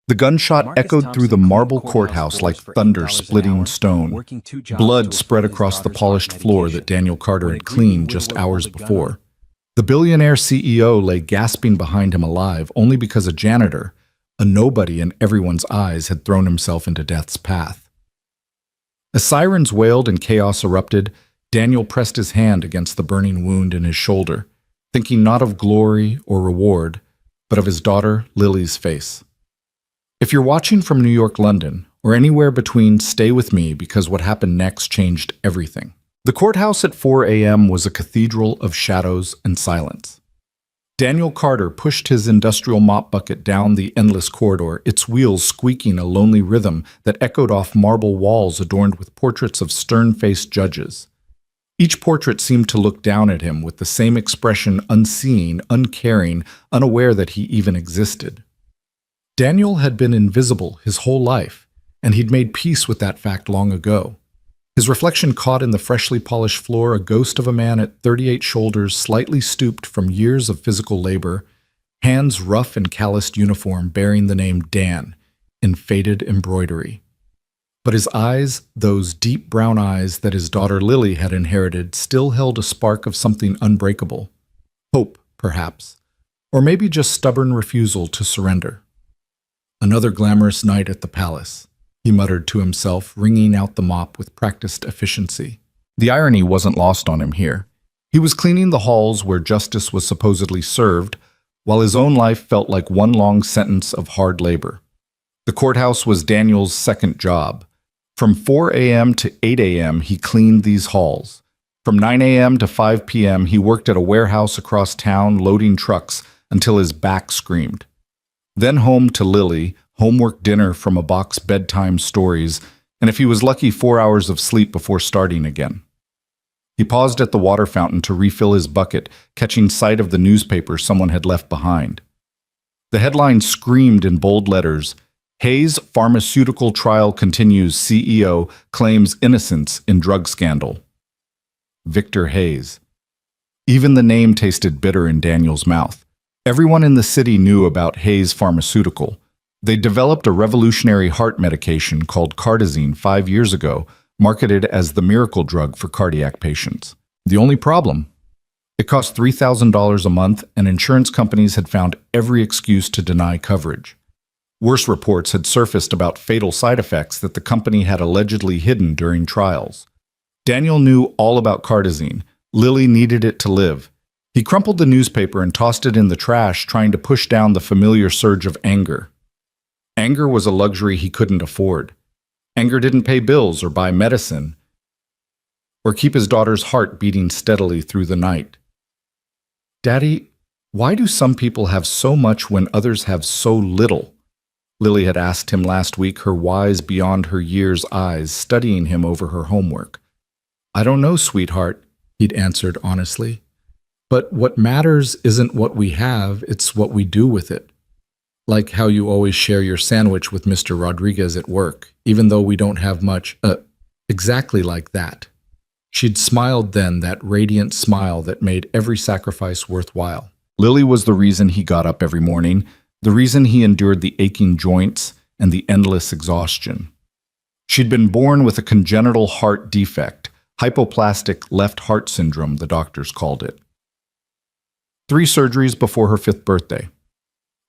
The gunshot echoed through the marble courthouse like thunder splitting stone. Blood spread across the polished floor that Daniel Carter had cleaned just hours before. The billionaire CEO lay gasping behind him alive only because a janitor, a nobody in everyone's eyes, had thrown himself into death's path. As sirens wailed and chaos erupted, Daniel pressed his hand against the burning wound in his shoulder, thinking not of glory or reward, but of his daughter Lily's face. If you're watching from New York, London, or anywhere between, stay with me because what happened next changed everything. The courthouse at 4 a.m. was a cathedral of shadows and silence. Daniel Carter pushed his industrial mop bucket down the endless corridor, its wheels squeaking a lonely rhythm that echoed off marble walls adorned with portraits of stern-faced judges. Each portrait seemed to look down at him with the same expression, unseeing, uncaring, unaware that he even existed. Daniel had been invisible his whole life, and he'd made peace with that fact long ago. His reflection caught in the freshly polished floor a ghost of a man at 38 shoulders, slightly stooped from years of physical labor, hands rough in calloused uniform bearing the name Dan in faded embroidery. But his eyes, those deep brown eyes that his daughter Lily had inherited, still held a spark of something unbreakable. Hope, perhaps, or maybe just stubborn refusal to surrender. Another glamorous night at the palace, he muttered to himself, wringing out the mop with practiced efficiency. The irony wasn't lost on him here. He was cleaning the halls where justice was supposedly served, while his own life felt like one long sentence of hard labor. The courthouse was Daniel's second job. From 4 a.m. to 8 a.m. he cleaned these halls. From 9 a.m. to 5 p.m. he worked at a warehouse across town loading trucks until his back screamed. Then home to Lily, homework dinner from a box bedtime stories, and if he was lucky 4 hours of sleep before starting again. He paused at the water fountain to refill his bucket, catching sight of the newspaper someone had left behind. The headline screamed in bold letters, "Hayes Pharmaceutical Trial Continues, CEO Claims Innocence in Drug Scandal." Victor Hayes. Even the name tasted bitter in Daniel's mouth. Everyone in the city knew about Hayes Pharmaceutical. They developed a revolutionary heart medication called Cardizine 5 years ago, marketed as the miracle drug for cardiac patients. The only problem? It cost $3,000 a month, and insurance companies had found every excuse to deny coverage. Worse reports had surfaced about fatal side effects that the company had allegedly hidden during trials. Daniel knew all about Cardizine. Lily needed it to live. He crumpled the newspaper and tossed it in the trash, trying to push down the familiar surge of anger. Anger was a luxury he couldn't afford. Anger didn't pay bills or buy medicine, or keep his daughter's heart beating steadily through the night. "Daddy, why do some people have so much when others have so little?" Lily had asked him last week, her wise beyond her years eyes studying him over her homework. "I don't know, sweetheart," he'd answered honestly. "But what matters isn't what we have, it's what we do with it. Like how you always share your sandwich with Mr. Rodriguez at work, even though we don't have much, exactly like that." She'd smiled then, that radiant smile that made every sacrifice worthwhile. Lily was the reason he got up every morning, the reason he endured the aching joints and the endless exhaustion. She'd been born with a congenital heart defect, hypoplastic left heart syndrome, the doctors called it. 3 surgeries before her 5th birthday.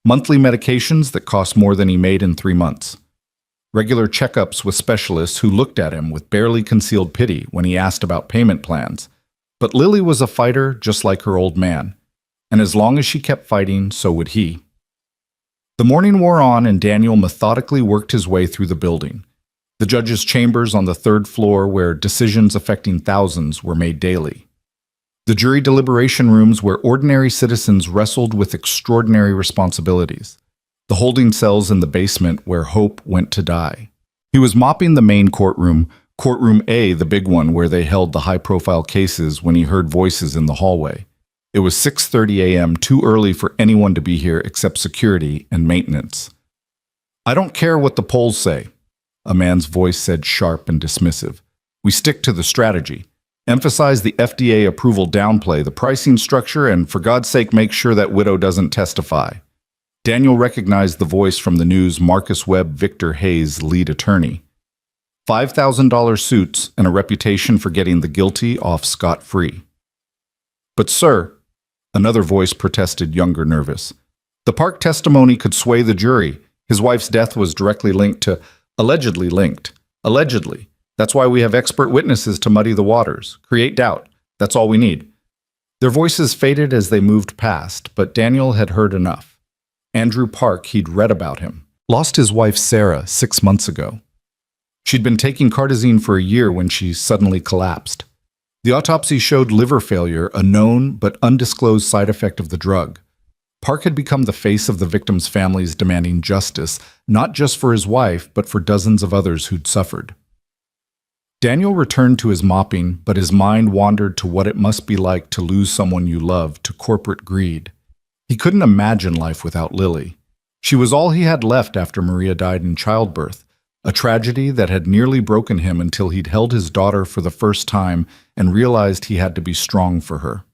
Monthly medications that cost more than he made in 3 months. Regular checkups with specialists who looked at him with barely concealed pity when he asked about payment plans. But Lily was a fighter just like her old man, and as long as she kept fighting, so would he. The morning wore on and Daniel methodically worked his way through the building. The judge's chambers on the 3rd floor where decisions affecting thousands were made daily. The jury deliberation rooms where ordinary citizens wrestled with extraordinary responsibilities. The holding cells in the basement where hope went to die. He was mopping the main courtroom, Courtroom A, the big one where they held the high-profile cases, when he heard voices in the hallway. It was 6:30 a.m., too early for anyone to be here except security and maintenance. "I don't care what the polls say," a man's voice said, sharp and dismissive. "We stick to the strategy. Emphasize the FDA approval, downplay the pricing structure, and for God's sake make sure that widow doesn't testify." Daniel recognized the voice from the news. Marcus Webb, Victor Hayes, lead attorney. $5,000 suits and a reputation for getting the guilty off scot-free. But sir, another voice protested, younger, nervous. The Park testimony could sway the jury. His wife's death was directly linked to, allegedly linked. Allegedly. That's why we have expert witnesses to muddy the waters, create doubt. That's all we need. Their voices faded as they moved past, but Daniel had heard enough. Andrew Park, he'd read about him, lost his wife Sarah 6 months ago. She'd been taking Cardizine for a year when she suddenly collapsed. The autopsy showed liver failure, a known but undisclosed side effect of the drug. Park had become the face of the victims' families demanding justice, not just for his wife, but for dozens of others who'd suffered. Daniel returned to his mopping, but his mind wandered to what it must be like to lose someone you love to corporate greed. He couldn't imagine life without Lily. She was all he had left after Maria died in childbirth, a tragedy that had nearly broken him until he'd held his daughter for the first time and realized he had to be strong for her.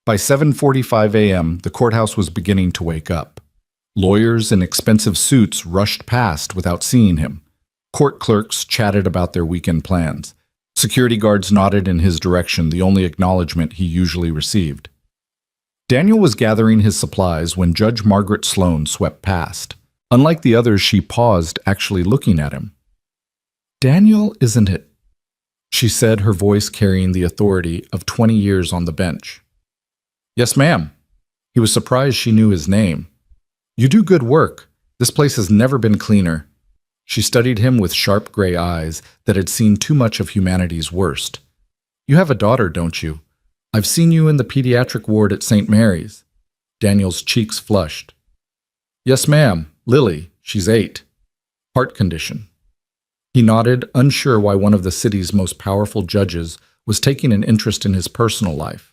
By 7:45 a.m., the courthouse was beginning to wake up. Lawyers in expensive suits rushed past without seeing him. Court clerks chatted about their weekend plans. Security guards nodded in his direction, the only acknowledgement he usually received. Daniel was gathering his supplies when Judge Margaret Sloan swept past. Unlike the others, she paused, actually looking at him. "Daniel, isn't it?" she said, her voice carrying the authority of 20 years on the bench. "Yes, ma'am." He was surprised she knew his name. "You do good work. This place has never been cleaner." She studied him with sharp gray eyes that had seen too much of humanity's worst. "You have a daughter, don't you? I've seen you in the pediatric ward at St. Mary's." Daniel's cheeks flushed. "Yes, ma'am. Lily. She's 8. Heart condition." He nodded, unsure why one of the city's most powerful judges was taking an interest in his personal life.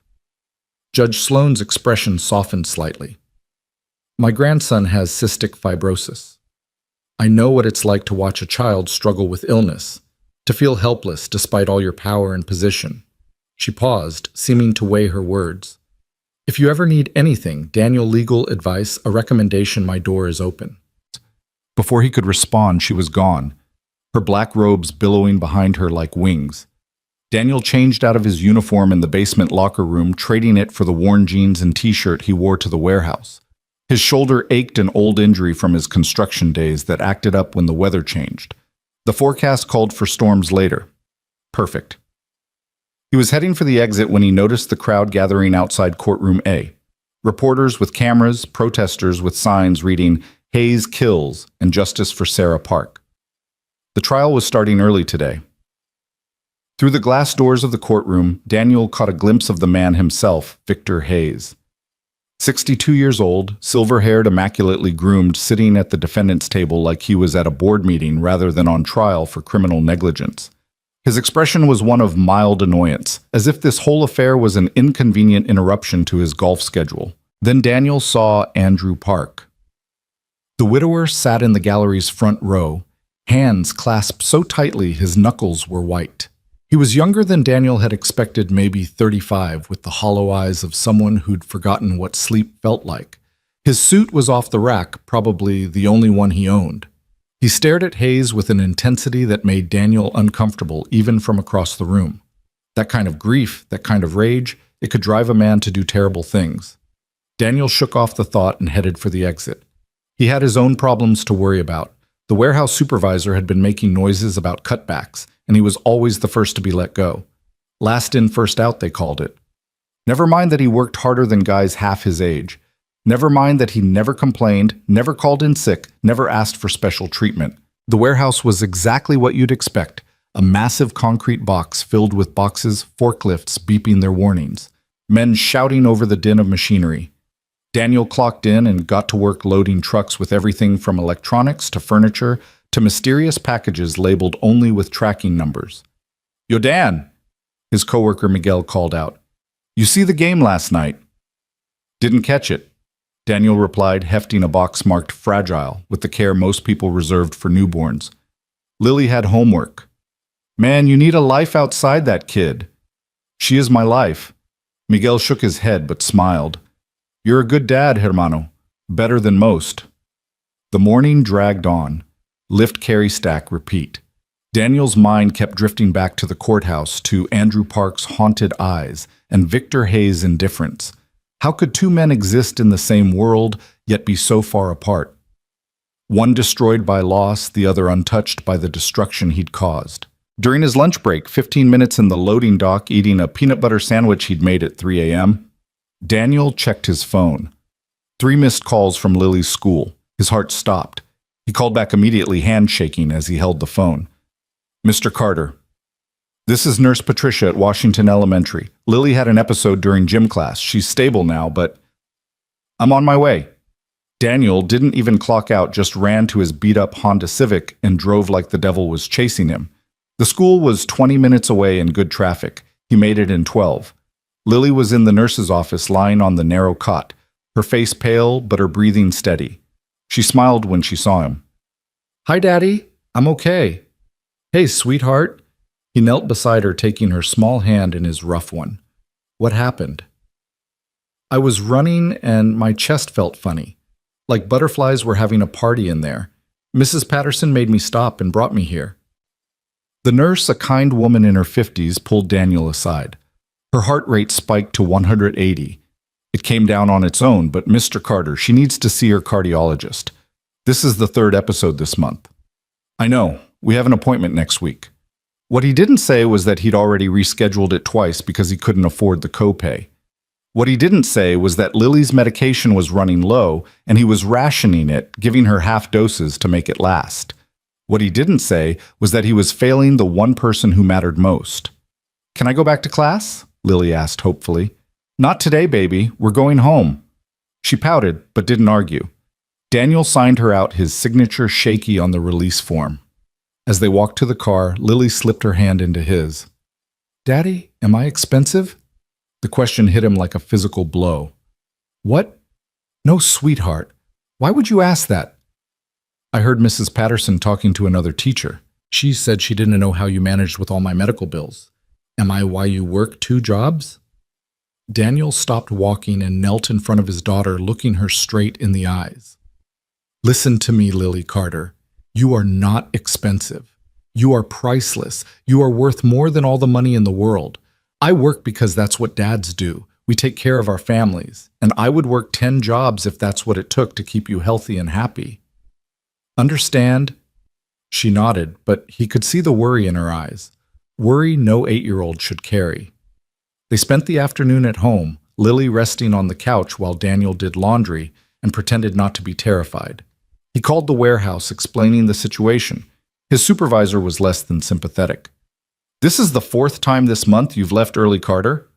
Judge Sloan's expression softened slightly. "My grandson has cystic fibrosis. I know what it's like to watch a child struggle with illness, to feel helpless despite all your power and position." She paused, seeming to weigh her words. "If you ever need anything, Daniel, legal advice, a recommendation, my door is open." Before he could respond, she was gone, her black robes billowing behind her like wings. Daniel changed out of his uniform in the basement locker room, trading it for the worn jeans and t-shirt he wore to the warehouse. His shoulder ached, an old injury from his construction days that acted up when the weather changed. The forecast called for storms later. Perfect. He was heading for the exit when he noticed the crowd gathering outside courtroom A. Reporters with cameras, protesters with signs reading, "Hayes kills," and "Justice for Sarah Park." The trial was starting early today. Through the glass doors of the courtroom, Daniel caught a glimpse of the man himself, Victor Hayes. 62 years old, silver-haired, immaculately groomed, sitting at the defendant's table like he was at a board meeting rather than on trial for criminal negligence. His expression was one of mild annoyance, as if this whole affair was an inconvenient interruption to his golf schedule. Then Daniel saw Andrew Park. The widower sat in the gallery's front row, hands clasped so tightly his knuckles were white. He was younger than Daniel had expected, maybe 35, with the hollow eyes of someone who'd forgotten what sleep felt like. His suit was off the rack, probably the only one he owned. He stared at Hayes with an intensity that made Daniel uncomfortable even from across the room. That kind of grief, that kind of rage, it could drive a man to do terrible things. Daniel shook off the thought and headed for the exit. He had his own problems to worry about. The warehouse supervisor had been making noises about cutbacks, and he was always the first to be let go. Last in, first out, they called it. Never mind that he worked harder than guys half his age. Never mind that he never complained, never called in sick, never asked for special treatment. The warehouse was exactly what you'd expect, a massive concrete box filled with boxes, forklifts beeping their warnings, men shouting over the din of machinery. Daniel clocked in and got to work loading trucks with everything from electronics to furniture to mysterious packages labeled only with tracking numbers. "Yo, Dan," his coworker Miguel called out. "You see the game last night?" "Didn't catch it," Daniel replied, hefting a box marked fragile with the care most people reserved for newborns. "Lily had homework." "Man, you need a life outside that kid." "She is my life." Miguel shook his head but smiled. "You're a good dad, hermano. Better than most. The morning dragged on. Lift, carry, stack, repeat. Daniel's mind kept drifting back to the courthouse, to Andrew Park's haunted eyes, and Victor Hayes' indifference. How could two men exist in the same world, yet be so far apart? One destroyed by loss, the other untouched by the destruction he'd caused. During his lunch break, 15 minutes in the loading dock eating a peanut butter sandwich he'd made at 3 a.m., Daniel checked his phone. 3 missed calls from Lily's school. His heart stopped. He called back immediately, handshaking as he held the phone. Mr. Carter, this is Nurse Patricia at Washington Elementary. Lily had an episode during gym class. She's stable now, but I'm on my way. Daniel didn't even clock out, just ran to his beat-up Honda Civic and drove like the devil was chasing him. The school was 20 minutes away in good traffic. He made it in 12. Lily was in the nurse's office, lying on the narrow cot, her face pale but her breathing steady. She smiled when she saw him. Hi, Daddy. I'm okay. Hey, sweetheart. He knelt beside her, taking her small hand in his rough one. What happened? I was running and my chest felt funny, like butterflies were having a party in there. Mrs. Patterson made me stop and brought me here. The nurse, a kind woman in her 50s, pulled Daniel aside. Her heart rate spiked to 180. It came down on its own, but Mr. Carter, she needs to see her cardiologist. This is the 3rd episode this month. I know. We have an appointment next week. What he didn't say was that he'd already rescheduled it twice because he couldn't afford the copay. What he didn't say was that Lily's medication was running low and he was rationing it, giving her half doses to make it last. What he didn't say was that he was failing the one person who mattered most. Can I go back to class? Lily asked hopefully. Not today, baby. We're going home. She pouted, but didn't argue. Daniel signed her out, his signature shaky on the release form. As they walked to the car, Lily slipped her hand into his. Daddy, am I expensive? The question hit him like a physical blow. What? No, sweetheart. Why would you ask that? I heard Mrs. Patterson talking to another teacher. She said she didn't know how you managed with all my medical bills. Am I why you work 2 jobs? Daniel stopped walking and knelt in front of his daughter, looking her straight in the eyes. Listen to me, Lily Carter. You are not expensive. You are priceless. You are worth more than all the money in the world. I work because that's what dads do. We take care of our families, and I would work 10 jobs if that's what it took to keep you healthy and happy. Understand? She nodded, but he could see the worry in her eyes. Worry no 8-year-old should carry. They spent the afternoon at home, Lily resting on the couch while Daniel did laundry and pretended not to be terrified. He called the warehouse, explaining the situation. His supervisor was less than sympathetic. This is the 4th time this month you've left early, Carter?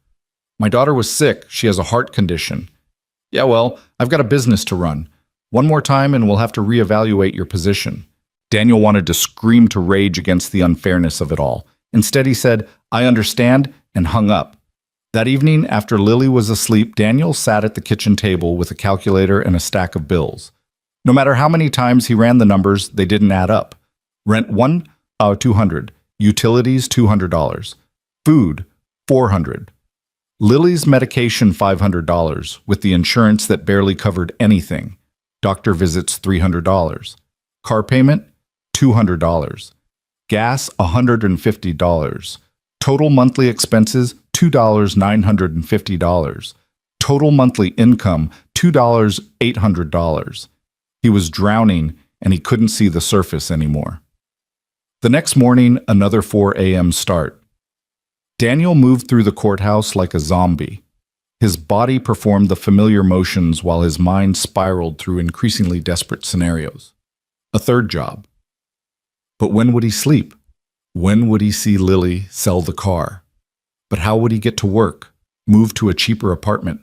My daughter was sick. She has a heart condition. Yeah, well, I've got a business to run. One more time and we'll have to reevaluate your position. Daniel wanted to scream to rage against the unfairness of it all. Instead, he said, I understand, and hung up. That evening, after Lily was asleep, Daniel sat at the kitchen table with a calculator and a stack of bills. No matter how many times he ran the numbers, they didn't add up. Rent $200. Utilities $200. Food $400. Lily's medication $500, with the insurance that barely covered anything. Doctor visits $300. Car payment $200. Gas $150. Total monthly expenses $2,950. Total monthly income $2,800. He was drowning and he couldn't see the surface anymore. The next morning, another 4 a.m. start. Daniel moved through the courthouse like a zombie. His body performed the familiar motions while his mind spiraled through increasingly desperate scenarios. A 3rd job. But when would he sleep? When would he see Lily sell the car? But how would he get to work, move to a cheaper apartment?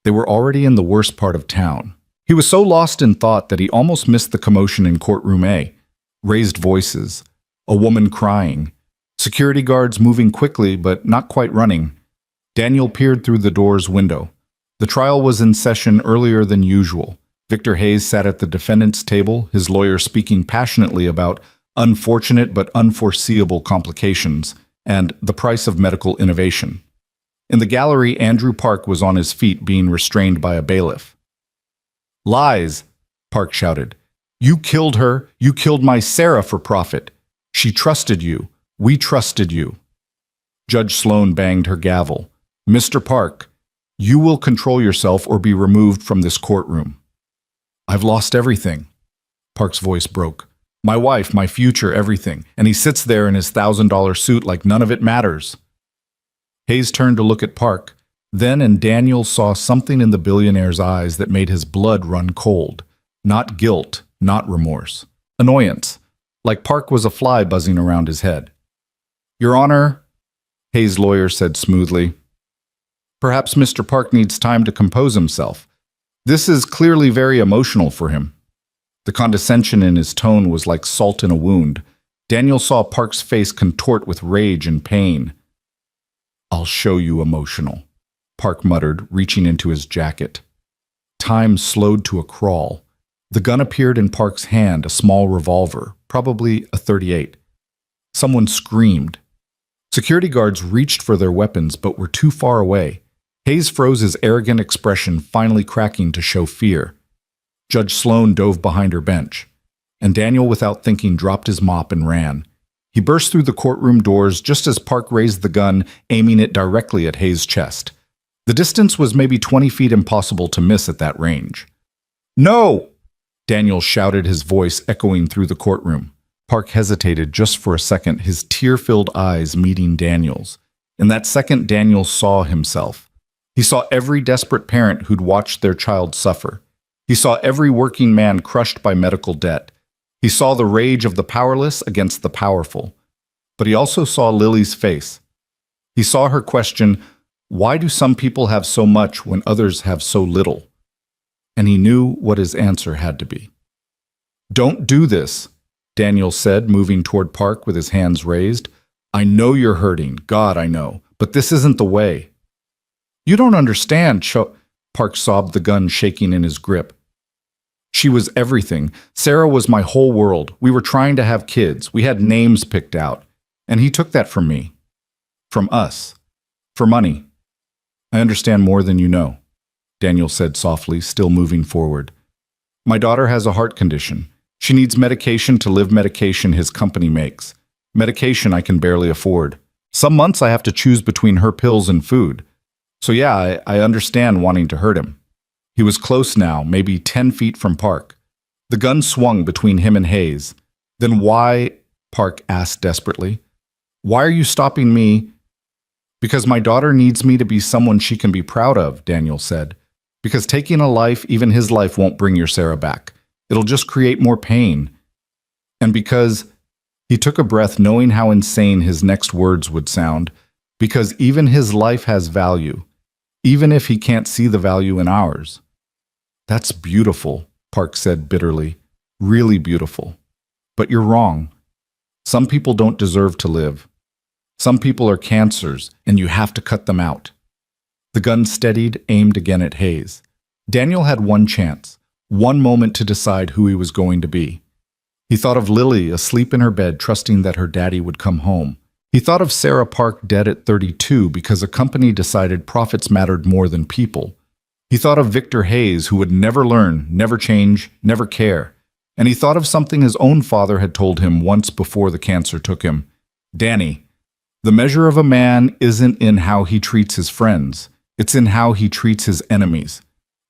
They were already in the worst part of town. He was so lost in thought that he almost missed the commotion in courtroom A. Raised voices, a woman crying, security guards moving quickly but not quite running. Daniel peered through the door's window. The trial was in session earlier than usual. Victor Hayes sat at the defendant's table, his lawyer speaking passionately about unfortunate but unforeseeable complications and the price of medical innovation. In the gallery, Andrew Park was on his feet being restrained by a bailiff. Lies, Park shouted. You killed her. You killed my Sarah for profit. She trusted you. We trusted you. Judge Sloan banged her gavel. Mr. Park, you will control yourself or be removed from this courtroom. I've lost everything. Park's voice broke. My wife, my future, everything. And he sits there in his $1,000 suit like none of it matters. Hayes turned to look at Park. Then and Daniel saw something in the billionaire's eyes that made his blood run cold. Not guilt, not remorse. Annoyance, like Park was a fly buzzing around his head. Your Honor, Hayes' lawyer said smoothly, perhaps Mr. Park needs time to compose himself. This is clearly very emotional for him. The condescension in his tone was like salt in a wound. Daniel saw Park's face contort with rage and pain. I'll show you emotional, Park muttered, reaching into his jacket. Time slowed to a crawl. The gun appeared in Park's hand, a small revolver, probably a .38. Someone screamed. Security guards reached for their weapons but were too far away. Hayes froze, his arrogant expression finally cracking to show fear. Judge Sloan dove behind her bench, and Daniel, without thinking, dropped his mop and ran. He burst through the courtroom doors just as Park raised the gun, aiming it directly at Hayes' chest. The distance was maybe 20 feet, impossible to miss at that range. No! Daniel shouted, his voice echoing through the courtroom. Park hesitated just for a second, his tear-filled eyes meeting Daniel's. In that second, Daniel saw himself. He saw every desperate parent who'd watched their child suffer. He saw every working man crushed by medical debt. He saw the rage of the powerless against the powerful. But he also saw Lily's face. He saw her question, why do some people have so much when others have so little? And he knew what his answer had to be. Don't do this, Daniel said, moving toward Park with his hands raised. I know you're hurting, God, I know, but this isn't the way. You don't understand, Park sobbed, the gun shaking in his grip. She was everything. Sarah was my whole world. We were trying to have kids. We had names picked out. And he took that from me. From us. For money. I understand more than you know, Daniel said softly, still moving forward. My daughter has a heart condition. She needs medication to live medication his company makes. Medication I can barely afford. Some months I have to choose between her pills and food. So yeah, I understand wanting to hurt him. He was close now, maybe 10 feet from Park. The gun swung between him and Hayes. Then why, Park asked desperately, why are you stopping me? Because my daughter needs me to be someone she can be proud of, Daniel said. Because taking a life, even his life, won't bring your Sarah back. It'll just create more pain. And because, he took a breath knowing how insane his next words would sound, because even his life has value, even if he can't see the value in ours. That's beautiful, Park said bitterly. Really beautiful. But you're wrong. Some people don't deserve to live. Some people are cancers, and you have to cut them out. The gun steadied, aimed again at Hayes. Daniel had one chance, one moment to decide who he was going to be. He thought of Lily asleep in her bed, trusting that her daddy would come home. He thought of Sarah Park dead at 32 because a company decided profits mattered more than people. He thought of Victor Hayes, who would never learn, never change, never care. And he thought of something his own father had told him once before the cancer took him. Danny, the measure of a man isn't in how he treats his friends. It's in how he treats his enemies.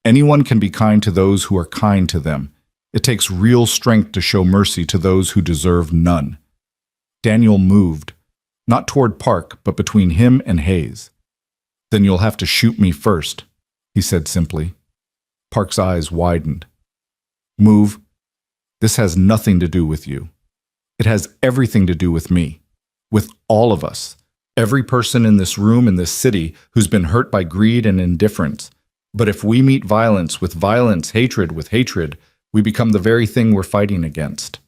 Anyone can be kind to those who are kind to them. It takes real strength to show mercy to those who deserve none. Daniel moved, not toward Park, but between him and Hayes. Then you'll have to shoot me first, he said simply. Park's eyes widened. Move. This has nothing to do with you. It has everything to do with me, with all of us, every person in this room, in this city, who's been hurt by greed and indifference. But if we meet violence with violence, hatred with hatred, we become the very thing we're fighting against.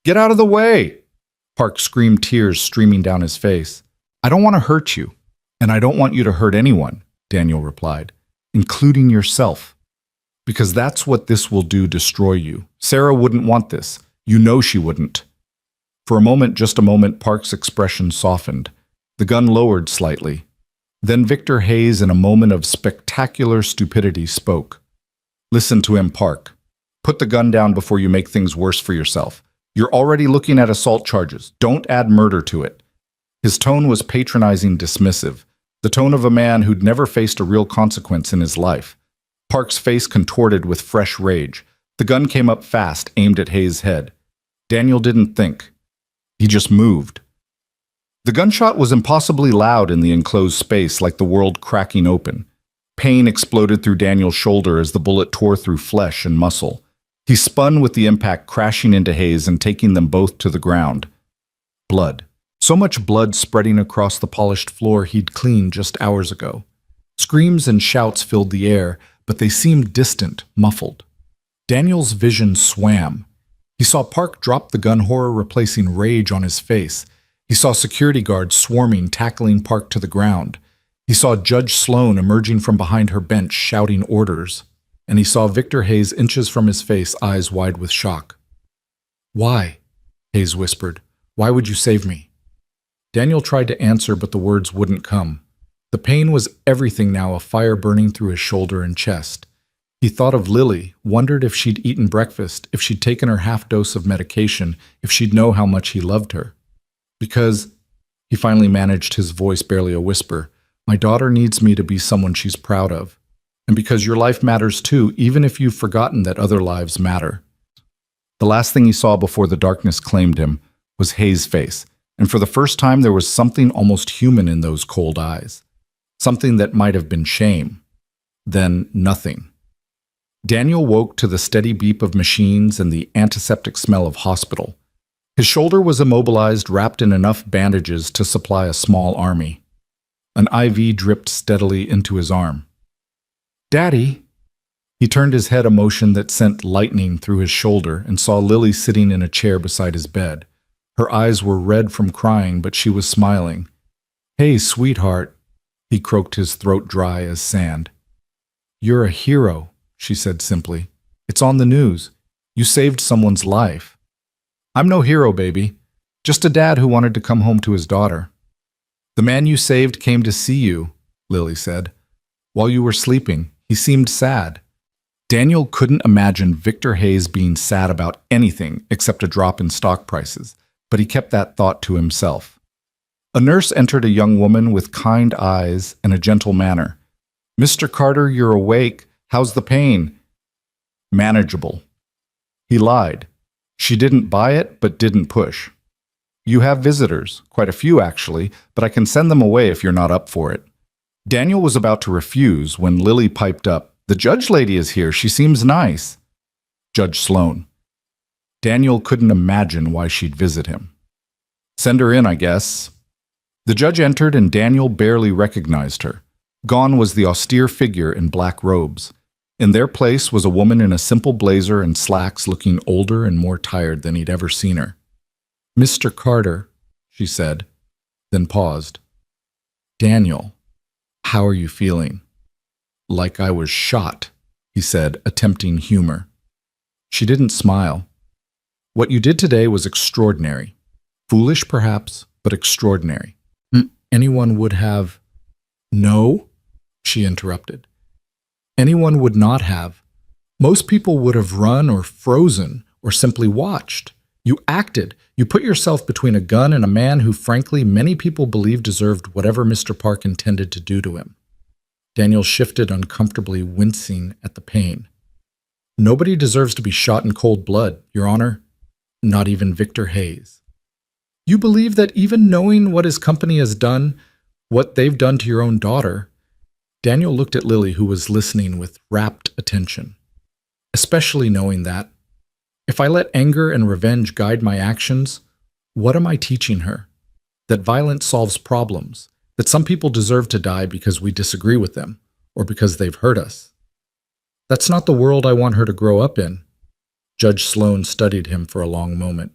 Get out of the way! Park screamed, tears streaming down his face. I don't want to hurt you, and I don't want you to hurt anyone, Daniel replied, including yourself. Because that's what this will do, destroy you. Sarah wouldn't want this. You know she wouldn't. For a moment, just a moment, Park's expression softened. The gun lowered slightly. Then Victor Hayes, in a moment of spectacular stupidity, spoke. Listen to him, Park. Put the gun down before you make things worse for yourself. You're already looking at assault charges. Don't add murder to it. His tone was patronizing, dismissive, the tone of a man who'd never faced a real consequence in his life. Park's face contorted with fresh rage. The gun came up fast, aimed at Hayes' head. Daniel didn't think. He just moved. The gunshot was impossibly loud in the enclosed space, like the world cracking open. Pain exploded through Daniel's shoulder as the bullet tore through flesh and muscle. He spun with the impact, crashing into Hayes and taking them both to the ground. Blood. So much blood spreading across the polished floor he'd cleaned just hours ago. Screams and shouts filled the air, but they seemed distant, muffled. Daniel's vision swam. He saw Park drop the gun, horror replacing rage on his face. He saw security guards swarming, tackling Park to the ground. He saw Judge Sloan emerging from behind her bench, shouting orders. And he saw Victor Hayes inches from his face, eyes wide with shock. "Why?" Hayes whispered. "Why would you save me?" Daniel tried to answer, but the words wouldn't come. The pain was everything now, a fire burning through his shoulder and chest. He thought of Lily, wondered if she'd eaten breakfast, if she'd taken her half-dose of medication, if she'd know how much he loved her. Because, he finally managed his voice barely a whisper, "My daughter needs me to be someone she's proud of. And because your life matters too, even if you've forgotten that other lives matter." The last thing he saw before the darkness claimed him was Hayes' face, and for the first time there was something almost human in those cold eyes. Something that might have been shame. Then nothing. Daniel woke to the steady beep of machines and the antiseptic smell of hospital. His shoulder was immobilized, wrapped in enough bandages to supply a small army. An IV dripped steadily into his arm. "Daddy!" He turned his head, a motion that sent lightning through his shoulder, and saw Lily sitting in a chair beside his bed. Her eyes were red from crying, but she was smiling. "Hey, sweetheart," he croaked, his throat dry as sand. "You're a hero," she said simply. "It's on the news. You saved someone's life." "I'm no hero, baby. Just a dad who wanted to come home to his daughter." "The man you saved came to see you," Lily said. "While you were sleeping. He seemed sad." Daniel couldn't imagine Victor Hayes being sad about anything except a drop in stock prices, but he kept that thought to himself. A nurse entered, a young woman with kind eyes and a gentle manner. "Mr. Carter, you're awake. How's the pain?" "Manageable." He lied. She didn't buy it, but didn't push. "You have visitors, quite a few actually, but I can send them away if you're not up for it." Daniel was about to refuse when Lily piped up. "The judge lady is here. She seems nice." Judge Sloan. Daniel couldn't imagine why she'd visit him. "Send her in, I guess." The judge entered, and Daniel barely recognized her. Gone was the austere figure in black robes. In their place was a woman in a simple blazer and slacks, looking older and more tired than he'd ever seen her. "Mr. Carter," she said, then paused. "Daniel, how are you feeling?" "Like I was shot," he said, attempting humor. She didn't smile. "What you did today was extraordinary. Foolish, perhaps, but extraordinary. Anyone would have—" "No," she interrupted. "Anyone would not have. Most people would have run or frozen or simply watched. You acted. You put yourself between a gun and a man who, frankly, many people believe deserved whatever Mr. Park intended to do to him." Daniel shifted uncomfortably, wincing at the pain. "Nobody deserves to be shot in cold blood, Your Honor. Not even Victor Hayes." "You believe that even knowing what his company has done, what they've done to your own daughter—" Daniel looked at Lily, who was listening with rapt attention. "Especially knowing that, if I let anger and revenge guide my actions, what am I teaching her? That violence solves problems, that some people deserve to die because we disagree with them, or because they've hurt us. That's not the world I want her to grow up in." Judge Sloan studied him for a long moment.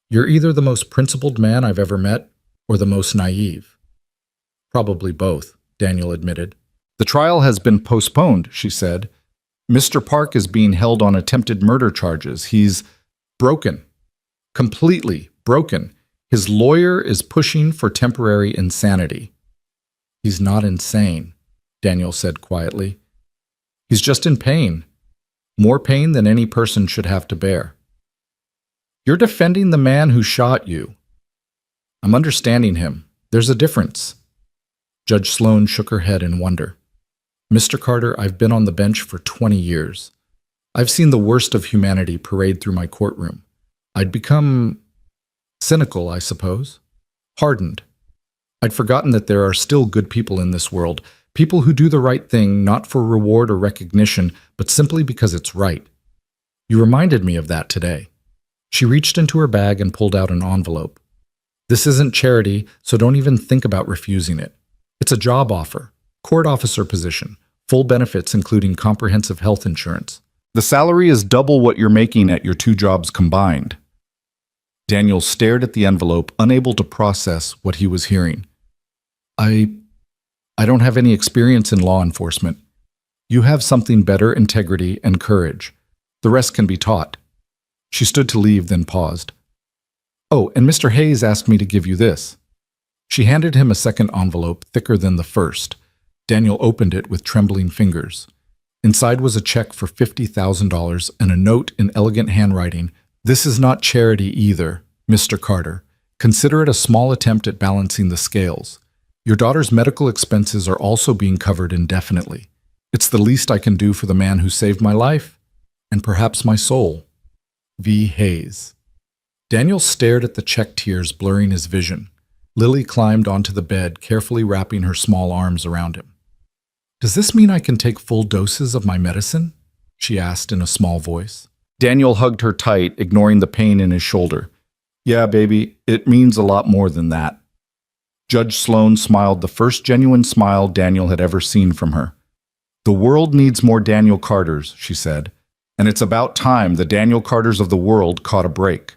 "You're either the most principled man I've ever met, or the most naive." "Probably both," Daniel admitted. "The trial has been postponed," she said. "Mr. Park is being held on attempted murder charges. He's broken. Completely broken. His lawyer is pushing for temporary insanity." "He's not insane," Daniel said quietly. "He's just in pain. More pain than any person should have to bear. You're defending the man who shot you. I'm understanding him. There's a difference. Judge Sloan shook her head in wonder. Mr. Carter, I've been on the bench for 20 years. I've seen the worst of humanity parade through my courtroom. I'd become cynical, I suppose. Hardened. I'd forgotten that there are still good people in this world, people who do the right thing not for reward or recognition, but simply because it's right. You reminded me of that today. She reached into her bag and pulled out an envelope. This isn't charity, so don't even think about refusing it. It's a job offer, court officer position, full benefits including comprehensive health insurance. The salary is double what you're making at your 2 jobs combined. Daniel stared at the envelope, unable to process what he was hearing. I don't have any experience in law enforcement. You have something better, integrity and courage. The rest can be taught. She stood to leave, then paused. Oh, and Mr. Hayes asked me to give you this. She handed him a second envelope, thicker than the first. Daniel opened it with trembling fingers. Inside was a check for $50,000 and a note in elegant handwriting. This is not charity either, Mr. Carter. Consider it a small attempt at balancing the scales. Your daughter's medical expenses are also being covered indefinitely. It's the least I can do for the man who saved my life, and perhaps my soul. V. Hayes. Daniel stared at the check, tears blurring his vision. Lily climbed onto the bed, carefully wrapping her small arms around him. Does this mean I can take full doses of my medicine? She asked in a small voice. Daniel hugged her tight, ignoring the pain in his shoulder. Yeah, baby, it means a lot more than that. Judge Sloan smiled, the first genuine smile Daniel had ever seen from her. The world needs more Daniel Carters, she said, and it's about time the Daniel Carters of the world caught a break.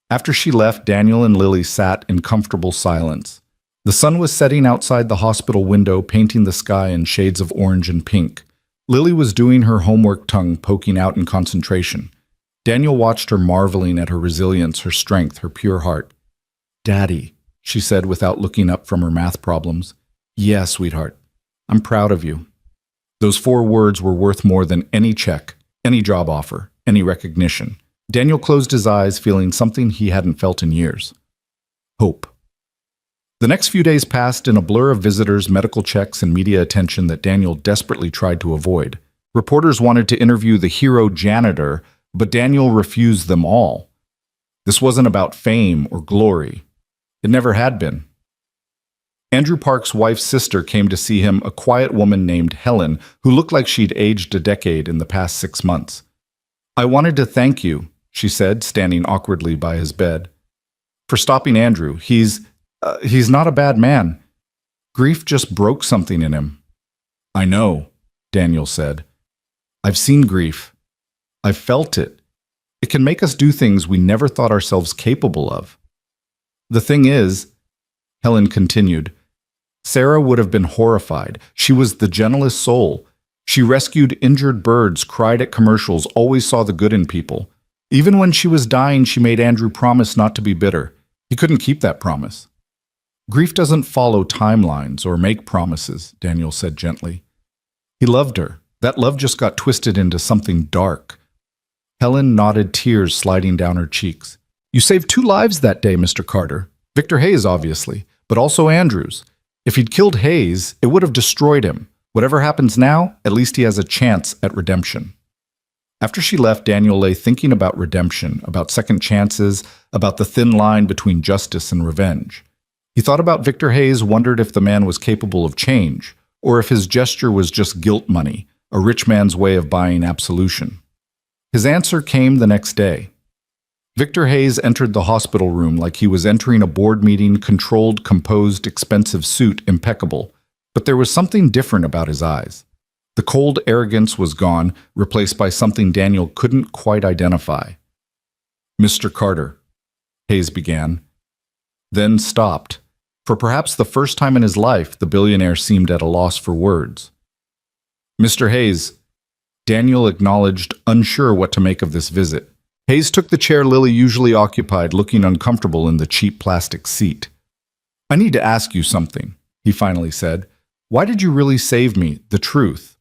After she left, Daniel and Lily sat in comfortable silence. The sun was setting outside the hospital window, painting the sky in shades of orange and pink. Lily was doing her homework, tongue poking out in concentration. Daniel watched her, marveling at her resilience, her strength, her pure heart. Daddy, she said without looking up from her math problems. Yeah, sweetheart. I'm proud of you. Those 4 words were worth more than any check, any job offer, any recognition. Daniel closed his eyes, feeling something he hadn't felt in years. Hope. The next few days passed in a blur of visitors, medical checks, and media attention that Daniel desperately tried to avoid. Reporters wanted to interview the hero janitor, but Daniel refused them all. This wasn't about fame or glory. It never had been. Andrew Park's wife's sister came to see him, a quiet woman named Helen, who looked like she'd aged a decade in the past 6 months. I wanted to thank you, she said, standing awkwardly by his bed, for stopping Andrew. He's not a bad man. Grief just broke something in him. I know, Daniel said. I've seen grief. I've felt it. It can make us do things we never thought ourselves capable of. The thing is, Helen continued, Sarah would have been horrified. She was the gentlest soul. She rescued injured birds, cried at commercials, always saw the good in people. Even when she was dying, she made Andrew promise not to be bitter. He couldn't keep that promise. Grief doesn't follow timelines or make promises, Daniel said gently. He loved her. That love just got twisted into something dark. Helen nodded, tears sliding down her cheeks. You saved 2 lives that day, Mr. Carter. Victor Hayes, obviously, but also Andrew's. If he'd killed Hayes, it would have destroyed him. Whatever happens now, at least he has a chance at redemption. After she left, Daniel lay thinking about redemption, about second chances, about the thin line between justice and revenge. He thought about Victor Hayes, wondered if the man was capable of change, or if his gesture was just guilt money, a rich man's way of buying absolution. His answer came the next day. Victor Hayes entered the hospital room like he was entering a board meeting, controlled, composed, expensive suit, impeccable. But there was something different about his eyes. The cold arrogance was gone, replaced by something Daniel couldn't quite identify. Mr. Carter, Hayes began, then stopped. For perhaps the first time in his life, the billionaire seemed at a loss for words. Mr. Hayes, Daniel acknowledged, unsure what to make of this visit. Hayes took the chair Lily usually occupied, looking uncomfortable in the cheap plastic seat. I need to ask you something, he finally said. Why did you really save me, the truth?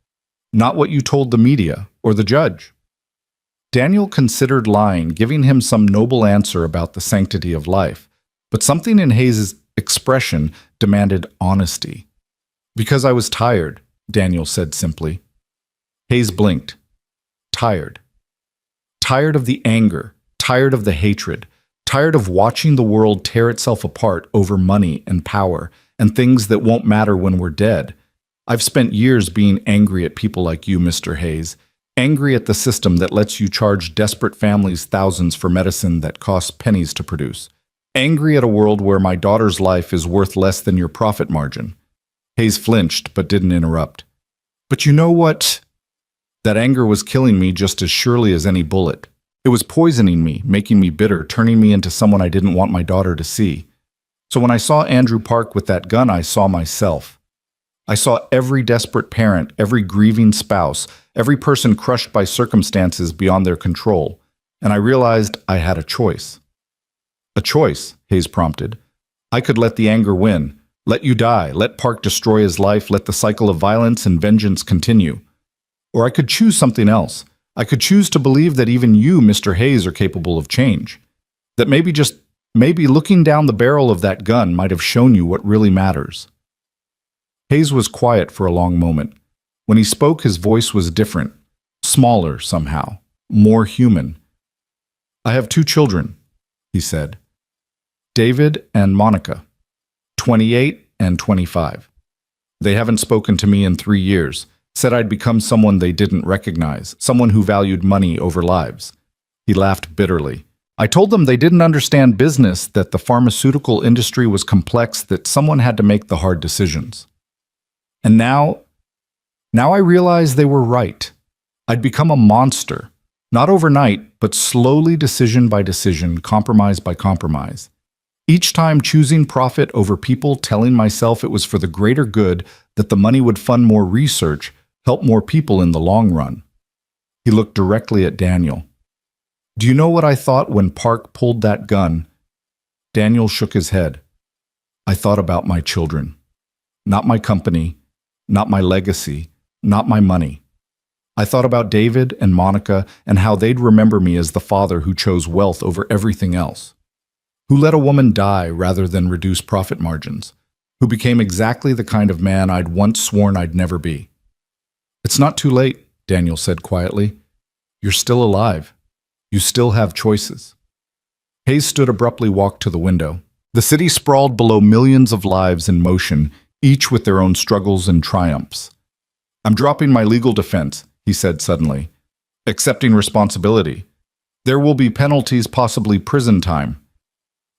Not what you told the media, or the judge? Daniel considered lying, giving him some noble answer about the sanctity of life, but something in Hayes' expression demanded honesty. Because I was tired, Daniel said simply. Hayes blinked. Tired. Tired of the anger, tired of the hatred, tired of watching the world tear itself apart over money and power and things that won't matter when we're dead. I've spent years being angry at people like you, Mr. Hayes, angry at the system that lets you charge desperate families thousands for medicine that costs pennies to produce, angry at a world where my daughter's life is worth less than your profit margin. Hayes flinched but didn't interrupt. But you know what? That anger was killing me just as surely as any bullet. It was poisoning me, making me bitter, turning me into someone I didn't want my daughter to see. So when I saw Andrew Park with that gun, I saw myself. I saw every desperate parent, every grieving spouse, every person crushed by circumstances beyond their control, and I realized I had a choice. A choice, Hayes prompted. I could let the anger win, let you die, let Park destroy his life, let the cycle of violence and vengeance continue. Or I could choose something else. I could choose to believe that even you, Mr. Hayes, are capable of change. That maybe looking down the barrel of that gun might have shown you what really matters. Hayes was quiet for a long moment. When he spoke, his voice was different, smaller somehow, more human. I have 2 children, he said. David and Monica, 28 and 25. They haven't spoken to me in 3 years, said I'd become someone they didn't recognize, someone who valued money over lives. He laughed bitterly. I told them they didn't understand business, that the pharmaceutical industry was complex, that someone had to make the hard decisions. And now I realized they were right. I'd become a monster, not overnight, but slowly, decision by decision, compromise by compromise. Each time choosing profit over people, telling myself it was for the greater good, that the money would fund more research, help more people in the long run. He looked directly at Daniel. Do you know what I thought when Park pulled that gun? Daniel shook his head. I thought about my children. Not my company, not my legacy, not my money. I thought about David and Monica and how they'd remember me as the father who chose wealth over everything else, who let a woman die rather than reduce profit margins, who became exactly the kind of man I'd once sworn I'd never be. It's not too late, Daniel said quietly. You're still alive. You still have choices. Hayes stood abruptly, walked to the window. The city sprawled below, millions of lives in motion, each with their own struggles and triumphs. I'm dropping my legal defense, he said suddenly, accepting responsibility. There will be penalties, possibly prison time.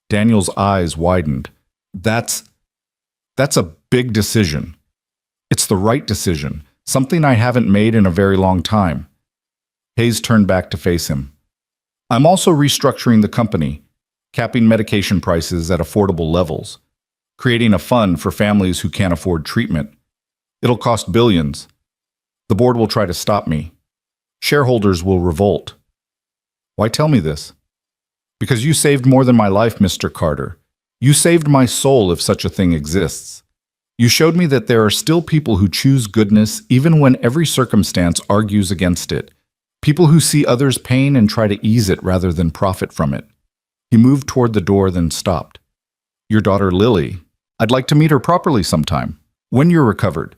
Daniel's eyes widened. That's a big decision. It's the right decision, something I haven't made in a very long time. Hayes turned back to face him. I'm also restructuring the company, capping medication prices at affordable levels, creating a fund for families who can't afford treatment. It'll cost billions. The board will try to stop me. Shareholders will revolt. Why tell me this? Because you saved more than my life, Mr. Carter. You saved my soul, if such a thing exists. You showed me that there are still people who choose goodness even when every circumstance argues against it. People who see others' pain and try to ease it rather than profit from it. He moved toward the door, then stopped. Your daughter, Lily. I'd like to meet her properly sometime. When you're recovered.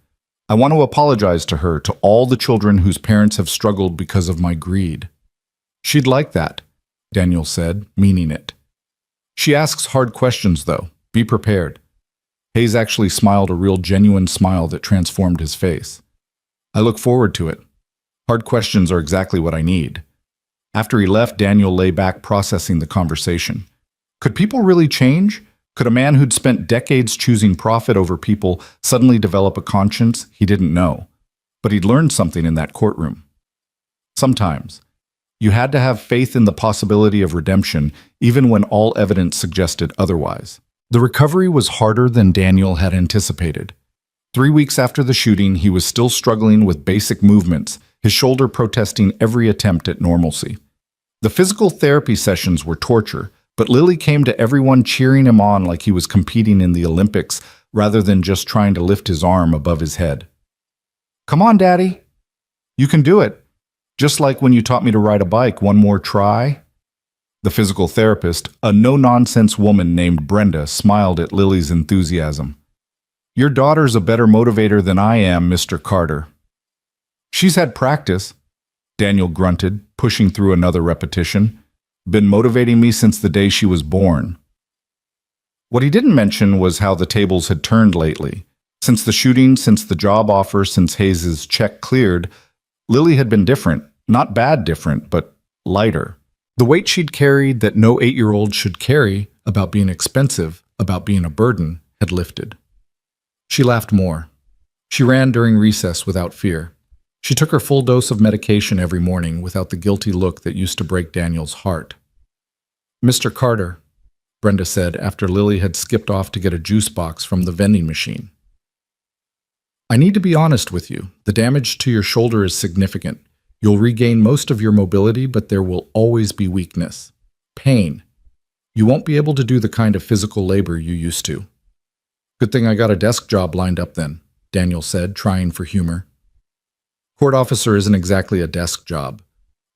I want to apologize to her, to all the children whose parents have struggled because of my greed. She'd like that, Daniel said, meaning it. She asks hard questions, though. Be prepared. Hayes actually smiled, a real genuine smile that transformed his face. I look forward to it. Hard questions are exactly what I need. After he left, Daniel lay back, processing the conversation. Could people really change? Could a man who'd spent decades choosing profit over people suddenly develop a conscience? He didn't know. But he'd learned something in that courtroom. Sometimes, you had to have faith in the possibility of redemption, even when all evidence suggested otherwise. The recovery was harder than Daniel had anticipated. 3 weeks after the shooting, he was still struggling with basic movements, his shoulder protesting every attempt at normalcy. The physical therapy sessions were torture, but Lily came to everyone cheering him on like he was competing in the Olympics rather than just trying to lift his arm above his head. Come on, Daddy. You can do it. Just like when you taught me to ride a bike, one more try? The physical therapist, a no-nonsense woman named Brenda, smiled at Lily's enthusiasm. Your daughter's a better motivator than I am, Mr. Carter. She's had practice, Daniel grunted, pushing through another repetition. Been motivating me since the day she was born. What he didn't mention was how the tables had turned lately. Since the shooting, since the job offer, since Hayes's check cleared, Lily had been different. Not bad different, but lighter. The weight she'd carried that no 8-year-old should carry, about being expensive, about being a burden, had lifted. She laughed more. She ran during recess without fear. She took her full dose of medication every morning without the guilty look that used to break Daniel's heart. Mr. Carter, Brenda said after Lily had skipped off to get a juice box from the vending machine. I need to be honest with you. The damage to your shoulder is significant. You'll regain most of your mobility, but there will always be weakness. Pain. You won't be able to do the kind of physical labor you used to. Good thing I got a desk job lined up then, Daniel said, trying for humor. Court officer isn't exactly a desk job.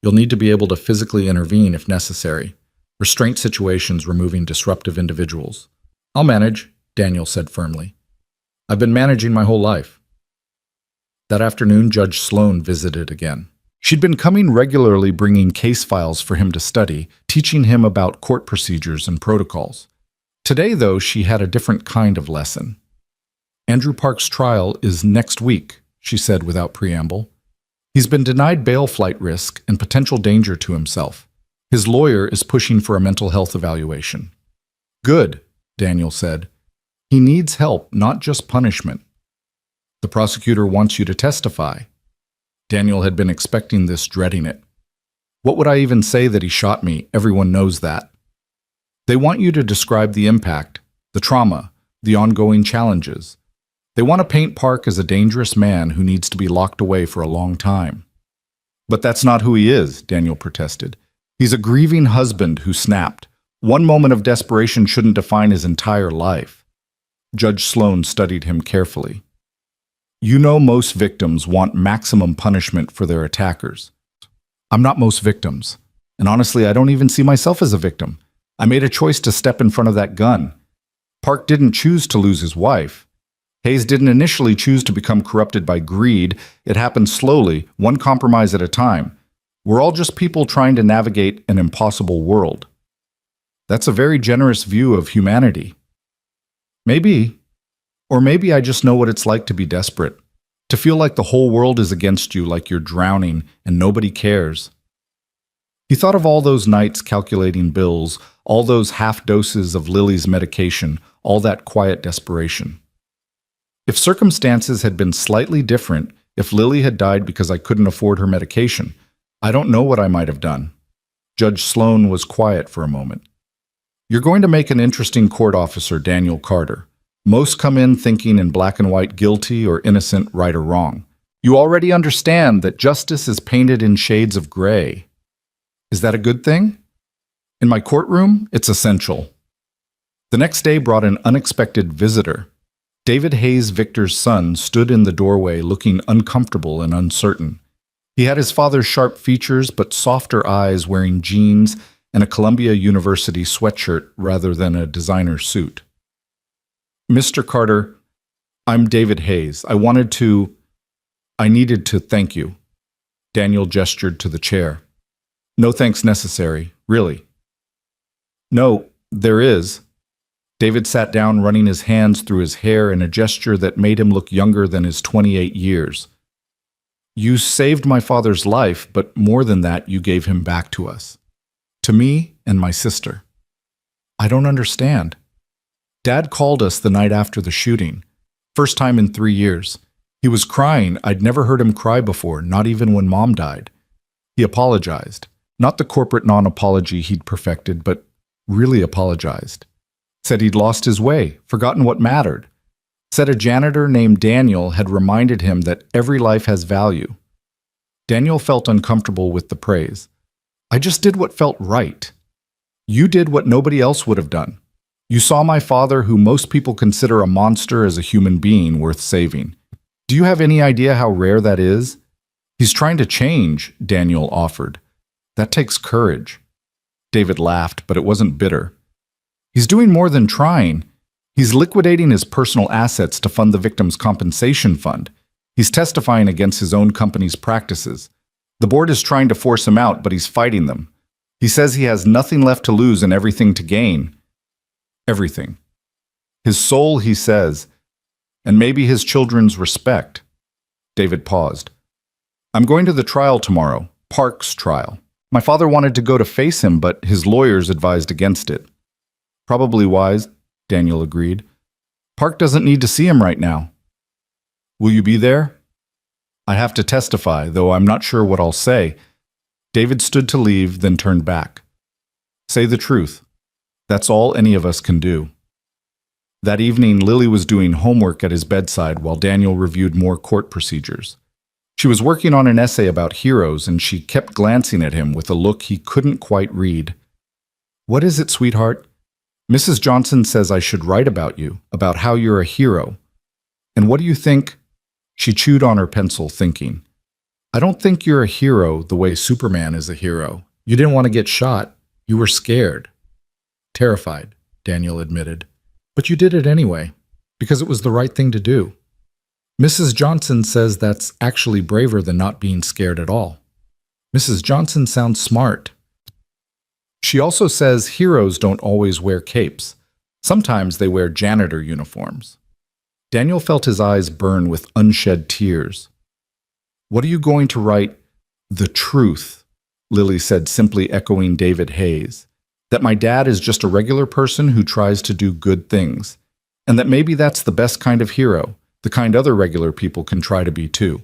You'll need to be able to physically intervene if necessary. Restraint situations removing disruptive individuals. I'll manage, Daniel said firmly. I've been managing my whole life. That afternoon, Judge Sloan visited again. She'd been coming regularly, bringing case files for him to study, teaching him about court procedures and protocols. Today, though, she had a different kind of lesson. Andrew Park's trial is next week, she said without preamble. He's been denied bail flight risk and potential danger to himself. His lawyer is pushing for a mental health evaluation. Good, Daniel said. He needs help, not just punishment. The prosecutor wants you to testify. Daniel had been expecting this, dreading it. What would I even say that he shot me? Everyone knows that. They want you to describe the impact, the trauma, the ongoing challenges. They want to paint Park as a dangerous man who needs to be locked away for a long time. But that's not who he is, Daniel protested. He's a grieving husband who snapped. One moment of desperation shouldn't define his entire life. Judge Sloan studied him carefully. You know most victims want maximum punishment for their attackers. I'm not most victims. And honestly, I don't even see myself as a victim. I made a choice to step in front of that gun. Park didn't choose to lose his wife. Hayes didn't initially choose to become corrupted by greed. It happened slowly, one compromise at a time. We're all just people trying to navigate an impossible world. That's a very generous view of humanity. Maybe. Or maybe I just know what it's like to be desperate, to feel like the whole world is against you, like you're drowning and nobody cares. He thought of all those nights calculating bills, all those half doses of Lily's medication, all that quiet desperation. If circumstances had been slightly different, if Lily had died because I couldn't afford her medication, I don't know what I might have done. Judge Sloan was quiet for a moment. You're going to make an interesting court officer, Daniel Carter. Most come in thinking in black and white, guilty or innocent, right or wrong. You already understand that justice is painted in shades of gray. Is that a good thing? In my courtroom, it's essential. The next day brought an unexpected visitor. David Hayes Victor's son stood in the doorway looking uncomfortable and uncertain. He had his father's sharp features but softer eyes, wearing jeans and a Columbia University sweatshirt rather than a designer suit. Mr. Carter, I'm David Hayes. I needed to thank you. Daniel gestured to the chair. No thanks necessary, really. No, there is. David sat down, running his hands through his hair in a gesture that made him look younger than his 28 years. You saved my father's life, but more than that, you gave him back to us. To me and my sister. I don't understand. Dad called us the night after the shooting. First time in 3 years. He was crying. I'd never heard him cry before, not even when Mom died. He apologized. Not the corporate non-apology he'd perfected, but really apologized. Said he'd lost his way, forgotten what mattered. Said a janitor named Daniel had reminded him that every life has value. Daniel felt uncomfortable with the praise. I just did what felt right. You did what nobody else would have done. You saw my father, who most people consider a monster, as a human being worth saving. Do you have any idea how rare that is? He's trying to change, Daniel offered. That takes courage. David laughed, but it wasn't bitter. He's doing more than trying. He's liquidating his personal assets to fund the victim's compensation fund. He's testifying against his own company's practices. The board is trying to force him out, but he's fighting them. He says he has nothing left to lose and everything to gain. Everything. His soul, he says, and maybe his children's respect. David paused. I'm going to the trial tomorrow, Park's trial. My father wanted to go to face him, but his lawyers advised against it. Probably wise, Daniel agreed. Park doesn't need to see him right now. Will you be there? I have to testify, though I'm not sure what I'll say. David stood to leave, then turned back. Say the truth. That's all any of us can do. That evening, Lily was doing homework at his bedside while Daniel reviewed more court procedures. She was working on an essay about heroes, and she kept glancing at him with a look he couldn't quite read. What is it, sweetheart? Mrs. Johnson says I should write about you, about how you're a hero. And what do you think? She chewed on her pencil, thinking. I don't think you're a hero the way Superman is a hero. You didn't want to get shot. You were scared. Terrified, Daniel admitted. But you did it anyway, because it was the right thing to do. Mrs. Johnson says that's actually braver than not being scared at all. Mrs. Johnson sounds smart. She also says heroes don't always wear capes. Sometimes they wear janitor uniforms. Daniel felt his eyes burn with unshed tears. What are you going to write? The truth, Lily said, simply echoing David Hayes. That my dad is just a regular person who tries to do good things, and that maybe that's the best kind of hero, the kind other regular people can try to be too.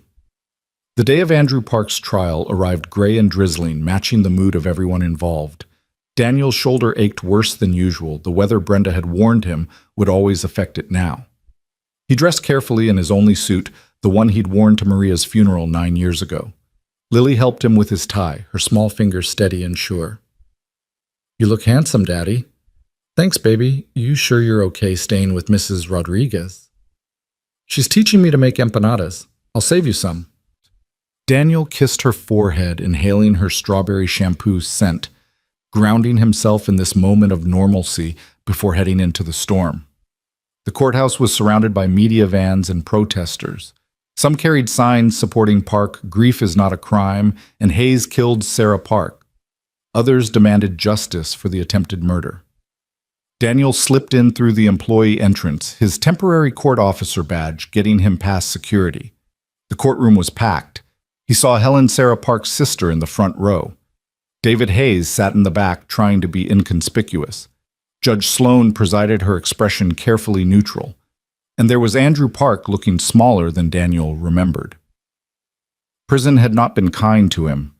The day of Andrew Park's trial arrived gray and drizzling, matching the mood of everyone involved. Daniel's shoulder ached worse than usual. The weather Brenda had warned him would always affect it now. He dressed carefully in his only suit, the one he'd worn to Maria's funeral 9 years ago. Lily helped him with his tie, her small fingers steady and sure. You look handsome, Daddy. Thanks, baby. You sure you're okay staying with Mrs. Rodriguez? She's teaching me to make empanadas. I'll save you some. Daniel kissed her forehead, inhaling her strawberry shampoo scent, grounding himself in this moment of normalcy before heading into the storm. The courthouse was surrounded by media vans and protesters. Some carried signs supporting Park, grief is not a crime, and Hayes killed Sarah Park. Others demanded justice for the attempted murder. Daniel slipped in through the employee entrance, his temporary court officer badge getting him past security. The courtroom was packed. He saw Helen Sarah Park's sister in the front row. David Hayes sat in the back, trying to be inconspicuous. Judge Sloan presided, her expression carefully neutral. And there was Andrew Park, looking smaller than Daniel remembered. Prison had not been kind to him.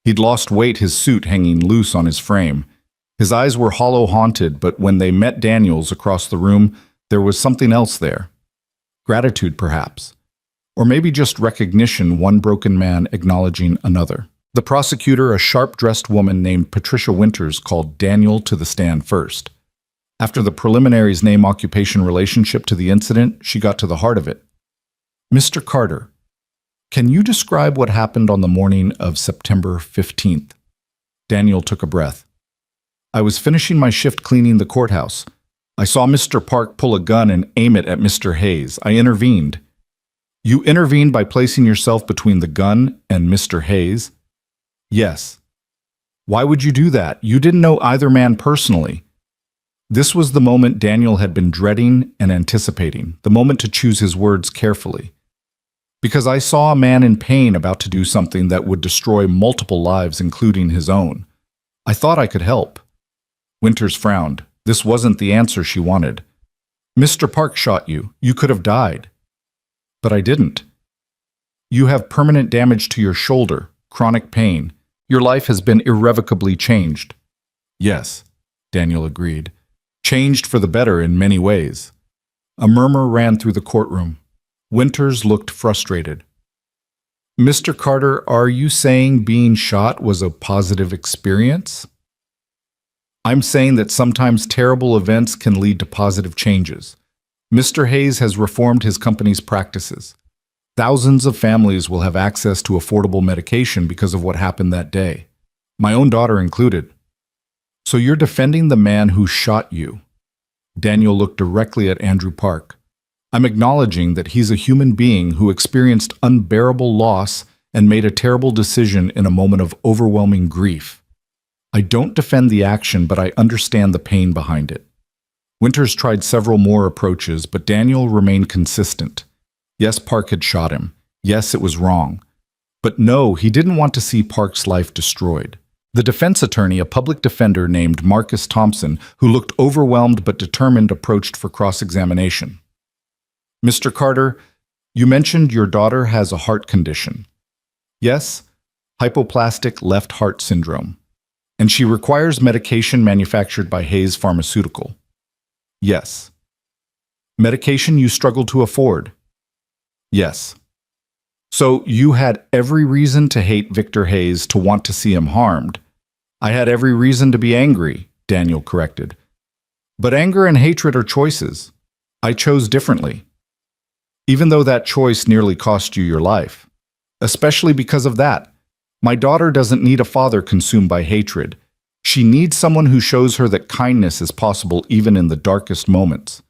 He'd lost weight, his suit hanging loose on his frame. His eyes were hollow-haunted, but when they met Daniel's across the room, there was something else there. Gratitude, perhaps. Or maybe just recognition, one broken man acknowledging another. The prosecutor, a sharp-dressed woman named Patricia Winters, called Daniel to the stand first. After the preliminaries name-occupation relationship to the incident, she got to the heart of it. Mr. Carter, can you describe what happened on the morning of September 15th? Daniel took a breath. I was finishing my shift cleaning the courthouse. I saw Mr. Park pull a gun and aim it at Mr. Hayes. I intervened. You intervened by placing yourself between the gun and Mr. Hayes? Yes. Why would you do that? You didn't know either man personally. This was the moment Daniel had been dreading and anticipating, the moment to choose his words carefully. Because I saw a man in pain about to do something that would destroy multiple lives, including his own. I thought I could help. Winters frowned. This wasn't the answer she wanted. Mr. Park shot you. You could have died. But I didn't. You have permanent damage to your shoulder, chronic pain. Your life has been irrevocably changed. Yes, Daniel agreed. Changed for the better in many ways. A murmur ran through the courtroom. Winters looked frustrated. Mr. Carter, are you saying being shot was a positive experience? I'm saying that sometimes terrible events can lead to positive changes. Mr. Hayes has reformed his company's practices. Thousands of families will have access to affordable medication because of what happened that day, my own daughter included. So you're defending the man who shot you? Daniel looked directly at Andrew Park. I'm acknowledging that he's a human being who experienced unbearable loss and made a terrible decision in a moment of overwhelming grief. I don't defend the action, but I understand the pain behind it. Winters tried several more approaches, but Daniel remained consistent. Yes, Park had shot him. Yes, it was wrong. But no, he didn't want to see Park's life destroyed. The defense attorney, a public defender named Marcus Thompson, who looked overwhelmed but determined, approached for cross-examination. Mr. Carter, you mentioned your daughter has a heart condition. Yes, hypoplastic left heart syndrome. And she requires medication manufactured by Hayes Pharmaceutical. Yes. Medication you struggle to afford. Yes. So you had every reason to hate Victor Hayes, to want to see him harmed. I had every reason to be angry, Daniel corrected. But anger and hatred are choices. I chose differently. Even though that choice nearly cost you your life. Especially because of that. My daughter doesn't need a father consumed by hatred. She needs someone who shows her that kindness is possible even in the darkest moments.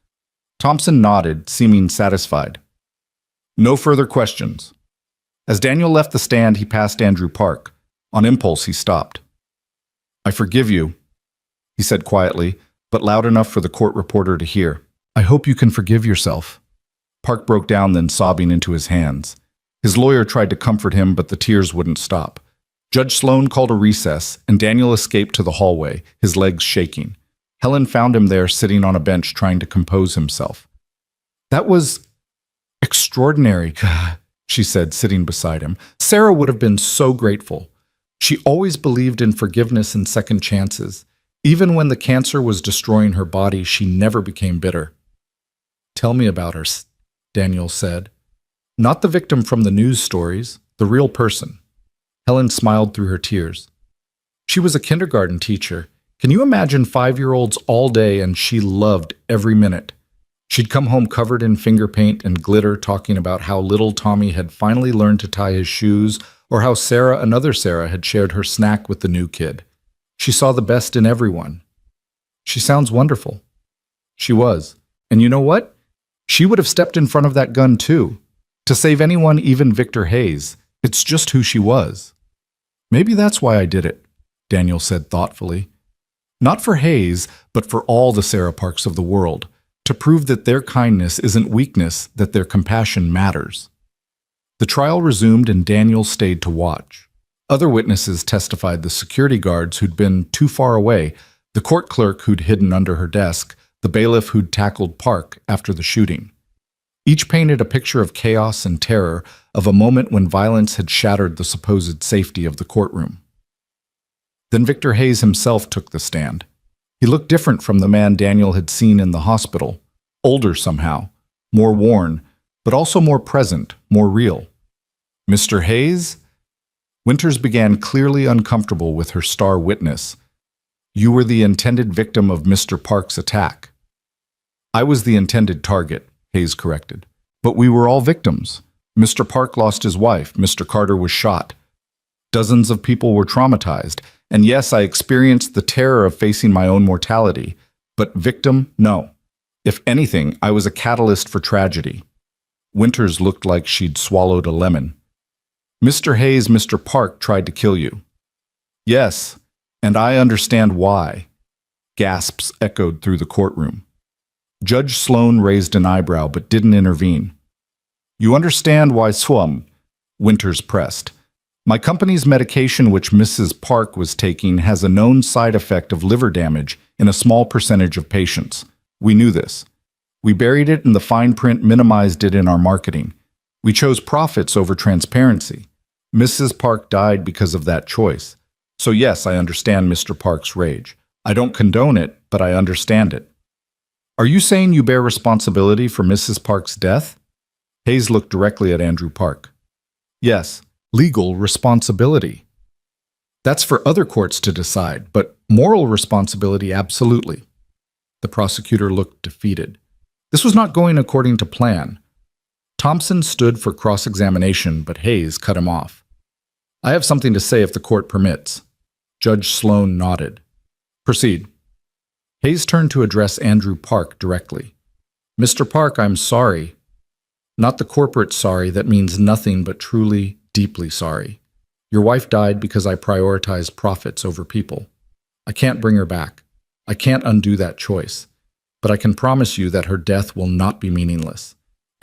Thompson nodded, seeming satisfied. No further questions. As Daniel left the stand, he passed Andrew Park. On impulse, he stopped. I forgive you, he said quietly, but loud enough for the court reporter to hear. I hope you can forgive yourself. Park broke down, then sobbing into his hands. His lawyer tried to comfort him, but the tears wouldn't stop. Judge Sloan called a recess, and Daniel escaped to the hallway, his legs shaking. Helen found him there, sitting on a bench, trying to compose himself. That was extraordinary, she said, sitting beside him. Sarah would have been so grateful. She always believed in forgiveness and second chances. Even when the cancer was destroying her body, she never became bitter. Tell me about her, Daniel said. Not the victim from the news stories, the real person. Helen smiled through her tears. She was a kindergarten teacher. Can you imagine 5-year-olds all day, and she loved every minute? She'd come home covered in finger paint and glitter, talking about how little Tommy had finally learned to tie his shoes, or how Sarah, another Sarah, had shared her snack with the new kid. She saw the best in everyone. She sounds wonderful. She was. And you know what? She would have stepped in front of that gun too. To save anyone, even Victor Hayes. It's just who she was. Maybe that's why I did it, Daniel said thoughtfully. Not for Hayes, but for all the Sarah Parks of the world, to prove that their kindness isn't weakness, that their compassion matters. The trial resumed, and Daniel stayed to watch. Other witnesses testified: the security guards who'd been too far away, the court clerk who'd hidden under her desk, the bailiff who'd tackled Park after the shooting. Each painted a picture of chaos and terror, of a moment when violence had shattered the supposed safety of the courtroom. Then Victor Hayes himself took the stand. He looked different from the man Daniel had seen in the hospital, older somehow, more worn, but also more present, more real. Mr. Hayes? Winters began, clearly uncomfortable with her star witness. You were the intended victim of Mr. Park's attack. I was the intended target, Hayes corrected. But we were all victims. Mr. Park lost his wife. Mr. Carter was shot. Dozens of people were traumatized. And yes, I experienced the terror of facing my own mortality. But victim, no. If anything, I was a catalyst for tragedy. Winters looked like she'd swallowed a lemon. Mr. Hayes, Mr. Park tried to kill you. Yes, and I understand why. Gasps echoed through the courtroom. Judge Sloan raised an eyebrow but didn't intervene. You understand why Swum? Winters pressed. My company's medication, which Mrs. Park was taking, has a known side effect of liver damage in a small percentage of patients. We knew this. We buried it in the fine print, minimized it in our marketing. We chose profits over transparency. Mrs. Park died because of that choice. So yes, I understand Mr. Park's rage. I don't condone it, but I understand it. Are you saying you bear responsibility for Mrs. Park's death? Hayes looked directly at Andrew Park. Yes, legal responsibility. That's for other courts to decide, but moral responsibility, absolutely. The prosecutor looked defeated. This was not going according to plan. Thompson stood for cross-examination, but Hayes cut him off. "I have something to say if the court permits." Judge Sloan nodded. "Proceed." Hayes turned to address Andrew Park directly. "Mr. Park, I'm sorry. Not the corporate sorry that means nothing but truly, deeply sorry. Your wife died because I prioritized profits over people. I can't bring her back. I can't undo that choice. But I can promise you that her death will not be meaningless.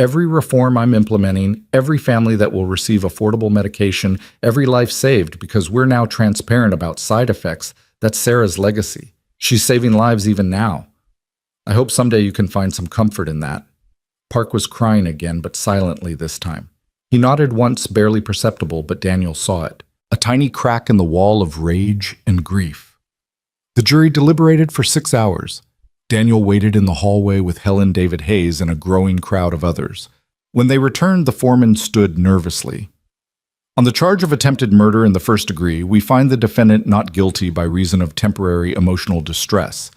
Every reform I'm implementing, every family that will receive affordable medication, every life saved because we're now transparent about side effects, that's Sarah's legacy. She's saving lives even now. I hope someday you can find some comfort in that." Park was crying again, but silently this time. He nodded once, barely perceptible, but Daniel saw it. A tiny crack in the wall of rage and grief. The jury deliberated for 6 hours. Daniel waited in the hallway with Helen David Hayes and a growing crowd of others. When they returned, the foreman stood nervously. "On the charge of attempted murder in the first degree, we find the defendant not guilty by reason of temporary emotional distress.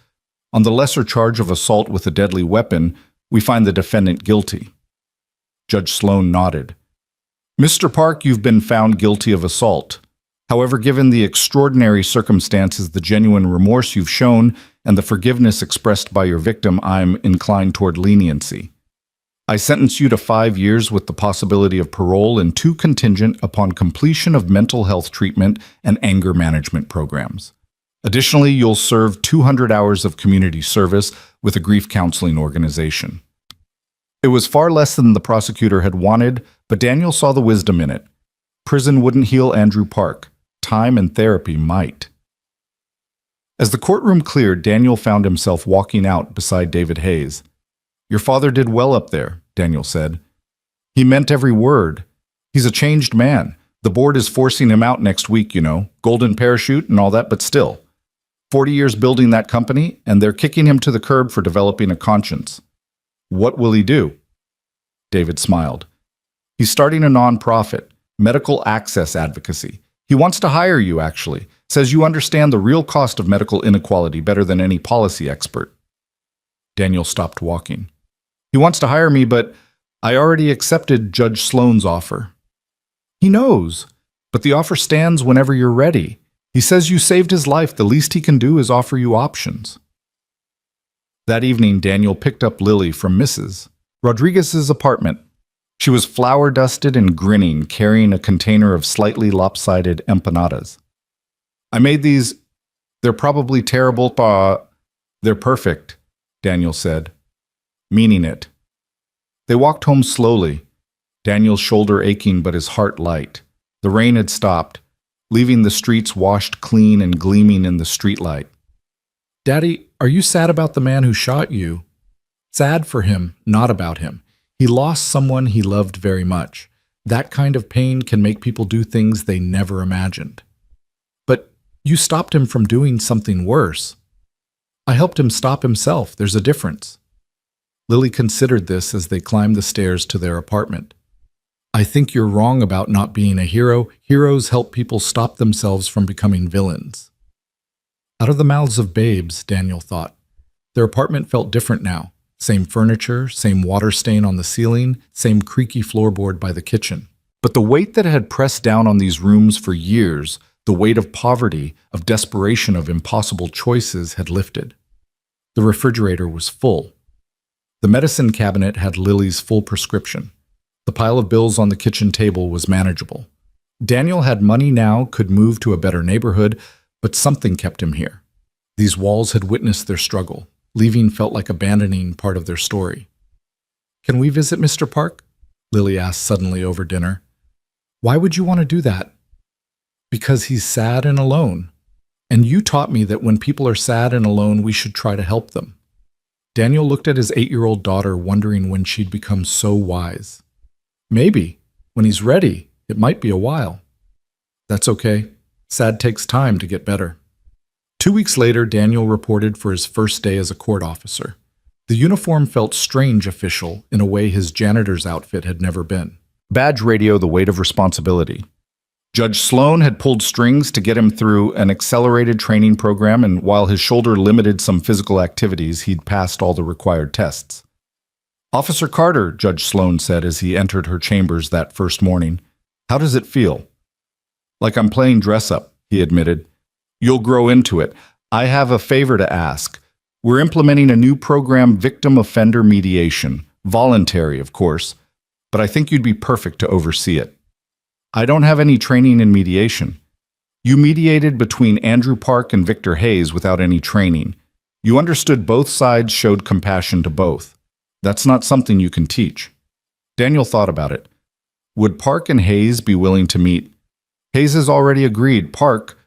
On the lesser charge of assault with a deadly weapon, we find the defendant guilty." Judge Sloan nodded. "Mr. Park, you've been found guilty of assault. However, given the extraordinary circumstances, the genuine remorse you've shown, and the forgiveness expressed by your victim, I'm inclined toward leniency. I sentence you to 5 years with the possibility of parole and 2 contingent upon completion of mental health treatment and anger management programs. Additionally, you'll serve 200 hours of community service with a grief counseling organization." It was far less than the prosecutor had wanted, but Daniel saw the wisdom in it. Prison wouldn't heal Andrew Park. Time and therapy might. As the courtroom cleared, Daniel found himself walking out beside David Hayes. "Your father did well up there," Daniel said. "He meant every word. He's a changed man. The board is forcing him out next week, you know, golden parachute and all that, but still. 40 years building that company, and they're kicking him to the curb for developing a conscience. What will he do?" David smiled. "He's starting a nonprofit, medical access advocacy. He wants to hire you, actually. Says you understand the real cost of medical inequality better than any policy expert." Daniel stopped walking. "He wants to hire me, but I already accepted Judge Sloan's offer." "He knows, but the offer stands whenever you're ready. He says you saved his life. The least he can do is offer you options." That evening, Daniel picked up Lily from Mrs. Rodriguez's apartment. She was flour-dusted and grinning, carrying a container of slightly lopsided empanadas. "I made these. They're probably terrible, but they're perfect," Daniel said, meaning it. They walked home slowly, Daniel's shoulder aching but his heart light. The rain had stopped, leaving the streets washed clean and gleaming in the streetlight. "Daddy, are you sad about the man who shot you?" "Sad for him, not about him. He lost someone he loved very much. That kind of pain can make people do things they never imagined." "But you stopped him from doing something worse." "I helped him stop himself. There's a difference." Lily considered this as they climbed the stairs to their apartment. "I think you're wrong about not being a hero. Heroes help people stop themselves from becoming villains." Out of the mouths of babes, Daniel thought. Their apartment felt different now. Same furniture, same water stain on the ceiling, same creaky floorboard by the kitchen. But the weight that had pressed down on these rooms for years, the weight of poverty, of desperation, of impossible choices, had lifted. The refrigerator was full. The medicine cabinet had Lily's full prescription. The pile of bills on the kitchen table was manageable. Daniel had money now, could move to a better neighborhood, but something kept him here. These walls had witnessed their struggle. Leaving felt like abandoning part of their story. "Can we visit Mr. Park?" Lily asked suddenly over dinner. "Why would you want to do that?" "Because he's sad and alone. And you taught me that when people are sad and alone, we should try to help them." Daniel looked at his 8-year-old daughter, wondering when she'd become so wise. "Maybe. When he's ready. It might be a while." "That's okay. Sad takes time to get better." 2 weeks later, Daniel reported for his first day as a court officer. The uniform felt strange official in a way his janitor's outfit had never been. Badge radio, the weight of responsibility. Judge Sloan had pulled strings to get him through an accelerated training program, and while his shoulder limited some physical activities, he'd passed all the required tests. "Officer Carter," Judge Sloan said as he entered her chambers that first morning, "how does it feel?" "Like I'm playing dress-up," he admitted. "You'll grow into it. I have a favor to ask. We're implementing a new program, victim offender mediation. Voluntary, of course, but I think you'd be perfect to oversee it." "I don't have any training in mediation." "You mediated between Andrew Park and Victor Hayes without any training. You understood both sides, showed compassion to both. That's not something you can teach." Daniel thought about it. Would Park and Hayes be willing to meet? Hayes has already agreed. Park,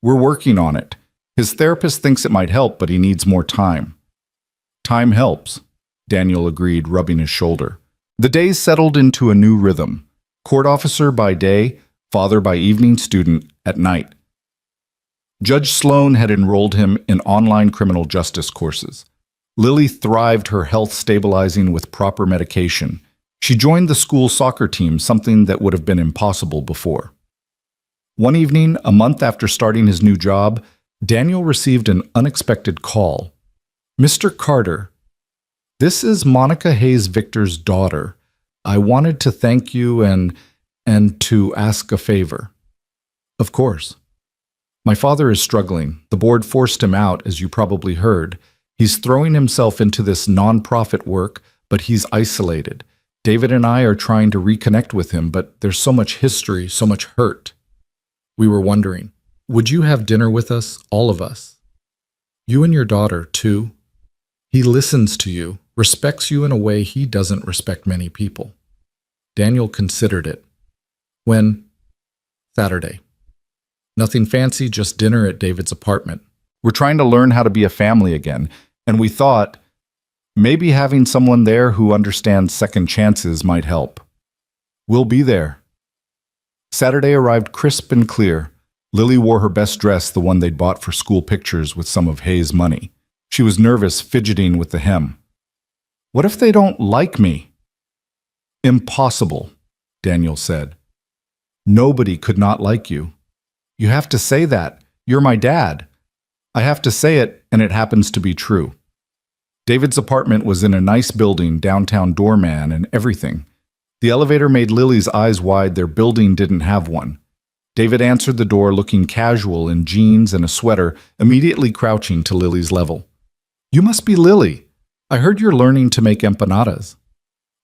we're working on it. His therapist thinks it might help, but he needs more time. Time helps, Daniel agreed, rubbing his shoulder. The days settled into a new rhythm. Court officer by day, father by evening, student at night. Judge Sloan had enrolled him in online criminal justice courses. Lily thrived, her health stabilizing with proper medication. She joined the school soccer team, something that would have been impossible before. One evening, a month after starting his new job, Daniel received an unexpected call. "Mr. Carter, this is Monica Hayes Victor's daughter. I wanted to thank you and to ask a favor." "Of course." "My father is struggling. The board forced him out, as you probably heard. He's throwing himself into this nonprofit work, but he's isolated. David and I are trying to reconnect with him, but there's so much history, so much hurt. We were wondering, would you have dinner with us, all of us? You and your daughter, too. He listens to you, respects you in a way he doesn't respect many people." Daniel considered it. "When?" "Saturday. Nothing fancy, just dinner at David's apartment. We're trying to learn how to be a family again, and we thought maybe having someone there who understands second chances might help. We'll be there." Saturday arrived crisp and clear. Lily wore her best dress, the one they'd bought for school pictures with some of Hayes' money. She was nervous, fidgeting with the hem. "What if they don't like me?" "Impossible," Daniel said. "Nobody could not like you. You have to say that. You're my dad. I have to say it, and it happens to be true." David's apartment was in a nice building, downtown doorman and everything. The elevator made Lily's eyes wide. Their building didn't have one. David answered the door looking casual in jeans and a sweater, immediately crouching to Lily's level. "You must be Lily. I heard you're learning to make empanadas."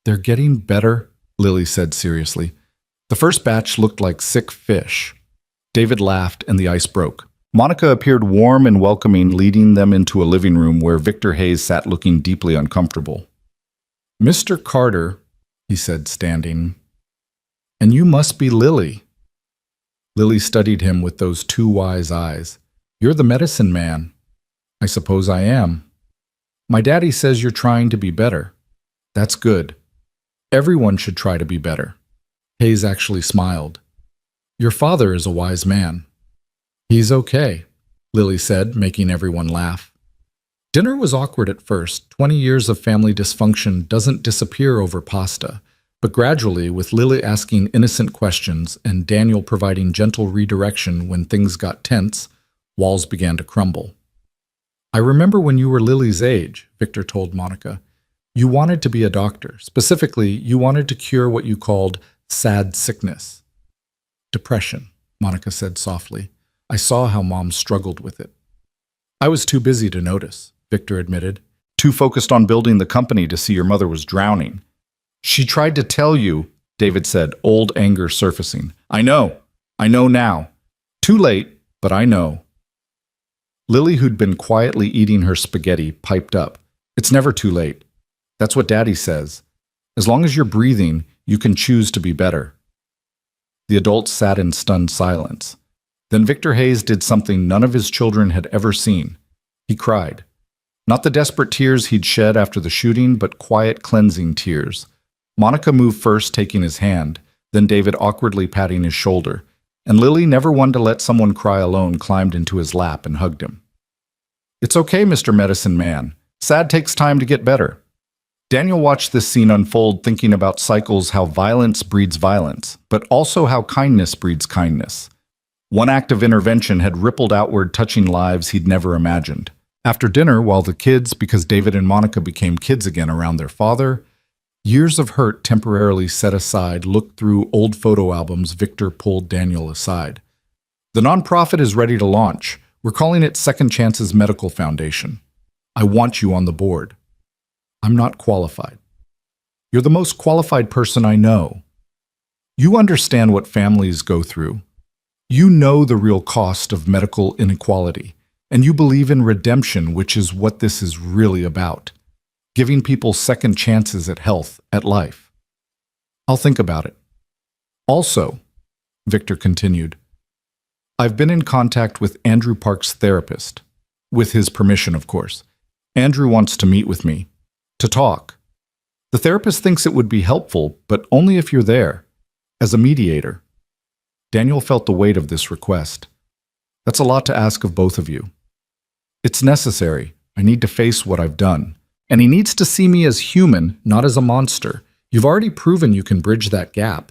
"They're getting better," Lily said seriously. "The first batch looked like sick fish." David laughed and the ice broke. Monica appeared warm and welcoming, leading them into a living room where Victor Hayes sat looking deeply uncomfortable. "Mr. Carter," he said, standing, "and you must be Lily." Lily studied him with those two wise eyes. "You're the medicine man." "I suppose I am." "My daddy says you're trying to be better." "That's good. Everyone should try to be better." Hayes actually smiled. "Your father is a wise man." "He's okay," Lily said, making everyone laugh. Dinner was awkward at first. 20 years of family dysfunction doesn't disappear over pasta. But gradually, with Lily asking innocent questions and Daniel providing gentle redirection when things got tense, walls began to crumble. "I remember when you were Lily's age," Victor told Monica. "You wanted to be a doctor. Specifically, you wanted to cure what you called sad sickness." "Depression," Monica said softly. "I saw how Mom struggled with it." "I was too busy to notice," Victor admitted. "Too focused on building the company to see your mother was drowning." "She tried to tell you," David said, old anger surfacing. I know now. Too late, but I know." Lily, who'd been quietly eating her spaghetti, piped up. "It's never too late. That's what Daddy says. As long as you're breathing, you can choose to be better." The adults sat in stunned silence. Then Victor Hayes did something none of his children had ever seen. He cried. Not the desperate tears he'd shed after the shooting, but quiet, cleansing tears. Monica moved first, taking his hand, then David awkwardly patting his shoulder, and Lily, never one to let someone cry alone, climbed into his lap and hugged him. "It's okay, Mr. Medicine Man. Sad takes time to get better." Daniel watched this scene unfold, thinking about cycles, how violence breeds violence, but also how kindness breeds kindness. One act of intervention had rippled outward, touching lives he'd never imagined. After dinner, while the kids, because David and Monica became kids again around their father, Years of hurt temporarily set aside, looked through old photo albums, Victor pulled Daniel aside. The nonprofit is ready to launch. We're calling it Second Chances Medical Foundation. I want you on the board. I'm not qualified. You're the most qualified person I know. You understand what families go through. You know the real cost of medical inequality, and you believe in redemption, which is what this is really about. Giving people second chances at health, at life. I'll think about it. Also, Victor continued, I've been in contact with Andrew Park's therapist. With his permission, of course. Andrew wants to meet with me. To talk. The therapist thinks it would be helpful, but only if you're there. As a mediator. Daniel felt the weight of this request. That's a lot to ask of both of you. It's necessary. I need to face what I've done. And he needs to see me as human, not as a monster. You've already proven you can bridge that gap.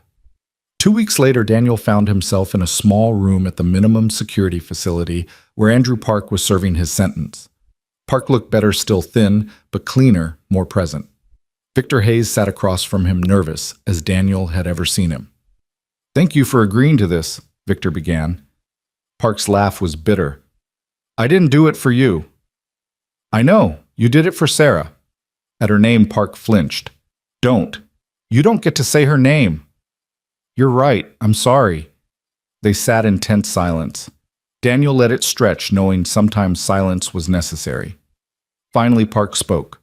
2 weeks later, Daniel found himself in a small room at the minimum security facility where Andrew Park was serving his sentence. Park looked better, still thin, but cleaner, more present. Victor Hayes sat across from him, nervous, as Daniel had ever seen him. Thank you for agreeing to this, Victor began. Park's laugh was bitter. I didn't do it for you. I know, you did it for Sarah. At her name, Park flinched. Don't. You don't get to say her name. You're right, I'm sorry. They sat in tense silence. Daniel let it stretch, knowing sometimes silence was necessary. Finally, Park spoke.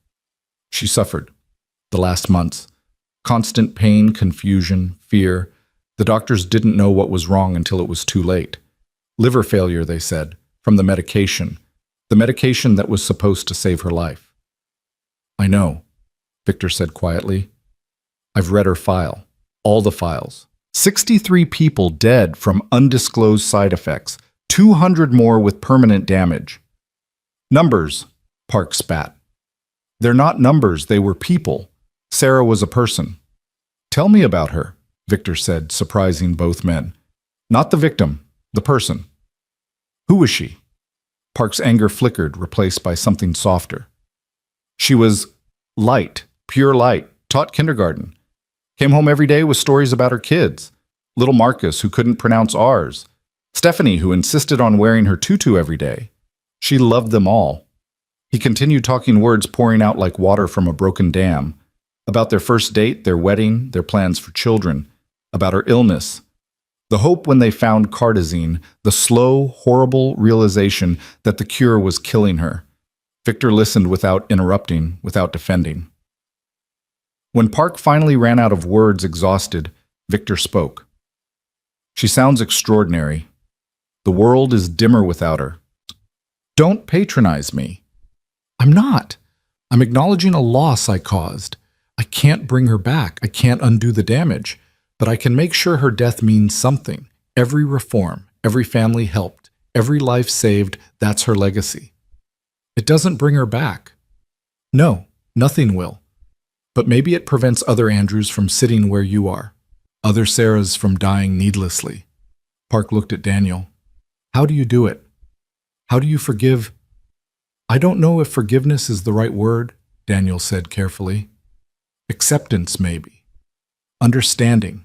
She suffered. The last months. Constant pain, confusion, fear. The doctors didn't know what was wrong until it was too late. Liver failure, they said, from the medication. The medication that was supposed to save her life. I know, Victor said quietly. I've read her file. All the files. 63 people dead from undisclosed side effects. 200 more with permanent damage. Numbers, Park spat. They're not numbers, they were people. Sarah was a person. Tell me about her, Victor said, surprising both men. Not the victim, the person. Who was she? Park's anger flickered, replaced by something softer. She was light, pure light, taught kindergarten. Came home every day with stories about her kids. Little Marcus, who couldn't pronounce R's. Stephanie, who insisted on wearing her tutu every day. She loved them all. He continued talking, words pouring out like water from a broken dam. About their first date, their wedding, their plans for children. About her illness. The hope when they found cardizine, the slow, horrible realization that the cure was killing her. Victor listened without interrupting, without defending. When Park finally ran out of words, exhausted, Victor spoke. She sounds extraordinary. The world is dimmer without her. Don't patronize me. I'm not. I'm acknowledging a loss I caused. I can't bring her back. I can't undo the damage. But I can make sure her death means something. Every reform, every family helped, every life saved, that's her legacy. It doesn't bring her back. No, nothing will. But maybe it prevents other Andrews from sitting where you are, other Sarahs from dying needlessly. Park looked at Daniel. How do you do it? How do you forgive? I don't know if forgiveness is the right word, Daniel said carefully. Acceptance, maybe. Understanding.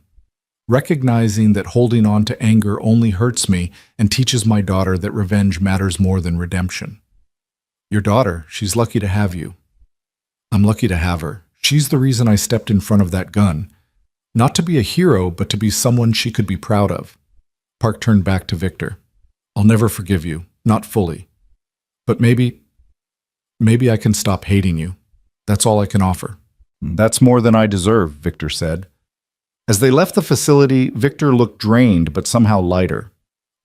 Recognizing that holding on to anger only hurts me and teaches my daughter that revenge matters more than redemption. Your daughter, she's lucky to have you. I'm lucky to have her. She's the reason I stepped in front of that gun. Not to be a hero, but to be someone she could be proud of. Park turned back to Victor. I'll never forgive you, not fully. But maybe I can stop hating you. That's all I can offer. That's more than I deserve, Victor said. As they left the facility, Victor looked drained but somehow lighter.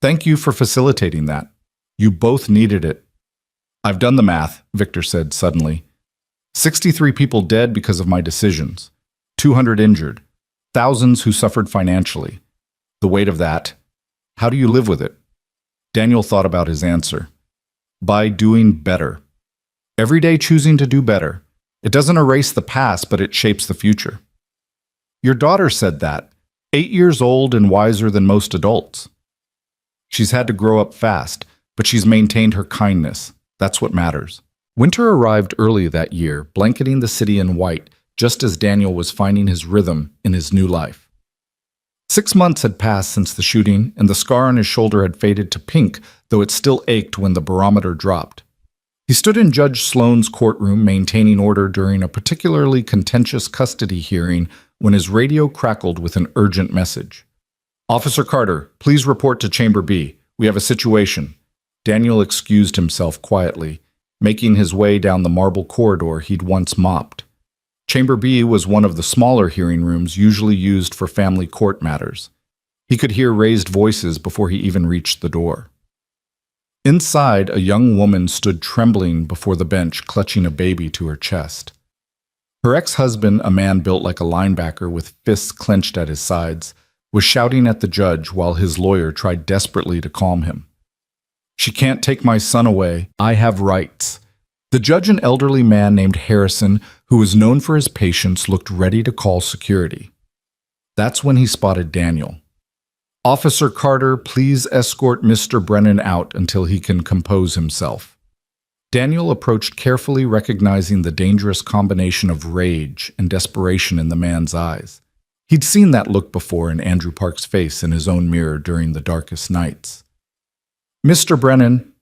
Thank you for facilitating that. You both needed it. I've done the math, Victor said suddenly. 63 people dead because of my decisions. 200 injured. Thousands who suffered financially. The weight of that. How do you live with it? Daniel thought about his answer. By doing better. Every day choosing to do better. It doesn't erase the past, but it shapes the future. Your daughter said that. 8 years old and wiser than most adults. She's had to grow up fast, but she's maintained her kindness. That's what matters. Winter arrived early that year, blanketing the city in white, just as Daniel was finding his rhythm in his new life. 6 months had passed since the shooting, and the scar on his shoulder had faded to pink, though it still ached when the barometer dropped. He stood in Judge Sloan's courtroom maintaining order during a particularly contentious custody hearing when his radio crackled with an urgent message. "Officer Carter, please report to Chamber B. We have a situation." Daniel excused himself quietly, making his way down the marble corridor he'd once mopped. Chamber B was one of the smaller hearing rooms usually used for family court matters. He could hear raised voices before he even reached the door. Inside, a young woman stood trembling before the bench, clutching a baby to her chest. Her ex-husband, a man built like a linebacker with fists clenched at his sides, was shouting at the judge while his lawyer tried desperately to calm him. "She can't take my son away. I have rights." The judge, an elderly man named Harrison, who was known for his patience, looked ready to call security. That's when he spotted Daniel. "Officer Carter, please escort Mr. Brennan out until he can compose himself." Daniel approached carefully, recognizing the dangerous combination of rage and desperation in the man's eyes. He'd seen that look before in Andrew Park's face in his own mirror during the darkest nights. "Mr. Brennan,"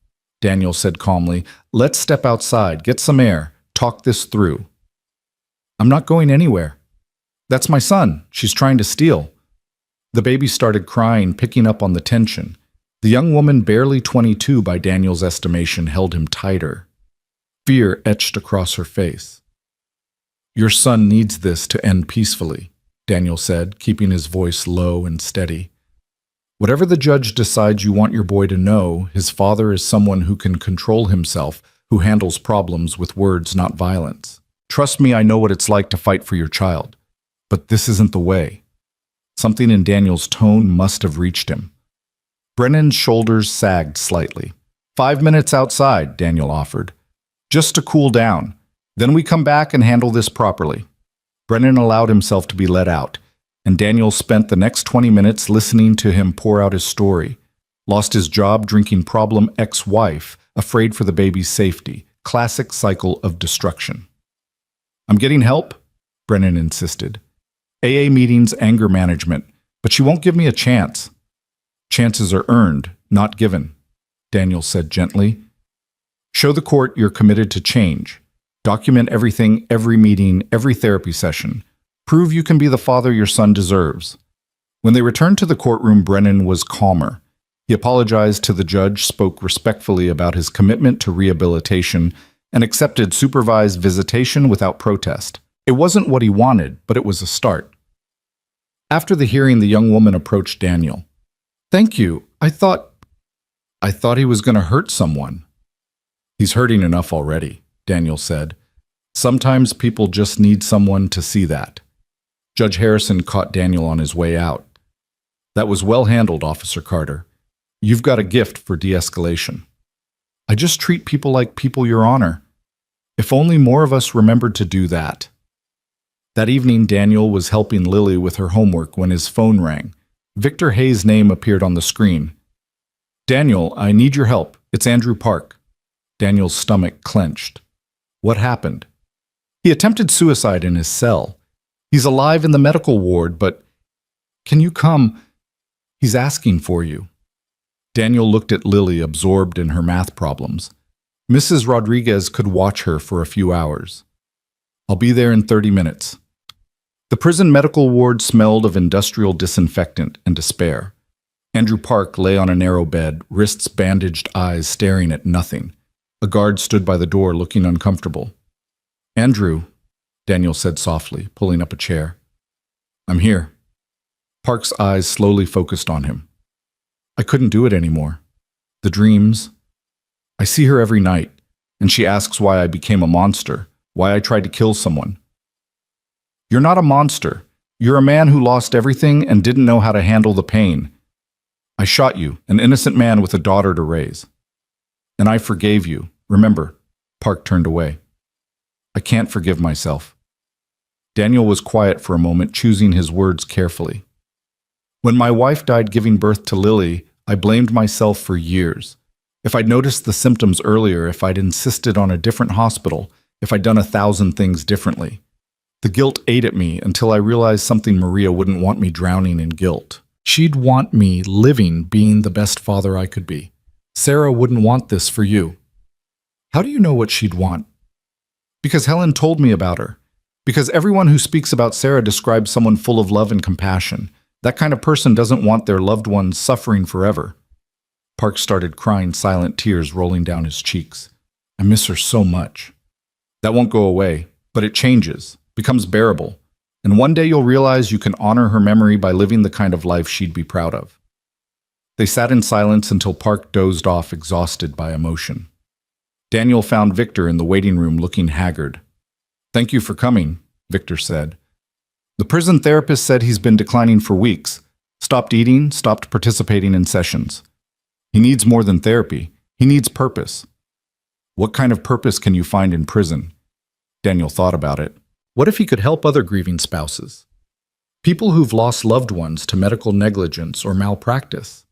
Daniel said calmly, "let's step outside, get some air, talk this through." "I'm not going anywhere. That's my son. She's trying to steal." The baby started crying, picking up on the tension. The young woman, barely 22 by Daniel's estimation, held him tighter. Fear etched across her face. "Your son needs this to end peacefully," Daniel said, keeping his voice low and steady. "Whatever the judge decides you want your boy to know, his father is someone who can control himself, who handles problems with words, not violence. Trust me, I know what it's like to fight for your child. But this isn't the way." Something in Daniel's tone must have reached him. Brennan's shoulders sagged slightly. 5 minutes outside," Daniel offered. "Just to cool down. Then we come back and handle this properly." Brennan allowed himself to be let out, and Daniel spent the next 20 minutes listening to him pour out his story. Lost his job drinking problem ex-wife, afraid for the baby's safety. Classic cycle of destruction. "I'm getting help," Brennan insisted. "AA meetings, anger management, but she won't give me a chance." "Chances are earned, not given," Daniel said gently. "Show the court you're committed to change. Document everything, every meeting, every therapy session. Prove you can be the father your son deserves." When they returned to the courtroom, Brennan was calmer. He apologized to the judge, spoke respectfully about his commitment to rehabilitation, and accepted supervised visitation without protest. It wasn't what he wanted, but it was a start. After the hearing, the young woman approached Daniel. "Thank you. I thought he was going to hurt someone." "He's hurting enough already," Daniel said. "Sometimes people just need someone to see that." Judge Harrison caught Daniel on his way out. "That was well handled, Officer Carter. You've got a gift for de-escalation." "I just treat people like people, Your Honor. If only more of us remembered to do that." That evening, Daniel was helping Lily with her homework when his phone rang. Victor Hayes' name appeared on the screen. "Daniel, I need your help. It's Andrew Park." Daniel's stomach clenched. "What happened?" "He attempted suicide in his cell. He's alive in the medical ward, but can you come? He's asking for you." Daniel looked at Lily, absorbed in her math problems. Mrs. Rodriguez could watch her for a few hours. "I'll be there in 30 minutes." The prison medical ward smelled of industrial disinfectant and despair. Andrew Park lay on a narrow bed, wrists bandaged, eyes staring at nothing. A guard stood by the door, looking uncomfortable. "Andrew," Daniel said softly, pulling up a chair. "I'm here." Park's eyes slowly focused on him. "I couldn't do it anymore. The dreams. I see her every night, and she asks why I became a monster, why I tried to kill someone." "You're not a monster. You're a man who lost everything and didn't know how to handle the pain. I shot you, an innocent man with a daughter to raise. And I forgave you. Remember." Park turned away. "I can't forgive myself." Daniel was quiet for a moment, choosing his words carefully. "When my wife died giving birth to Lily, I blamed myself for years. If I'd noticed the symptoms earlier, if I'd insisted on a different hospital, if I'd done 1,000 things differently. The guilt ate at me until I realized something. Maria wouldn't want me drowning in guilt. She'd want me living, being the best father I could be. Sarah wouldn't want this for you. How do you know what she'd want? Because Helen told me about her. Because everyone who speaks about Sarah describes someone full of love and compassion. That kind of person doesn't want their loved ones suffering forever. Park started crying, silent tears rolling down his cheeks. I miss her so much. That won't go away, but it changes, becomes bearable. And one day you'll realize you can honor her memory by living the kind of life she'd be proud of. They sat in silence until Park dozed off, exhausted by emotion. Daniel found Victor in the waiting room looking haggard. "Thank you for coming," Victor said. "The prison therapist said he's been declining for weeks. Stopped eating, stopped participating in sessions. He needs more than therapy. He needs purpose." "What kind of purpose can you find in prison?" Daniel thought about it. What if he could help other grieving spouses? People who've lost loved ones to medical negligence or malpractice.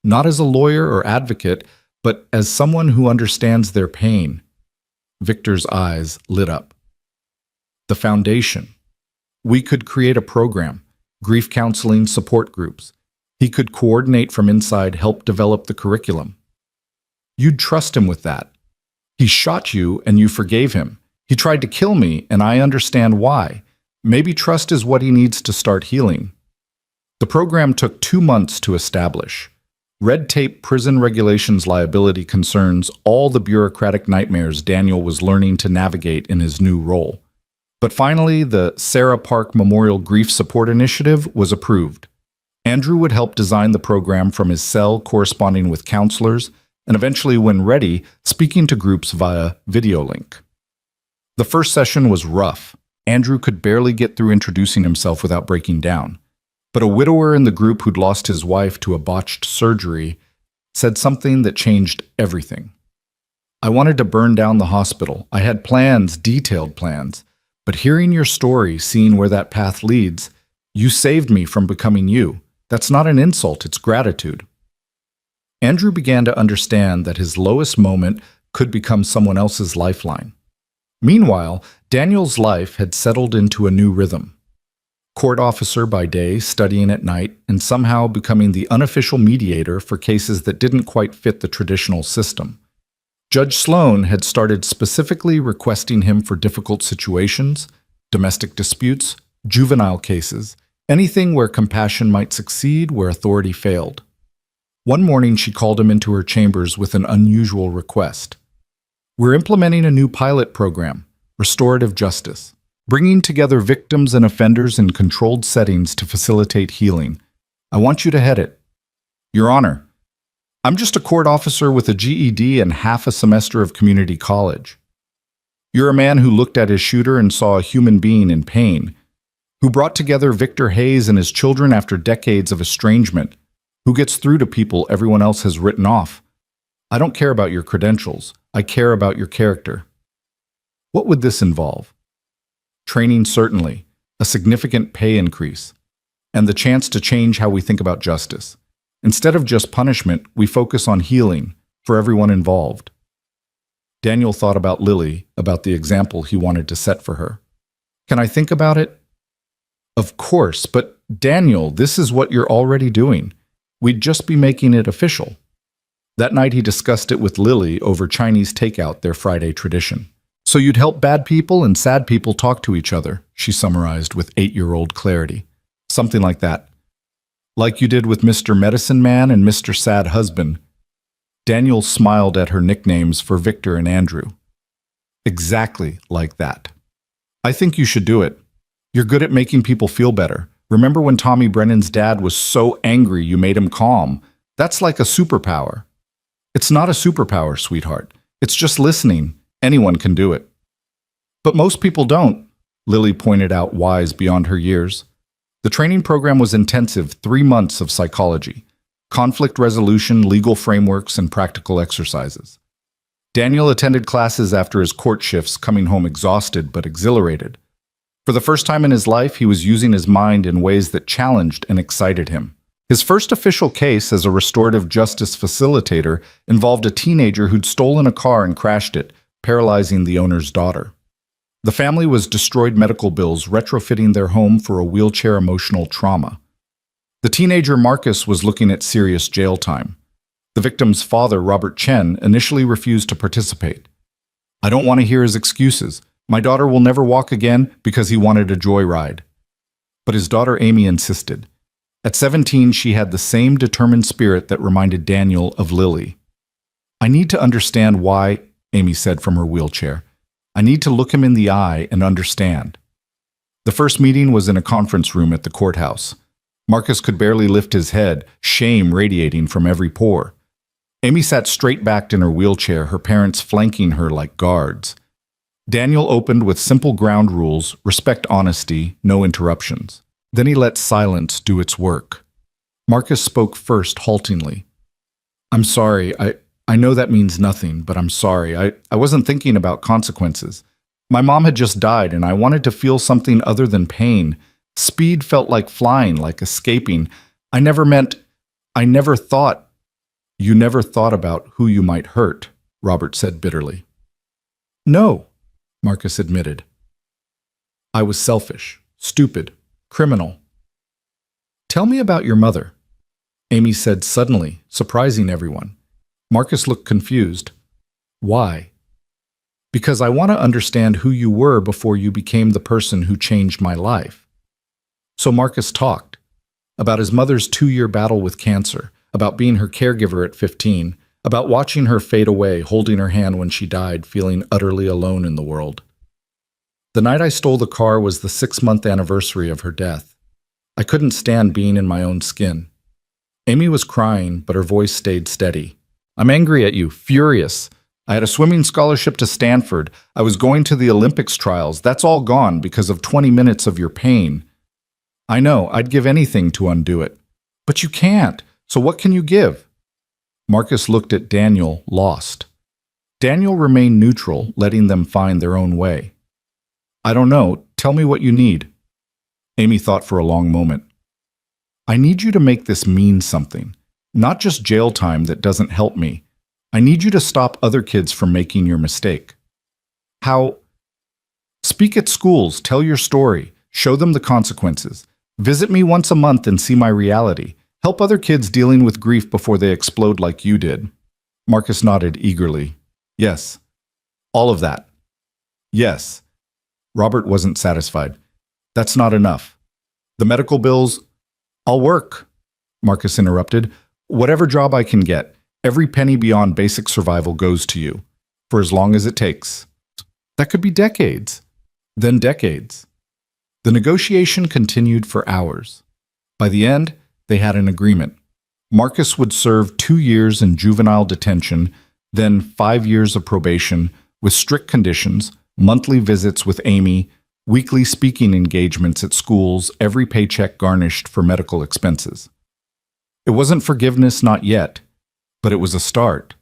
Not as a lawyer or advocate, but as someone who understands their pain. Victor's eyes lit up. The foundation. We could create a program, grief counseling support groups. He could coordinate from inside, help develop the curriculum. You'd trust him with that. He shot you and you forgave him. He tried to kill me, and I understand why. Maybe trust is what he needs to start healing. The program took 2 months to establish. Red tape, prison regulations, liability concerns, all the bureaucratic nightmares Daniel was learning to navigate in his new role. But finally, the Sarah Park Memorial Grief Support Initiative was approved. Andrew would help design the program from his cell, corresponding with counselors, and eventually, when ready, speaking to groups via video link. The first session was rough. Andrew could barely get through introducing himself without breaking down. But a widower in the group who'd lost his wife to a botched surgery said something that changed everything. "I wanted to burn down the hospital. I had plans, detailed plans. But hearing your story, seeing where that path leads, you saved me from becoming you. That's not an insult, it's gratitude." Andrew began to understand that his lowest moment could become someone else's lifeline. Meanwhile, Daniel's life had settled into a new rhythm. Court officer by day, studying at night, and somehow becoming the unofficial mediator for cases that didn't quite fit the traditional system. Judge Sloan had started specifically requesting him for difficult situations, domestic disputes, juvenile cases, anything where compassion might succeed where authority failed. One morning she called him into her chambers with an unusual request. "We're implementing a new pilot program, restorative justice, bringing together victims and offenders in controlled settings to facilitate healing. I want you to head it." "Your Honor, I'm just a court officer with a GED and half a semester of community college." "You're a man who looked at his shooter and saw a human being in pain, who brought together Victor Hayes and his children after decades of estrangement, who gets through to people everyone else has written off. I don't care about your credentials. I care about your character." What would this involve? Training, certainly, a significant pay increase, and the chance to change how we think about justice. Instead of just punishment, we focus on healing for everyone involved. Daniel thought about Lily, about the example he wanted to set for her. "Can I think about it?" "Of course, but Daniel, this is what you're already doing. We'd just be making it official." That night he discussed it with Lily over Chinese takeout, their Friday tradition. "So you'd help bad people and sad people talk to each other," she summarized with 8-year-old clarity. "Something like that. Like you did with Mr. Medicine Man and Mr. Sad Husband." Daniel smiled at her nicknames for Victor and Andrew. "Exactly like that. I think you should do it. You're good at making people feel better. Remember when Tommy Brennan's dad was so angry you made him calm? That's like a superpower." "It's not a superpower, sweetheart. It's just listening. Anyone can do it." "But most people don't," Lily pointed out, wise beyond her years. The training program was intensive, 3 months of psychology, conflict resolution, legal frameworks, and practical exercises. Daniel attended classes after his court shifts, coming home exhausted but exhilarated. For the first time in his life, he was using his mind in ways that challenged and excited him. His first official case as a restorative justice facilitator involved a teenager who'd stolen a car and crashed it, paralyzing the owner's daughter. The family was destroyed medical bills retrofitting their home for a wheelchair emotional trauma. The teenager Marcus was looking at serious jail time. The victim's father, Robert Chen, initially refused to participate. I don't want to hear his excuses. My daughter will never walk again because he wanted a joyride. But his daughter Amy insisted. At 17, she had the same determined spirit that reminded Daniel of Lily. I need to understand why, Amy said from her wheelchair. I need to look him in the eye and understand. The first meeting was in a conference room at the courthouse. Marcus could barely lift his head, shame radiating from every pore. Amy sat straight-backed in her wheelchair, her parents flanking her like guards. Daniel opened with simple ground rules: respect honesty, no interruptions. Then he let silence do its work. Marcus spoke first, haltingly. I'm sorry, I know that means nothing, but I'm sorry. I wasn't thinking about consequences. My mom had just died, and I wanted to feel something other than pain. Speed felt like flying, like escaping. I never thought. You never thought about who you might hurt, Robert said bitterly. No, Marcus admitted. I was selfish, stupid, criminal. Tell me about your mother, Amy said suddenly, surprising everyone. Marcus looked confused. Why? Because I want to understand who you were before you became the person who changed my life. So Marcus talked about his mother's 2-year battle with cancer, about being her caregiver at 15, about watching her fade away, holding her hand when she died, feeling utterly alone in the world. The night I stole the car was the 6-month anniversary of her death. I couldn't stand being in my own skin. Amy was crying, but her voice stayed steady. I'm angry at you, furious. I had a swimming scholarship to Stanford. I was going to the Olympics trials. That's all gone because of 20 minutes of your pain. I know, I'd give anything to undo it. But you can't. So what can you give? Marcus looked at Daniel, lost. Daniel remained neutral, letting them find their own way. I don't know. Tell me what you need. Amy thought for a long moment. I need you to make this mean something. Not just jail time that doesn't help me. I need you to stop other kids from making your mistake. How? Speak at schools, tell your story, show them the consequences. Visit me once a month and see my reality. Help other kids dealing with grief before they explode like you did. Marcus nodded eagerly. Yes. All of that. Yes. Robert wasn't satisfied. That's not enough. The medical bills. I'll work, Marcus interrupted. Whatever job I can get, every penny beyond basic survival goes to you, for as long as it takes. That could be decades. Then decades. The negotiation continued for hours. By the end, they had an agreement. Marcus would serve 2 years in juvenile detention, then 5 years of probation, with strict conditions, monthly visits with Amy, weekly speaking engagements at schools, every paycheck garnished for medical expenses. It wasn't forgiveness, not yet, but it was a start.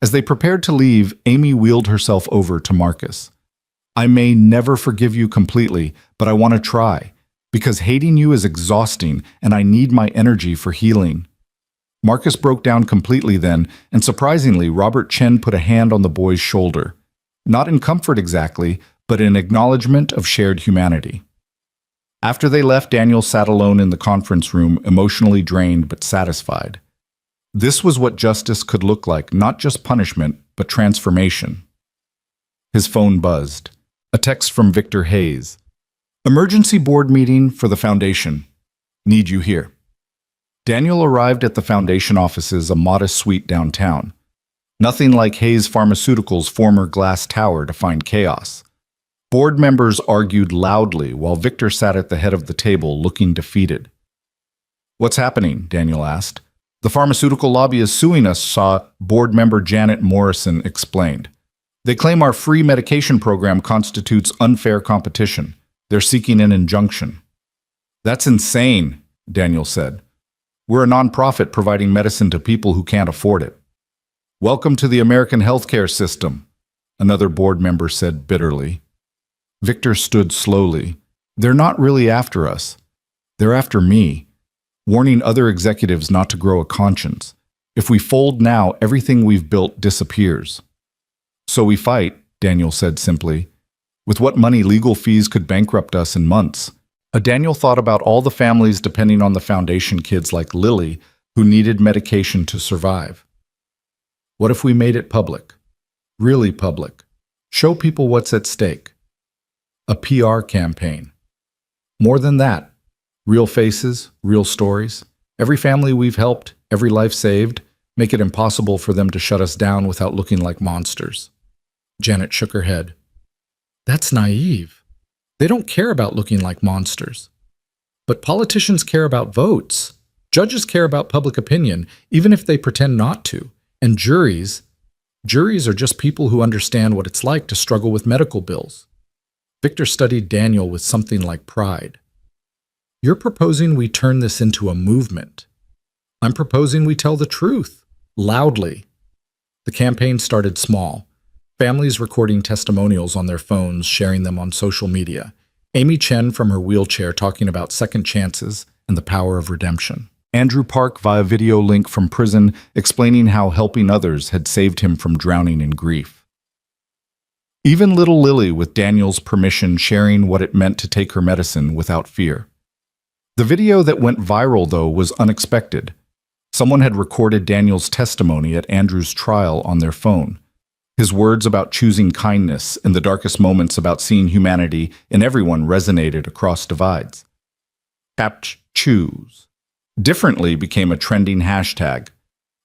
As they prepared to leave, Amy wheeled herself over to Marcus. I may never forgive you completely, but I want to try, because hating you is exhausting and I need my energy for healing. Marcus broke down completely then, and surprisingly, Robert Chen put a hand on the boy's shoulder. Not in comfort exactly, but in acknowledgement of shared humanity. After they left, Daniel sat alone in the conference room, emotionally drained but satisfied. This was what justice could look like, not just punishment, but transformation. His phone buzzed. A text from Victor Hayes. Emergency board meeting for the foundation. Need you here. Daniel arrived at the foundation offices, a modest suite downtown. Nothing like Hayes Pharmaceuticals' former glass tower to find chaos. Board members argued loudly while Victor sat at the head of the table looking defeated. What's happening? Daniel asked. The pharmaceutical lobby is suing us, saw board member Janet Morrison explained. They claim our free medication program constitutes unfair competition. They're seeking an injunction. That's insane, Daniel said. We're a nonprofit providing medicine to people who can't afford it. Welcome to the American healthcare system, another board member said bitterly. Victor stood slowly. They're not really after us. They're after me, warning other executives not to grow a conscience. If we fold now, everything we've built disappears. So we fight, Daniel said simply. With what money, legal fees could bankrupt us in months. Daniel thought about all the families depending on the foundation, kids like Lily, who needed medication to survive. What if we made it public? Really public. Show people what's at stake. A PR campaign. More than that, real faces, real stories. Every family we've helped, every life saved, make it impossible for them to shut us down without looking like monsters. Janet shook her head. That's naive. They don't care about looking like monsters. But politicians care about votes. Judges care about public opinion, even if they pretend not to. And juries are just people who understand what it's like to struggle with medical bills. Victor studied Daniel with something like pride. You're proposing we turn this into a movement. I'm proposing we tell the truth, loudly. The campaign started small. Families recording testimonials on their phones, sharing them on social media. Amy Chen from her wheelchair talking about second chances and the power of redemption. Andrew Park via video link from prison explaining how helping others had saved him from drowning in grief. Even little Lily, with Daniel's permission, sharing what it meant to take her medicine without fear. The video that went viral, though, was unexpected. Someone had recorded Daniel's testimony at Andrew's trial on their phone. His words about choosing kindness in the darkest moments about seeing humanity in everyone resonated across divides. Choose. Differently became a trending hashtag.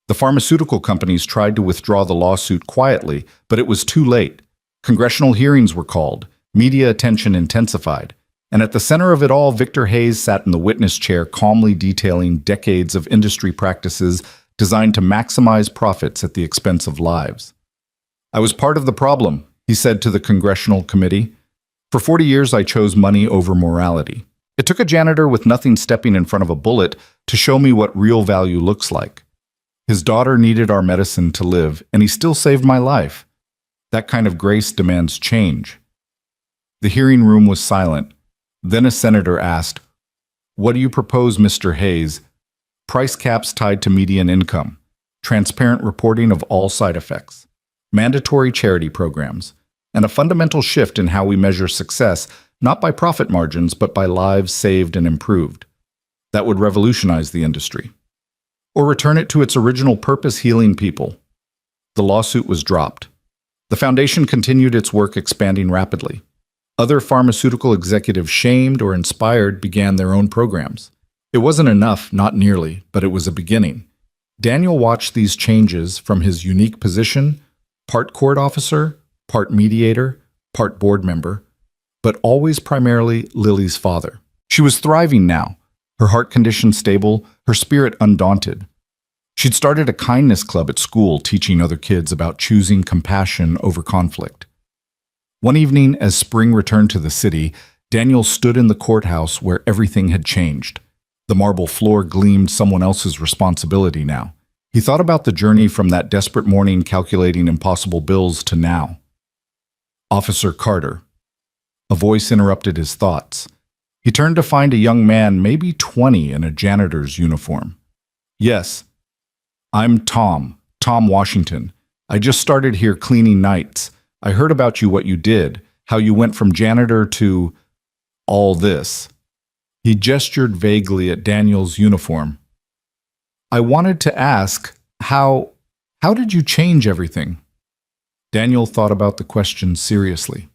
The pharmaceutical companies tried to withdraw the lawsuit quietly, but it was too late. Congressional hearings were called, media attention intensified, and at the center of it all, Victor Hayes sat in the witness chair calmly detailing decades of industry practices designed to maximize profits at the expense of lives. I was part of the problem, he said to the congressional committee. For 40 years, I chose money over morality. It took a janitor with nothing stepping in front of a bullet to show me what real value looks like. His daughter needed our medicine to live, and he still saved my life. That kind of grace demands change. The hearing room was silent. Then a senator asked, "What do you propose, Mr. Hayes?" Price caps tied to median income, transparent reporting of all side effects, mandatory charity programs, and a fundamental shift in how we measure success, not by profit margins, but by lives saved and improved. That would revolutionize the industry. Or return it to its original purpose, healing people. The lawsuit was dropped. The foundation continued its work, expanding rapidly. Other pharmaceutical executives, shamed or inspired, began their own programs. It wasn't enough, not nearly, but it was a beginning. Daniel watched these changes from his unique position, part court officer, part mediator, part board member, but always primarily Lily's father. She was thriving now, her heart condition stable, her spirit undaunted. She'd started a kindness club at school, teaching other kids about choosing compassion over conflict. One evening, as spring returned to the city, Daniel stood in the courthouse where everything had changed. The marble floor gleamed someone else's responsibility now. He thought about the journey from that desperate morning calculating impossible bills to now. Officer Carter. A voice interrupted his thoughts. He turned to find a young man, maybe 20, in a janitor's uniform. "Yes, I'm Tom Washington. I just started here cleaning nights. I heard about you, what you did, how you went from janitor to all this." He gestured vaguely at Daniel's uniform. "I wanted to ask, how did you change everything?" Daniel thought about the question seriously.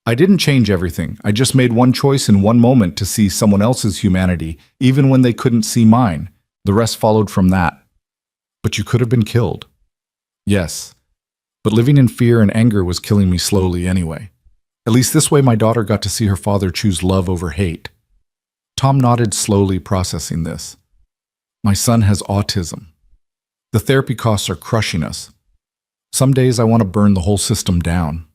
"I didn't change everything. I just made one choice in one moment to see someone else's humanity, even when they couldn't see mine. The rest followed from that." "But you could have been killed." "Yes. But living in fear and anger was killing me slowly anyway. At least this way my daughter got to see her father choose love over hate." Tom nodded slowly, processing this. "My son has autism. The therapy costs are crushing us. Some days I want to burn the whole system down.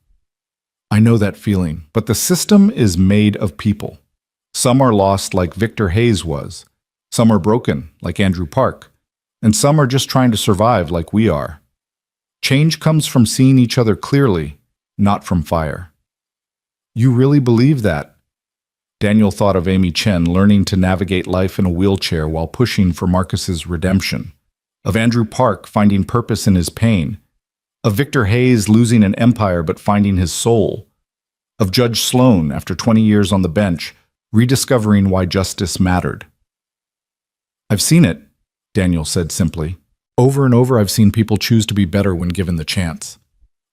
I know that feeling, but the system is made of people. Some are lost like Victor Hayes was. Some are broken like Andrew Park. And some are just trying to survive like we are. Change comes from seeing each other clearly, not from fire." "You really believe that?" Daniel thought of Amy Chen learning to navigate life in a wheelchair while pushing for Marcus's redemption. Of Andrew Park finding purpose in his pain. Of Victor Hayes losing an empire but finding his soul. of Judge Sloan after 20 years on the bench, rediscovering why justice mattered. "I've seen it," Daniel said simply. "Over and over I've seen people choose to be better when given the chance."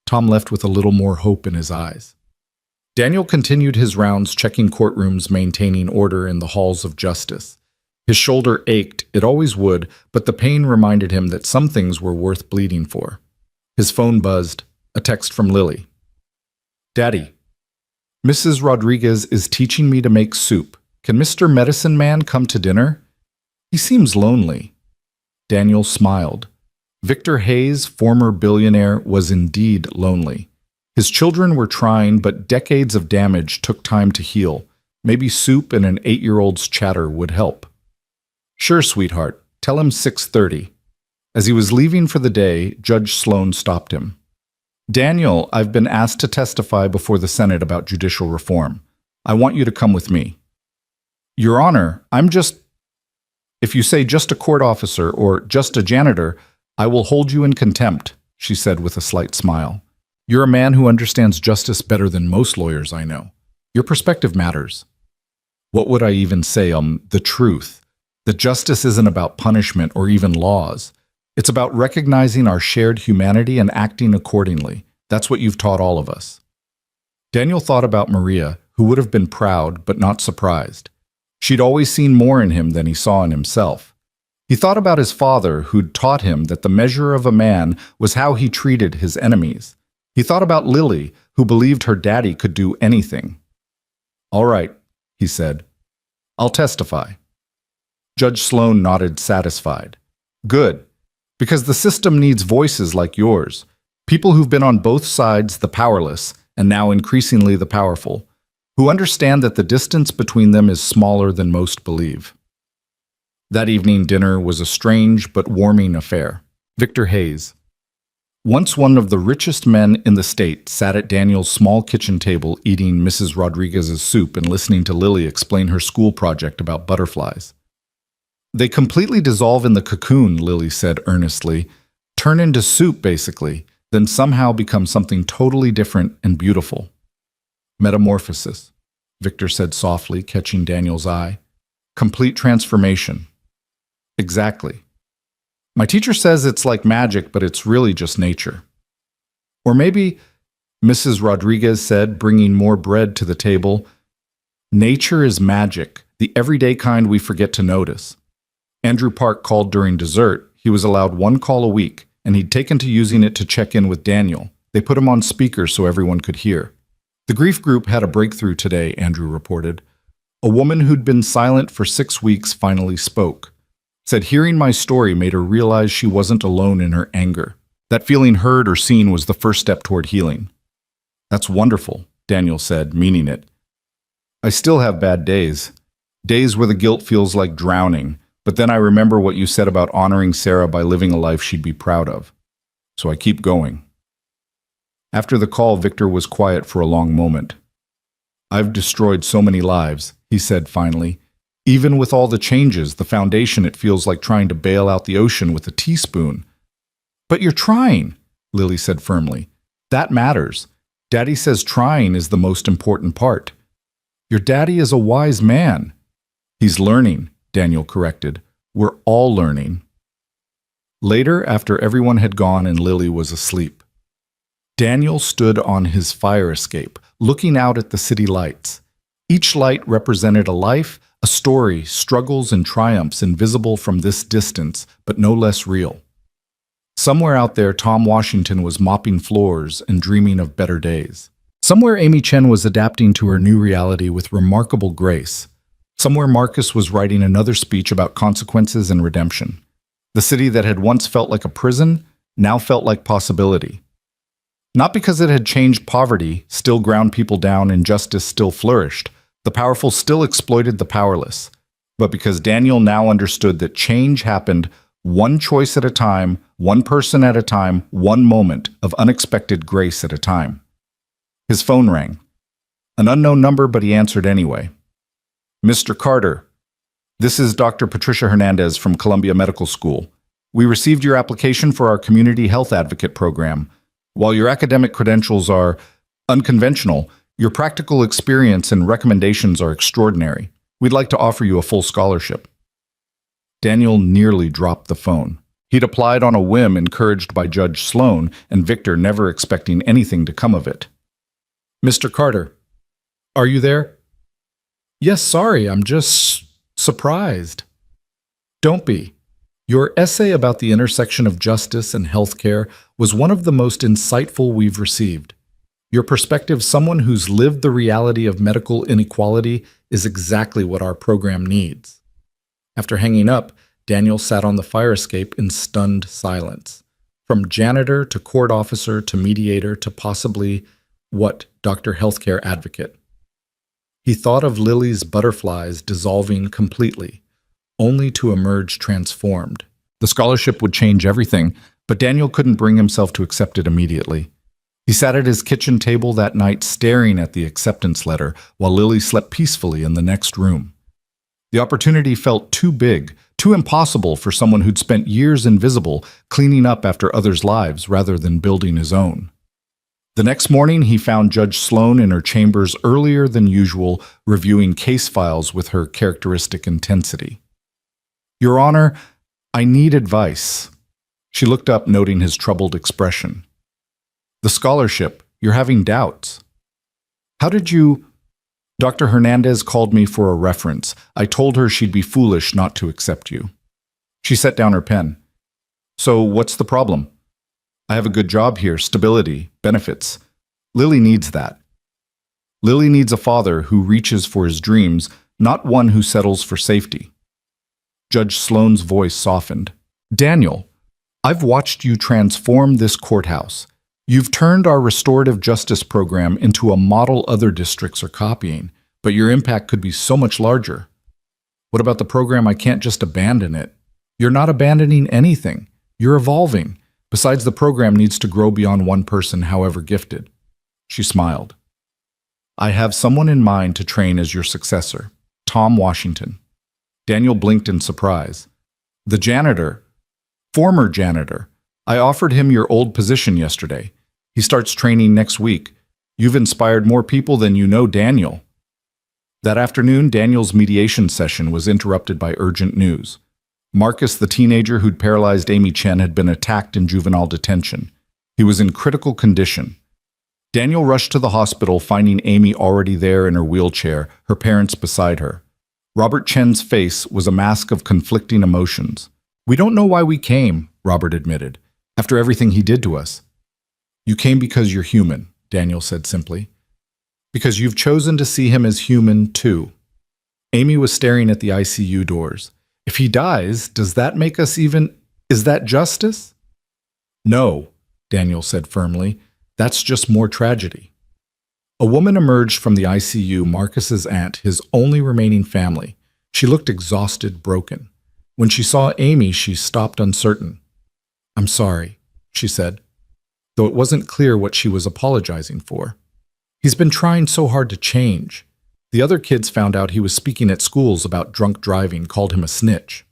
Tom left with a little more hope in his eyes. Daniel continued his rounds, checking courtrooms, maintaining order in the halls of justice. His shoulder ached, it always would, but the pain reminded him that some things were worth bleeding for. His phone buzzed, a text from Lily. "Daddy, Mrs. Rodriguez is teaching me to make soup. Can Mr. Medicine Man come to dinner? He seems lonely." Daniel smiled. Victor Hayes, former billionaire, was indeed lonely. His children were trying, but decades of damage took time to heal. Maybe soup and an 8-year-old's chatter would help. "Sure, sweetheart. Tell him 6:30. As he was leaving for the day, Judge Sloan stopped him. "Daniel, I've been asked to testify before the Senate about judicial reform. I want you to come with me." "Your Honor, If you say just a court officer or just a janitor, I will hold you in contempt," she said with a slight smile. "You're a man who understands justice better than most lawyers I know. Your perspective matters." What would I even say? The truth. That justice isn't about punishment or even laws. It's about recognizing our shared humanity and acting accordingly. That's what you've taught all of us. Daniel thought about Maria, who would have been proud but not surprised. She'd always seen more in him than he saw in himself. He thought about his father, who'd taught him that the measure of a man was how he treated his enemies. He thought about Lily, who believed her daddy could do anything. "All right," he said. "I'll testify." Judge Sloan nodded, satisfied. "Good, because the system needs voices like yours, people who've been on both sides, the powerless, and now increasingly the powerful, who understand that the distance between them is smaller than most believe." That evening dinner was a strange but warming affair. Victor Hayes, once one of the richest men in the state, sat at Daniel's small kitchen table eating Mrs. Rodriguez's soup and listening to Lily explain her school project about butterflies. "They completely dissolve in the cocoon," Lily said earnestly. "Turn into soup, basically, then somehow become something totally different and beautiful." "Metamorphosis," Victor said softly, catching Daniel's eye. "Complete transformation." "Exactly. My teacher says it's like magic, but it's really just nature." "Or maybe," Mrs. Rodriguez said, bringing more bread to the table, "nature is magic, the everyday kind we forget to notice." Andrew Park called during dessert. He was allowed one call a week, and he'd taken to using it to check in with Daniel. They put him on speaker so everyone could hear. "The grief group had a breakthrough today," Andrew reported. "A woman who'd been silent for 6 weeks finally spoke. Said hearing my story made her realize she wasn't alone in her anger. That feeling heard or seen was the first step toward healing." "That's wonderful," Daniel said, meaning it. "I still have bad days. Days where the guilt feels like drowning. But then I remember what you said about honoring Sarah by living a life she'd be proud of. So I keep going." After the call, Victor was quiet for a long moment. "I've destroyed so many lives," he said finally. "Even with all the changes, the foundation, it feels like trying to bail out the ocean with a teaspoon." "But you're trying," Lily said firmly. "That matters. Daddy says trying is the most important part." "Your daddy is a wise man." "He's learning," Daniel corrected. "We're all learning." Later, after everyone had gone and Lily was asleep, Daniel stood on his fire escape, looking out at the city lights. Each light represented a life, a story, struggles and triumphs invisible from this distance, but no less real. Somewhere out there, Tom Washington was mopping floors and dreaming of better days. Somewhere, Amy Chen was adapting to her new reality with remarkable grace. Somewhere, Marcus was writing another speech about consequences and redemption. The city that had once felt like a prison now felt like possibility. Not because it had changed poverty, still ground people down, and justice still flourished. The powerful still exploited the powerless. But because Daniel now understood that change happened one choice at a time, one person at a time, one moment of unexpected grace at a time. His phone rang. An unknown number, but he answered anyway. "Mr. Carter, this is Dr. Patricia Hernandez from Columbia Medical School. We received your application for our Community Health Advocate program. While your academic credentials are unconventional, Your practical experience and recommendations are extraordinary. We'd like to offer you a full scholarship." Daniel nearly dropped the phone. He'd applied on a whim, encouraged by Judge Sloan, and Victor never expecting anything to come of it. "Mr. Carter, are you there?" "Yes, sorry, I'm just surprised." "Don't be. Your essay about the intersection of justice and healthcare was one of the most insightful we've received. Your perspective, someone who's lived the reality of medical inequality, is exactly what our program needs." After hanging up, Daniel sat on the fire escape in stunned silence. From janitor to court officer to mediator to possibly, Dr. Healthcare Advocate. He thought of Lily's butterflies dissolving completely, only to emerge transformed. The scholarship would change everything, but Daniel couldn't bring himself to accept it immediately. He sat at his kitchen table that night staring at the acceptance letter while Lily slept peacefully in the next room. The opportunity felt too big, too impossible for someone who'd spent years invisible, cleaning up after others' lives rather than building his own. The next morning, he found Judge Sloan in her chambers earlier than usual, reviewing case files with her characteristic intensity. "Your Honor, I need advice." She looked up, noting his troubled expression. "The scholarship, you're having doubts. How did you—" "Dr. Hernandez called me for a reference. I told her she'd be foolish not to accept you." She set down her pen. "So what's the problem?" "I have a good job here, stability, benefits. Lily needs that. Lily needs a father who reaches for his dreams, not one who settles for safety." Judge Sloan's voice softened. "Daniel, I've watched you transform this courthouse. You've turned our restorative justice program into a model other districts are copying, but your impact could be so much larger. What about the program? I can't just abandon it." "You're not abandoning anything. You're evolving. Besides, the program needs to grow beyond one person, however gifted." She smiled. "I have someone in mind to train as your successor, Tom Washington." Daniel blinked in surprise. "The janitor? Former janitor. I offered him your old position yesterday. He starts training next week. You've inspired more people than you know, Daniel." That afternoon, Daniel's mediation session was interrupted by urgent news. Marcus, the teenager who'd paralyzed Amy Chen, had been attacked in juvenile detention. He was in critical condition. Daniel rushed to the hospital, finding Amy already there in her wheelchair, her parents beside her. Robert Chen's face was a mask of conflicting emotions. "We don't know why we came," Robert admitted, "after everything he did to us." "You came because you're human," Daniel said simply. "Because you've chosen to see him as human, too." Amy was staring at the ICU doors. "If he dies, does that make us even— is that justice?" "No," Daniel said firmly. "That's just more tragedy." A woman emerged from the ICU, Marcus's aunt, his only remaining family. She looked exhausted, broken. When she saw Amy, she stopped uncertain. "I'm sorry," she said, though it wasn't clear what she was apologizing for. "He's been trying so hard to change. The other kids found out he was speaking at schools about drunk driving, called him a snitch."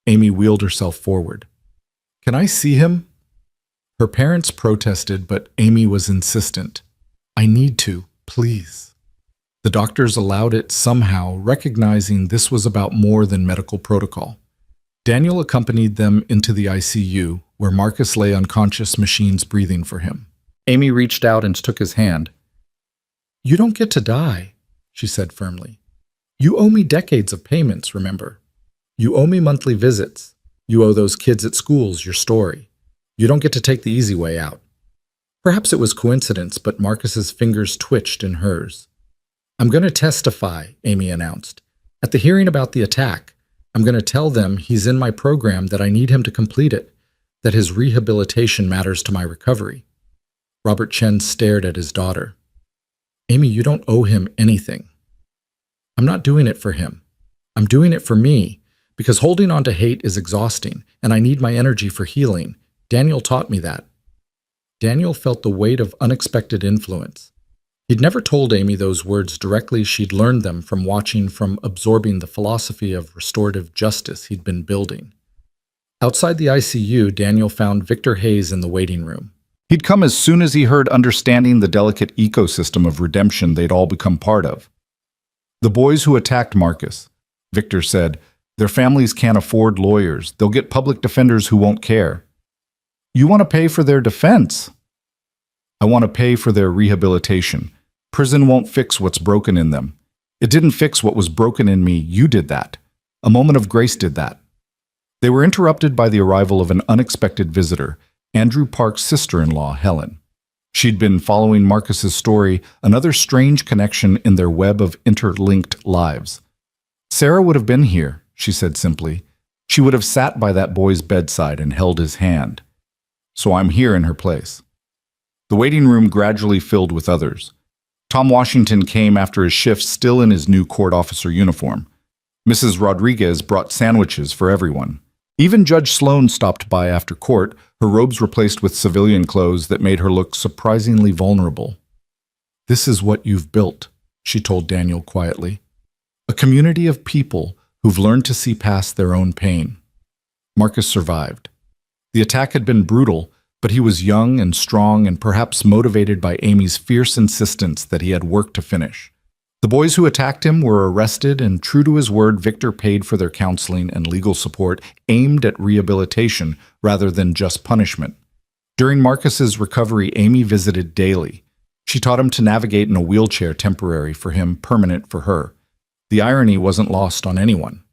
Amy wheeled herself forward. "Can I see him?" Her parents protested, but Amy was insistent. "I need to, please." The doctors allowed it somehow, recognizing this was about more than medical protocol. Daniel accompanied them into the ICU, where Marcus lay unconscious, machines breathing for him. Amy reached out and took his hand. "You don't get to die," she said firmly. "You owe me decades of payments, remember? You owe me monthly visits. You owe those kids at schools your story. You don't get to take the easy way out." Perhaps it was coincidence, but Marcus's fingers twitched in hers. "I'm going to testify," Amy announced. "At the hearing about the attack, I'm going to tell them he's in my program, that I need him to complete it, that his rehabilitation matters to my recovery." Robert Chen stared at his daughter. "Amy, you don't owe him anything." "I'm not doing it for him. I'm doing it for me, because holding on to hate is exhausting, and I need my energy for healing. Daniel taught me that." Daniel felt the weight of unexpected influence. He'd never told Amy those words directly. She'd learned them from watching, from absorbing the philosophy of restorative justice he'd been building. Outside the ICU, Daniel found Victor Hayes in the waiting room. He'd come as soon as he heard understanding the delicate ecosystem of redemption they'd all become part of. The boys who attacked Marcus, Victor said, their families can't afford lawyers. They'll get public defenders who won't care. You want to pay for their defense? I want to pay for their rehabilitation. Prison won't fix what's broken in them. It didn't fix what was broken in me. You did that. A moment of grace did that. They were interrupted by the arrival of an unexpected visitor, Andrew Park's sister-in-law, Helen. She'd been following Marcus's story, another strange connection in their web of interlinked lives. Sarah would have been here, she said simply. She would have sat by that boy's bedside and held his hand. So I'm here in her place. The waiting room gradually filled with others. Tom Washington came after his shift still in his new court officer uniform. Mrs. Rodriguez brought sandwiches for everyone. Even Judge Sloan stopped by after court, her robes replaced with civilian clothes that made her look surprisingly vulnerable. This is what you've built, she told Daniel quietly. A community of people who've learned to see past their own pain. Marcus survived. The attack had been brutal, but he was young and strong and perhaps motivated by Amy's fierce insistence that he had work to finish. The boys who attacked him were arrested, and true to his word, Victor paid for their counseling and legal support aimed at rehabilitation rather than just punishment. During Marcus's recovery, Amy visited daily. She taught him to navigate in a wheelchair, temporary for him, permanent for her. The irony wasn't lost on anyone.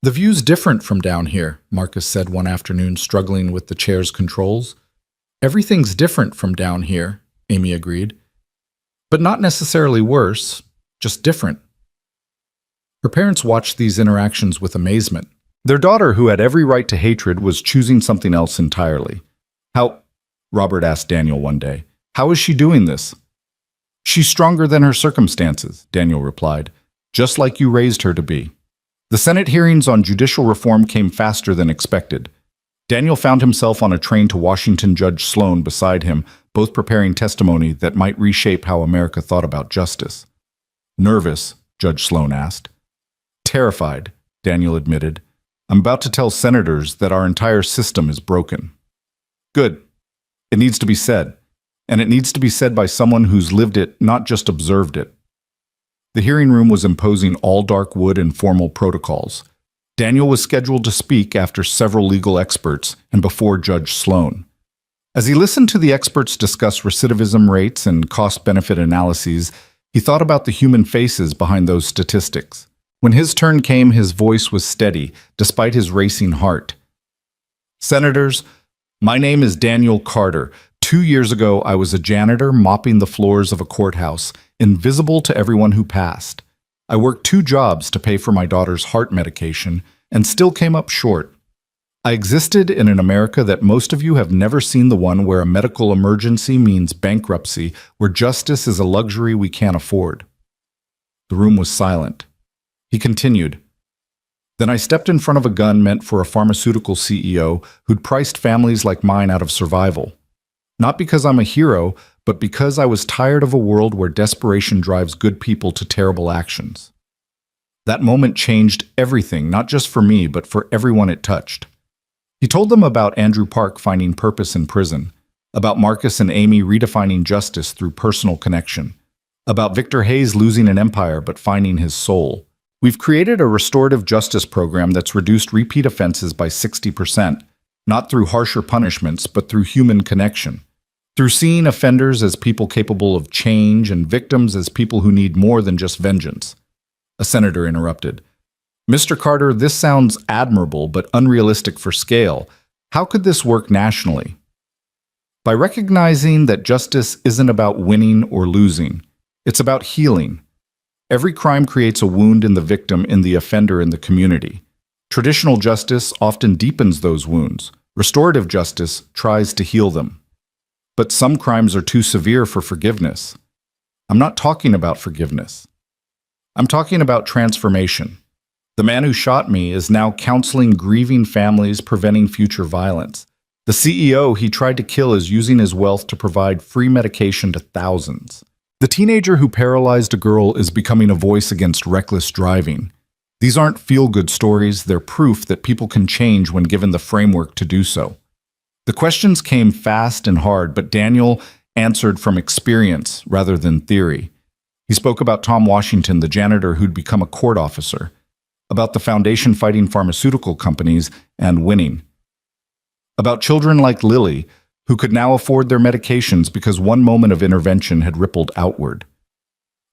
The view's different from down here, Marcus said one afternoon, struggling with the chair's controls. Everything's different from down here, Amy agreed. But not necessarily worse, just different. Her parents watched these interactions with amazement. Their daughter, who had every right to hatred, was choosing something else entirely. How, Robert asked Daniel one day, how is she doing this? She's stronger than her circumstances, Daniel replied, just like you raised her to be. The Senate hearings on judicial reform came faster than expected. Daniel found himself on a train to Washington. Judge Sloan beside him, both preparing testimony that might reshape how America thought about justice. Nervous, Judge Sloan asked. Terrified, Daniel admitted. I'm about to tell senators that our entire system is broken. Good. It needs to be said. And it needs to be said by someone who's lived it, not just observed it. The hearing room was imposing all dark wood and formal protocols. Daniel was scheduled to speak after several legal experts and before Judge Sloan. As he listened to the experts discuss recidivism rates and cost-benefit analyses, he thought about the human faces behind those statistics. When his turn came, his voice was steady, despite his racing heart. Senators, my name is Daniel Carter. 2 years ago, I was a janitor mopping the floors of a courthouse, invisible to everyone who passed. I worked 2 jobs to pay for my daughter's heart medication and still came up short. I existed in an America that most of you have never seen, the one where a medical emergency means bankruptcy, where justice is a luxury we can't afford. The room was silent. He continued, Then I stepped in front of a gun meant for a pharmaceutical CEO who'd priced families like mine out of survival. Not because I'm a hero, but because I was tired of a world where desperation drives good people to terrible actions. That moment changed everything, not just for me, but for everyone it touched. He told them about Andrew Park finding purpose in prison, about Marcus and Amy redefining justice through personal connection, about Victor Hayes losing an empire but finding his soul. We've created a restorative justice program that's reduced repeat offenses by 60%, not through harsher punishments, but through human connection. Through seeing offenders as people capable of change and victims as people who need more than just vengeance. A senator interrupted. Mr. Carter, this sounds admirable but unrealistic for scale. How could this work nationally? By recognizing that justice isn't about winning or losing. It's about healing. Every crime creates a wound in the victim, in the offender, in the community. Traditional justice often deepens those wounds. Restorative justice tries to heal them. But some crimes are too severe for forgiveness. I'm not talking about forgiveness. I'm talking about transformation. The man who shot me is now counseling grieving families, preventing future violence. The CEO he tried to kill is using his wealth to provide free medication to thousands. The teenager who paralyzed a girl is becoming a voice against reckless driving. These aren't feel-good stories, they're proof that people can change when given the framework to do so. The questions came fast and hard, but Daniel answered from experience rather than theory. He spoke about Tom Washington, the janitor who'd become a court officer, about the foundation fighting pharmaceutical companies and winning, about children like Lily, who could now afford their medications because one moment of intervention had rippled outward.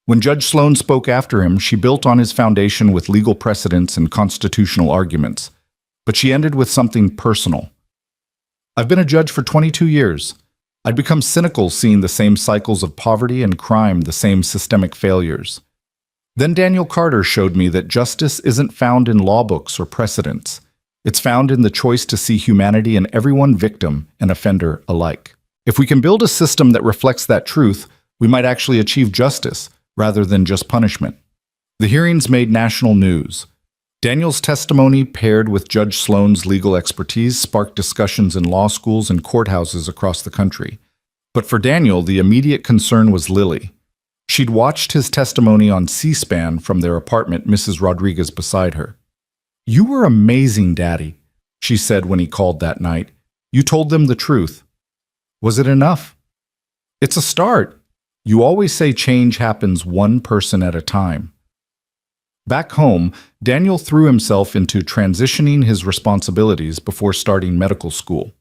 When Judge Sloan spoke after him, she built on his foundation with legal precedents and constitutional arguments, but she ended with something personal. I've been a judge for 22 years. I'd become cynical seeing the same cycles of poverty and crime, the same systemic failures. Then Daniel Carter showed me that justice isn't found in law books or precedents. It's found in the choice to see humanity in everyone, victim and offender alike. If we can build a system that reflects that truth, we might actually achieve justice rather than just punishment. The hearings made national news. Daniel's testimony, paired with Judge Sloan's legal expertise, sparked discussions in law schools and courthouses across the country. But for Daniel, the immediate concern was Lily. She'd watched his testimony on C-SPAN from their apartment, Mrs. Rodriguez beside her. "You were amazing, Daddy," she said when he called that night. "You told them the truth." Was it enough? It's a start. You always say change happens one person at a time. Back home, Daniel threw himself into transitioning his responsibilities before starting medical school.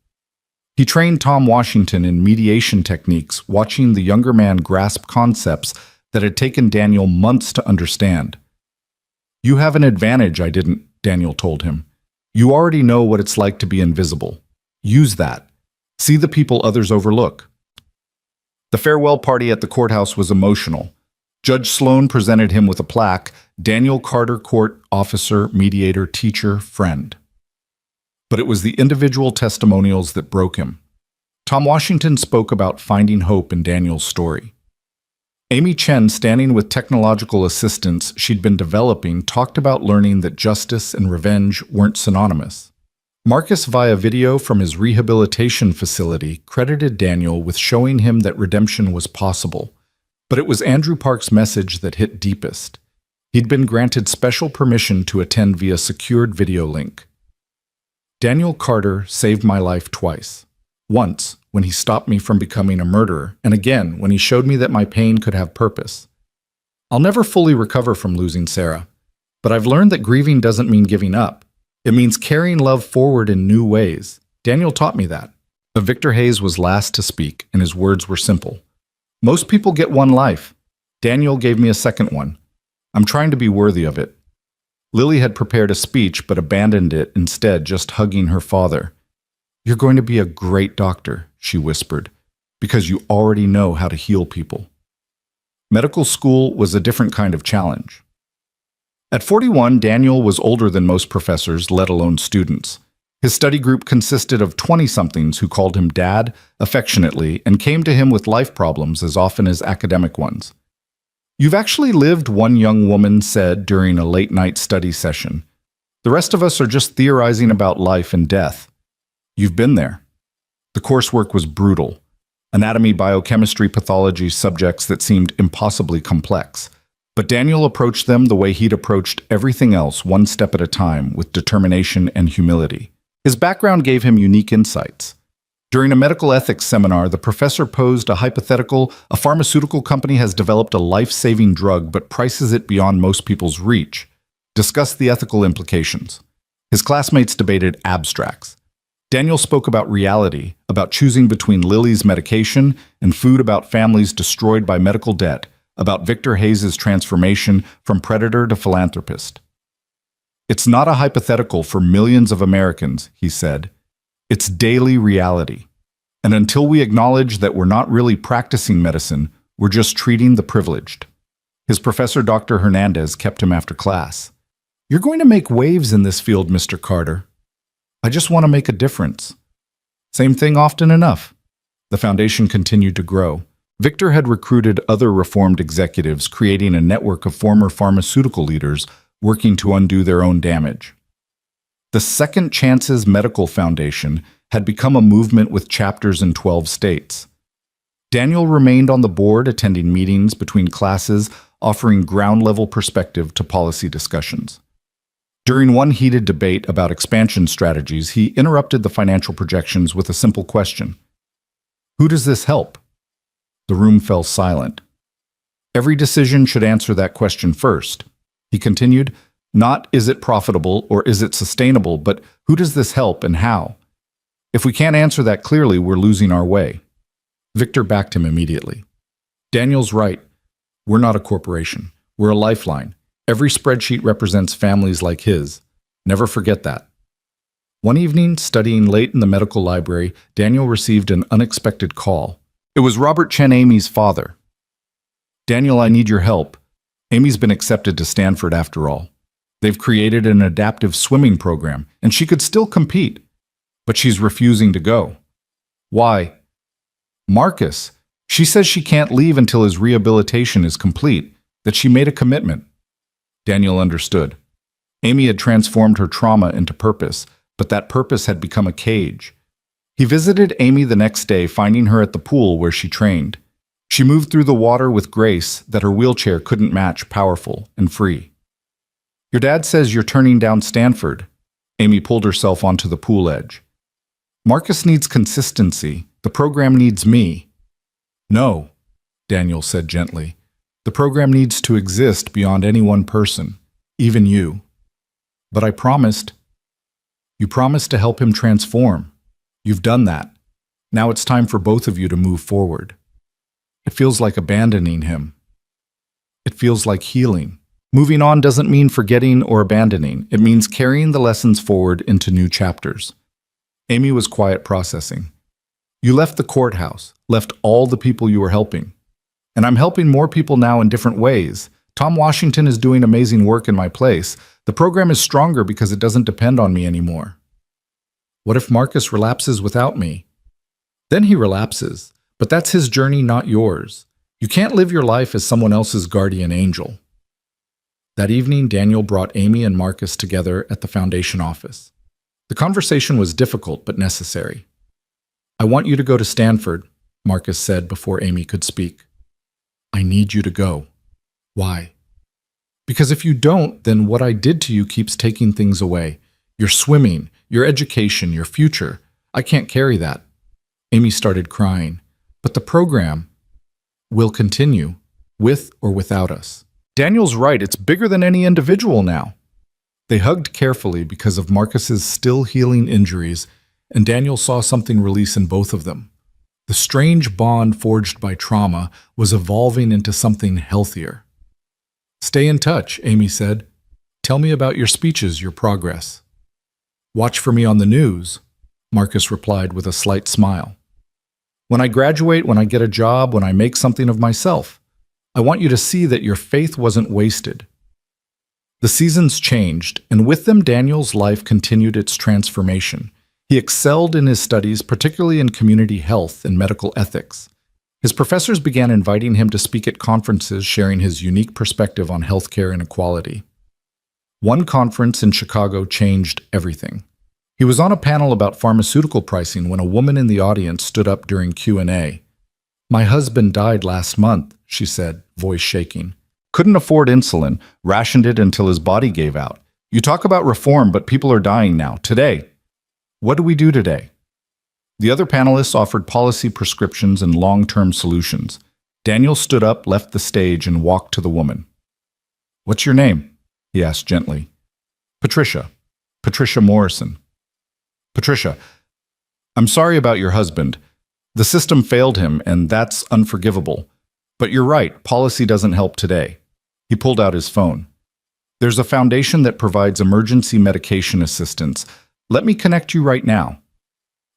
He trained Tom Washington in mediation techniques, watching the younger man grasp concepts that had taken Daniel months to understand. "You have an advantage I didn't," Daniel told him. "You already know what it's like to be invisible. Use that. See the people others overlook." The farewell party at the courthouse was emotional. Judge Sloan presented him with a plaque, "Daniel Carter, court officer, mediator, teacher, friend." But it was the individual testimonials that broke him. Tom Washington spoke about finding hope in Daniel's story. Amy Chen, standing with technological assistants she'd been developing, talked about learning that justice and revenge weren't synonymous. Marcus, via video from his rehabilitation facility, credited Daniel with showing him that redemption was possible. But it was Andrew Park's message that hit deepest. He'd been granted special permission to attend via secured video link. "Daniel Carter saved my life twice. Once, when he stopped me from becoming a murderer, and again, when he showed me that my pain could have purpose. I'll never fully recover from losing Sarah, but I've learned that grieving doesn't mean giving up. It means carrying love forward in new ways. Daniel taught me that." Victor Hayes was last to speak, and his words were simple. "Most people get one life. Daniel gave me a second one. I'm trying to be worthy of it." Lily had prepared a speech but abandoned it instead, just hugging her father. "You're going to be a great doctor," she whispered, "because you already know how to heal people." Medical school was a different kind of challenge. At 41, Daniel was older than most professors, let alone students. His study group consisted of 20-somethings who called him Dad affectionately and came to him with life problems as often as academic ones. "You've actually lived," one young woman said during a late-night study session. "The rest of us are just theorizing about life and death. You've been there." The coursework was brutal. Anatomy, biochemistry, pathology, subjects that seemed impossibly complex. But Daniel approached them the way he'd approached everything else, one step at a time, with determination and humility. His background gave him unique insights. During a medical ethics seminar, the professor posed a hypothetical: a pharmaceutical company has developed a life-saving drug but prices it beyond most people's reach. Discuss the ethical implications. His classmates debated abstracts. Daniel spoke about reality, about choosing between Lily's medication and food, about families destroyed by medical debt, about Victor Hayes' transformation from predator to philanthropist. "It's not a hypothetical for millions of Americans," he said. "It's daily reality. And until we acknowledge that we're not really practicing medicine, we're just treating the privileged." His professor, Dr. Hernandez, kept him after class. "You're going to make waves in this field, Mr. Carter. I just want to make a difference." Same thing often enough. The foundation continued to grow. Victor had recruited other reformed executives, creating a network of former pharmaceutical leaders working to undo their own damage. The Second Chances Medical Foundation had become a movement with chapters in 12 states. Daniel remained on the board, attending meetings between classes, offering ground-level perspective to policy discussions. During one heated debate about expansion strategies, he interrupted the financial projections with a simple question. Who does this help? The room fell silent. Every decision should answer that question first. He continued, not is it profitable or is it sustainable, but who does this help and how? If we can't answer that clearly, we're losing our way. Victor backed him immediately. Daniel's right. We're not a corporation. We're a lifeline. Every spreadsheet represents families like his. Never forget that. One evening, studying late in the medical library, Daniel received an unexpected call. It was Robert Chen, Amy's father. Daniel, I need your help. Amy's been accepted to Stanford after all. They've created an adaptive swimming program, and she could still compete. But she's refusing to go. Why? Marcus. She says she can't leave until his rehabilitation is complete, that she made a commitment. Daniel understood. Amy had transformed her trauma into purpose, but that purpose had become a cage. He visited Amy the next day, finding her at the pool where she trained. She moved through the water with grace that her wheelchair couldn't match, powerful and free. Your dad says you're turning down Stanford. Amy pulled herself onto the pool edge. Marcus needs consistency. The program needs me. No, Daniel said gently. The program needs to exist beyond any one person, even you. But I promised. You promised to help him transform. You've done that. Now it's time for both of you to move forward. It feels like abandoning him. It feels like healing. Moving on doesn't mean forgetting or abandoning. It means carrying the lessons forward into new chapters. Amy was quiet, processing. You left the courthouse, left all the people you were helping. And I'm helping more people now in different ways. Tom Washington is doing amazing work in my place. The program is stronger because it doesn't depend on me anymore. What if Marcus relapses without me? Then he relapses, but that's his journey, not yours. You can't live your life as someone else's guardian angel. That evening, Daniel brought Amy and Marcus together at the foundation office. The conversation was difficult but necessary. I want you to go to Stanford, Marcus said before Amy could speak. I need you to go. Why? Because if you don't, then what I did to you keeps taking things away. Your swimming, your education, your future. I can't carry that. Amy started crying. But the program will continue, with or without us. Daniel's right, it's bigger than any individual now. They hugged carefully because of Marcus's still healing injuries, and Daniel saw something release in both of them. The strange bond forged by trauma was evolving into something healthier. Stay in touch, Amy said. Tell me about your speeches, your progress. Watch for me on the news, Marcus replied with a slight smile. When I graduate, when I get a job, when I make something of myself, I want you to see that your faith wasn't wasted. The seasons changed, and with them Daniel's life continued its transformation. He excelled in his studies, particularly in community health and medical ethics. His professors began inviting him to speak at conferences, sharing his unique perspective on healthcare inequality. One conference in Chicago changed everything. He was on a panel about pharmaceutical pricing when a woman in the audience stood up during Q&A. My husband died last month, she said, voice shaking. Couldn't afford insulin, rationed it until his body gave out. You talk about reform, but people are dying now, today. What do we do today? The other panelists offered policy prescriptions and long-term solutions. Daniel stood up, left the stage, and walked to the woman. What's your name? He asked gently. Patricia. Patricia Morrison. Patricia, I'm sorry about your husband. The system failed him, and that's unforgivable. But you're right, policy doesn't help today. He pulled out his phone. There's a foundation that provides emergency medication assistance. Let me connect you right now.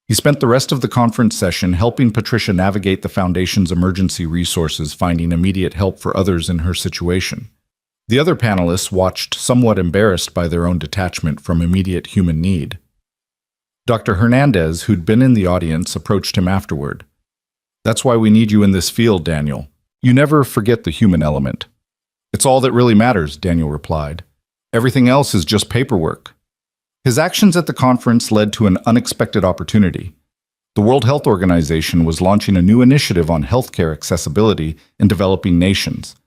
He spent the rest of the conference session helping Patricia navigate the foundation's emergency resources, finding immediate help for others in her situation. The other panelists watched, somewhat embarrassed by their own detachment from immediate human need. Dr. Hernandez, who'd been in the audience, approached him afterward. That's why we need you in this field, Daniel. You never forget the human element. It's all that really matters, Daniel replied. Everything else is just paperwork. His actions at the conference led to an unexpected opportunity. The World Health Organization was launching a new initiative on healthcare accessibility in developing nations.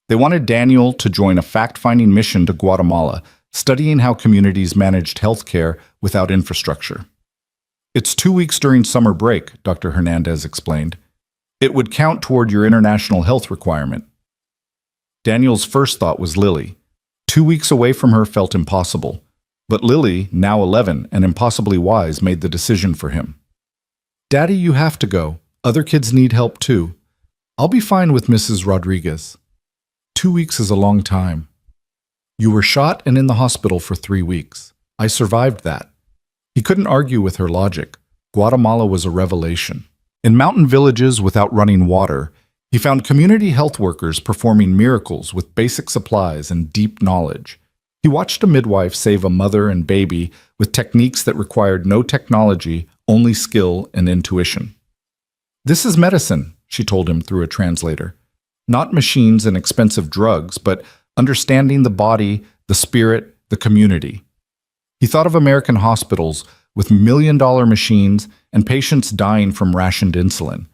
They wanted Daniel to join a fact-finding mission to Guatemala, studying how communities managed healthcare without infrastructure. It's 2 weeks during summer break, Dr. Hernandez explained. It would count toward your international health requirement. Daniel's first thought was Lily. 2 weeks away from her felt impossible. But Lily, now 11 and impossibly wise, made the decision for him. Daddy, you have to go. Other kids need help too. I'll be fine with Mrs. Rodriguez. 2 weeks is a long time. You were shot and in the hospital for 3 weeks. I survived that. He couldn't argue with her logic. Guatemala was a revelation. In mountain villages without running water, he found community health workers performing miracles with basic supplies and deep knowledge. He watched a midwife save a mother and baby with techniques that required no technology, only skill and intuition. This is medicine, she told him through a translator. Not machines and expensive drugs, but understanding the body, the spirit, the community. He thought of American hospitals with million-dollar machines and patients dying from rationed insulin.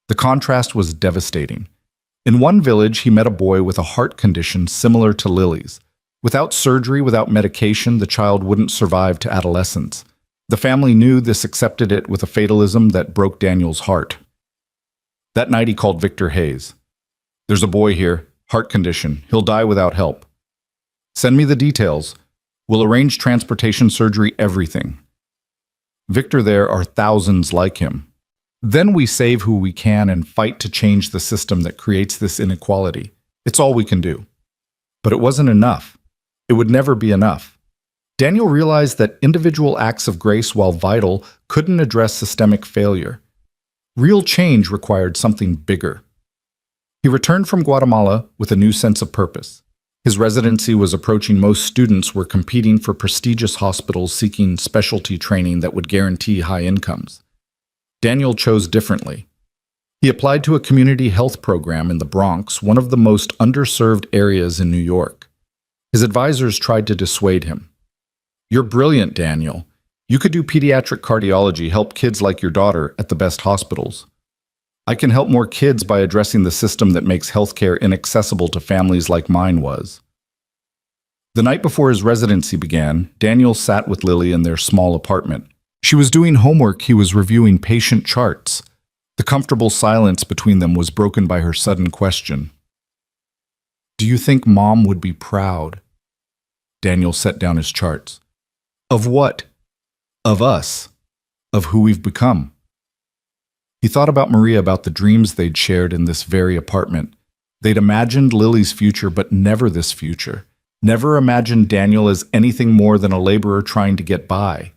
The contrast was devastating. In one village, he met a boy with a heart condition similar to Lily's. Without surgery, without medication, the child wouldn't survive to adolescence. The family knew this, accepted it with a fatalism that broke Daniel's heart. That night he called Victor Hayes. There's a boy here, heart condition. He'll die without help. Send me the details. We'll arrange transportation, surgery, everything. Victor, there are thousands like him. Then we save who we can and fight to change the system that creates this inequality. It's all we can do. But it wasn't enough. It would never be enough. Daniel realized that individual acts of grace, while vital, couldn't address systemic failure. Real change required something bigger. He returned from Guatemala with a new sense of purpose. His residency was approaching. Most students were competing for prestigious hospitals seeking specialty training that would guarantee high incomes. Daniel chose differently. He applied to a community health program in the Bronx, one of the most underserved areas in New York. His advisors tried to dissuade him. You're brilliant, Daniel. You could do pediatric cardiology, help kids like your daughter at the best hospitals. I can help more kids by addressing the system that makes healthcare inaccessible to families like mine was. The night before his residency began, Daniel sat with Lily in their small apartment. She was doing homework. He was reviewing patient charts. The comfortable silence between them was broken by her sudden question. Do you think Mom would be proud? Daniel set down his charts. Of what? Of us. Of who we've become. He thought about Maria, about the dreams they'd shared in this very apartment. They'd imagined Lily's future, but never this future. Never imagined Daniel as anything more than a laborer trying to get by.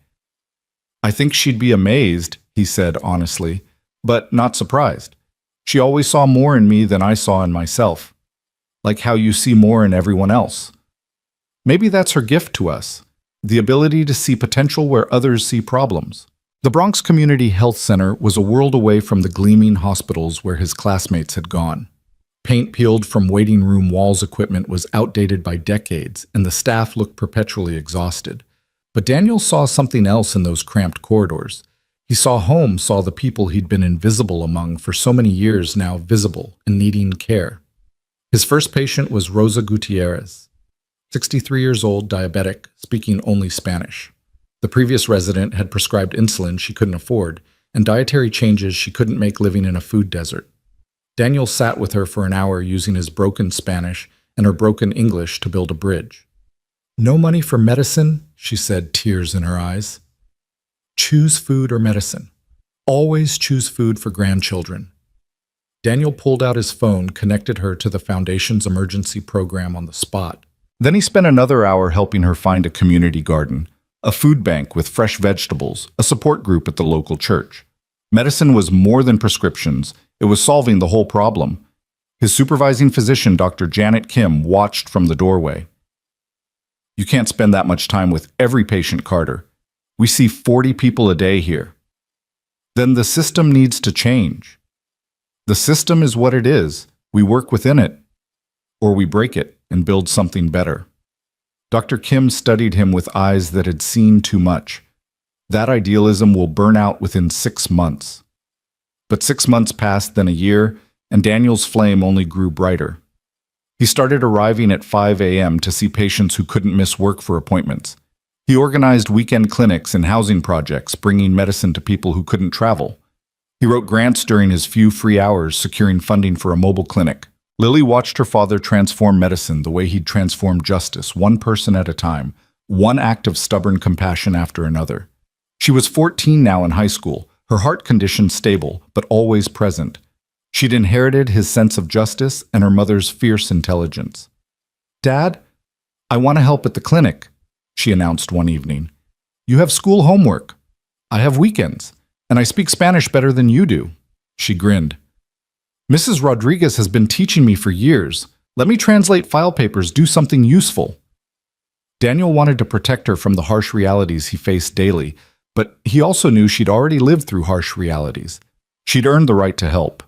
I think she'd be amazed, he said honestly, but not surprised. She always saw more in me than I saw in myself. Like how you see more in everyone else. Maybe that's her gift to us, the ability to see potential where others see problems. The Bronx Community Health Center was a world away from the gleaming hospitals where his classmates had gone. Paint peeled from waiting room walls, equipment was outdated by decades, and the staff looked perpetually exhausted. But Daniel saw something else in those cramped corridors. He saw home, saw the people he'd been invisible among for so many years, now visible and needing care. His first patient was Rosa Gutierrez, 63 years old, diabetic, speaking only Spanish. The previous resident had prescribed insulin she couldn't afford and dietary changes she couldn't make living in a food desert. Daniel sat with her for an hour using his broken Spanish and her broken English to build a bridge. No money for medicine, she said, tears in her eyes. Choose food or medicine. Always choose food for grandchildren. Daniel pulled out his phone, connected her to the Foundation's emergency program on the spot. Then he spent another hour helping her find a community garden, a food bank with fresh vegetables, a support group at the local church. Medicine was more than prescriptions. It was solving the whole problem. His supervising physician, Dr. Janet Kim, watched from the doorway. You can't spend that much time with every patient, Carter. We see 40 people a day here. Then the system needs to change. The system is what it is. We work within it, or we break it and build something better. Dr. Kim studied him with eyes that had seen too much. That idealism will burn out within 6 months. But 6 months passed, then a year, and Daniel's flame only grew brighter. He started arriving at 5 a.m. to see patients who couldn't miss work for appointments. He organized weekend clinics and housing projects, bringing medicine to people who couldn't travel. He wrote grants during his few free hours, securing funding for a mobile clinic. Lily watched her father transform medicine the way he'd transformed justice, one person at a time, one act of stubborn compassion after another. She was 14 now in high school, her heart condition stable, but always present. She'd inherited his sense of justice and her mother's fierce intelligence. "Dad, I want to help at the clinic," she announced one evening. "You have school homework. I have weekends, and I speak Spanish better than you do." She grinned. "Mrs. Rodriguez has been teaching me for years. Let me translate file papers, do something useful." Daniel wanted to protect her from the harsh realities he faced daily, but he also knew she'd already lived through harsh realities. She'd earned the right to help.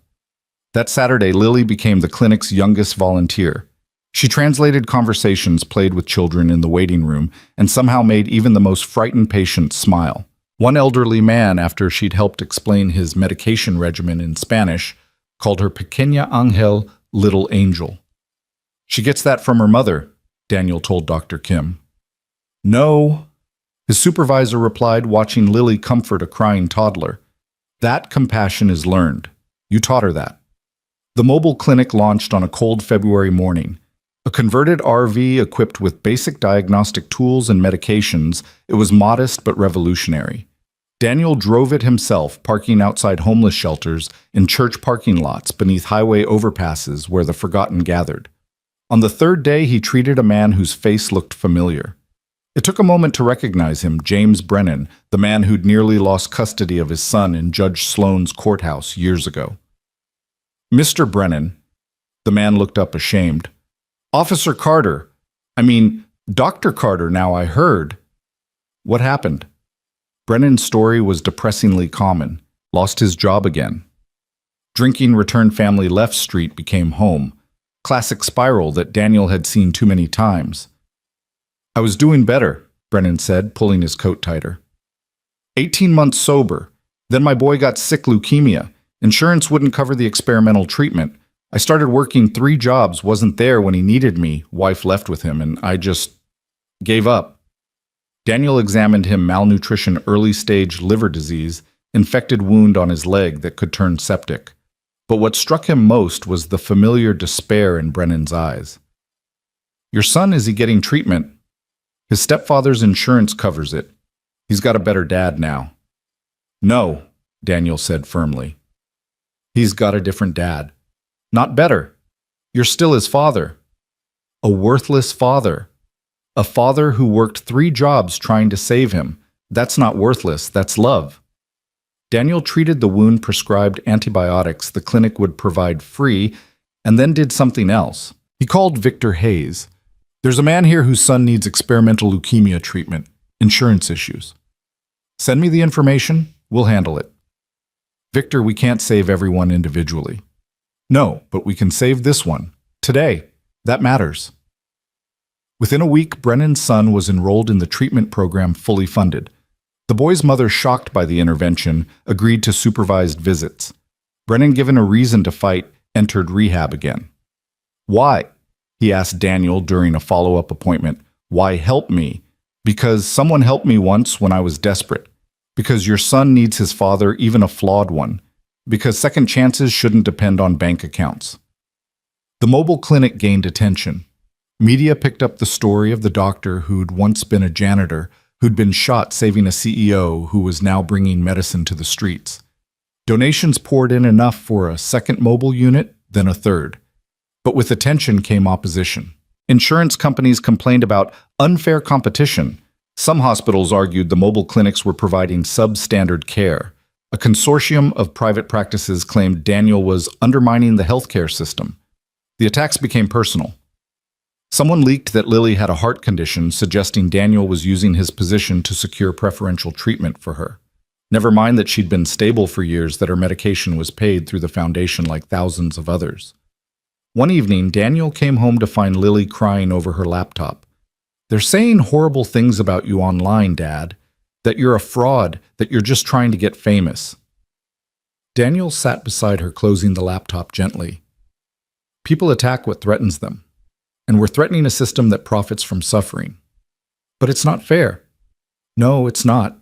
That Saturday, Lily became the clinic's youngest volunteer. She translated conversations played with children in the waiting room and somehow made even the most frightened patients smile. One elderly man, after she'd helped explain his medication regimen in Spanish, called her Pequeña Ángel, little angel. "She gets that from her mother," Daniel told Dr. Kim. "No," his supervisor replied, watching Lily comfort a crying toddler. "That compassion is learned. You taught her that." The mobile clinic launched on a cold February morning. A converted RV equipped with basic diagnostic tools and medications, it was modest but revolutionary. Daniel drove it himself, parking outside homeless shelters, in church parking lots, beneath highway overpasses where the forgotten gathered. On the third day, he treated a man whose face looked familiar. It took a moment to recognize him, James Brennan, the man who'd nearly lost custody of his son in Judge Sloan's courthouse years ago. "Mr. Brennan," the man looked up ashamed. "Officer Carter. Dr. Carter now, I heard." "What happened?" Brennan's story was depressingly common. Lost his job again. Drinking, returned, family left, street became home. Classic spiral that Daniel had seen too many times. "I was doing better," Brennan said, pulling his coat tighter. 18 months sober. Then my boy got sick leukemia. Insurance wouldn't cover the experimental treatment. I started working 3 jobs, wasn't there when he needed me, wife left with him, and I just gave up. Daniel examined him, malnutrition, early-stage liver disease, infected wound on his leg that could turn septic. But what struck him most was the familiar despair in Brennan's eyes. "Your son, is he getting treatment?" "His stepfather's insurance covers it. He's got a better dad now." "No," Daniel said firmly. "He's got a different dad. Not better. You're still his father. A worthless father. A father who worked 3 jobs trying to save him. That's not worthless, that's love." Daniel treated the wound, prescribed antibiotics the clinic would provide free, and then did something else. He called Victor Hayes. "There's a man here whose son needs experimental leukemia treatment. Insurance issues. Send me the information, we'll handle it." "Victor, we can't save everyone individually." "No, but we can save this one. Today. That matters." Within a week, Brennan's son was enrolled in the treatment program, fully funded. The boy's mother, shocked by the intervention, agreed to supervised visits. Brennan, given a reason to fight, entered rehab again. "Why?" he asked Daniel during a follow-up appointment. "Why help me?" "Because someone helped me once when I was desperate. Because your son needs his father, even a flawed one. Because second chances shouldn't depend on bank accounts." The mobile clinic gained attention. Media picked up the story of the doctor who'd once been a janitor, who'd been shot saving a CEO who was now bringing medicine to the streets. Donations poured in, enough for a second mobile unit, then a third. But with attention came opposition. Insurance companies complained about unfair competition. Some hospitals argued the mobile clinics were providing substandard care. A consortium of private practices claimed Daniel was undermining the healthcare system. The attacks became personal. Someone leaked that Lily had a heart condition, suggesting Daniel was using his position to secure preferential treatment for her. Never mind that she'd been stable for years, that her medication was paid through the foundation like thousands of others. One evening, Daniel came home to find Lily crying over her laptop. "They're saying horrible things about you online, Dad. That you're a fraud, that you're just trying to get famous." Daniel sat beside her, closing the laptop gently. "People attack what threatens them. and we're threatening a system that profits from suffering. But it's not fair. No, it's not.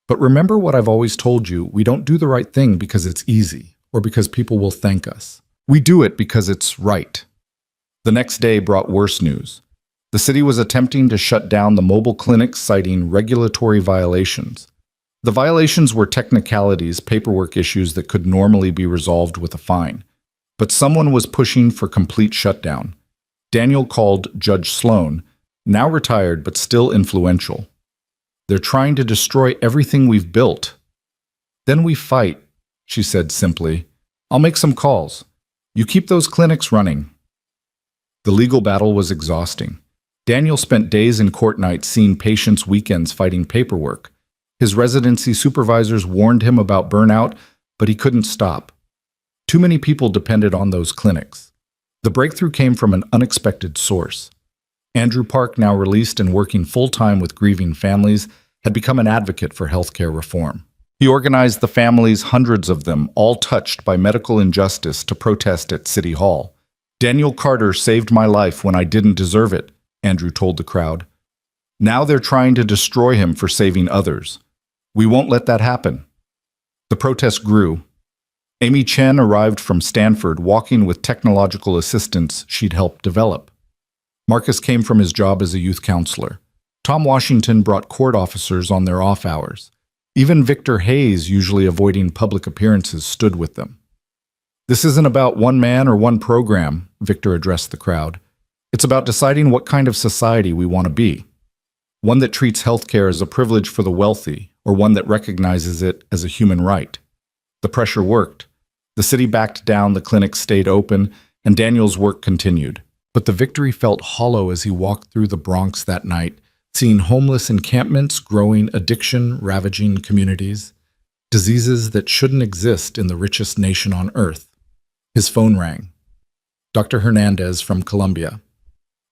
But remember what I've always told you, we don't do the right thing because it's easy, or because people will thank us. We do it because it's right. The next day brought worse news. The city was attempting to shut down the mobile clinics, citing regulatory violations. The violations were technicalities, paperwork issues that could normally be resolved with a fine. But someone was pushing for complete shutdown. Daniel called Judge Sloan, now retired but still influential. They're trying to destroy everything we've built. Then we fight, she said simply. I'll make some calls. You keep those clinics running. The legal battle was exhausting. Daniel spent days in court nights seeing patients weekends fighting paperwork. His residency supervisors warned him about burnout, but he couldn't stop. Too many people depended on those clinics. The breakthrough came from an unexpected source. Andrew Park, now released and working full-time with grieving families, had become an advocate for healthcare reform. He organized the families, hundreds of them, all touched by medical injustice, to protest at City Hall. Daniel Carter saved my life when I didn't deserve it, Andrew told the crowd. Now they're trying to destroy him for saving others. We won't let that happen. The protest grew. Amy Chen arrived from Stanford, walking with technological assistants she'd helped develop. Marcus came from his job as a youth counselor. Tom Washington brought court officers on their off hours. Even Victor Hayes, usually avoiding public appearances, stood with them. This isn't about one man or one program, Victor addressed the crowd. It's about deciding what kind of society we want to be. One that treats healthcare as a privilege for the wealthy, or one that recognizes it as a human right. The pressure worked. The city backed down, the clinics stayed open, and Daniel's work continued. But the victory felt hollow as he walked through the Bronx that night, seeing homeless encampments, growing addiction, ravaging communities, diseases that shouldn't exist in the richest nation on earth. His phone rang. Dr. Hernandez from Columbia.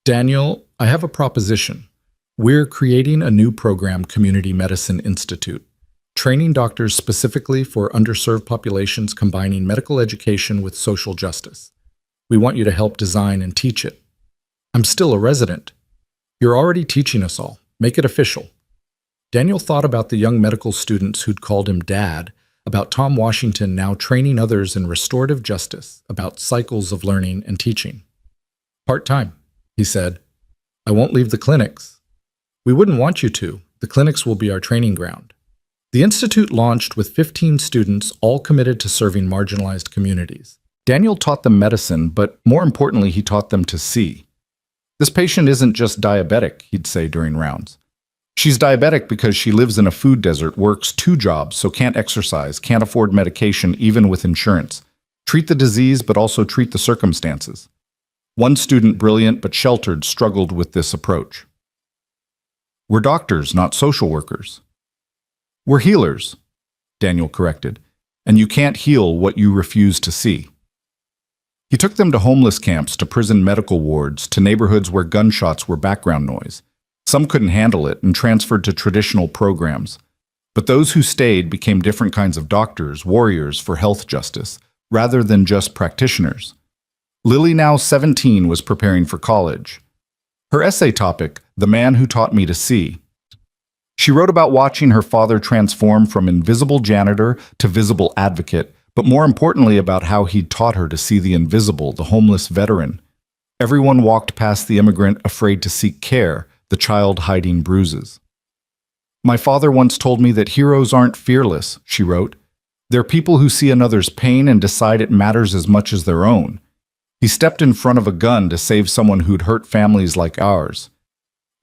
Daniel, I have a proposition. We're creating a new program, Community Medicine Institute, training doctors specifically for underserved populations, combining medical education with social justice. We want you to help design and teach it. I'm still a resident. You're already teaching us all. Make it official. Daniel thought about the young medical students who'd called him Dad, about Tom Washington now training others in restorative justice, about cycles of learning and teaching. Part-time, he said. I won't leave the clinics. We wouldn't want you to. The clinics will be our training ground. The institute launched with 15 students, all committed to serving marginalized communities. Daniel taught them medicine, but more importantly, he taught them to see. This patient isn't just diabetic, he'd say during rounds. She's diabetic because she lives in a food desert, works 2 jobs, so can't exercise, can't afford medication even with insurance. Treat the disease, but also treat the circumstances. One student, brilliant but sheltered, struggled with this approach. We're doctors, not social workers. We're healers, Daniel corrected, and you can't heal what you refuse to see. He took them to homeless camps, to prison medical wards, to neighborhoods where gunshots were background noise. Some couldn't handle it and transferred to traditional programs. But those who stayed became different kinds of doctors, warriors for health justice, rather than just practitioners. Lily, now 17, was preparing for college. Her essay topic, The Man Who Taught Me to See. She wrote about watching her father transform from invisible janitor to visible advocate, but more importantly about how he'd taught her to see the invisible, the homeless veteran. Everyone walked past the immigrant afraid to seek care, the child hiding bruises. My father once told me that heroes aren't fearless, she wrote. They're people who see another's pain and decide it matters as much as their own. He stepped in front of a gun to save someone who'd hurt families like ours.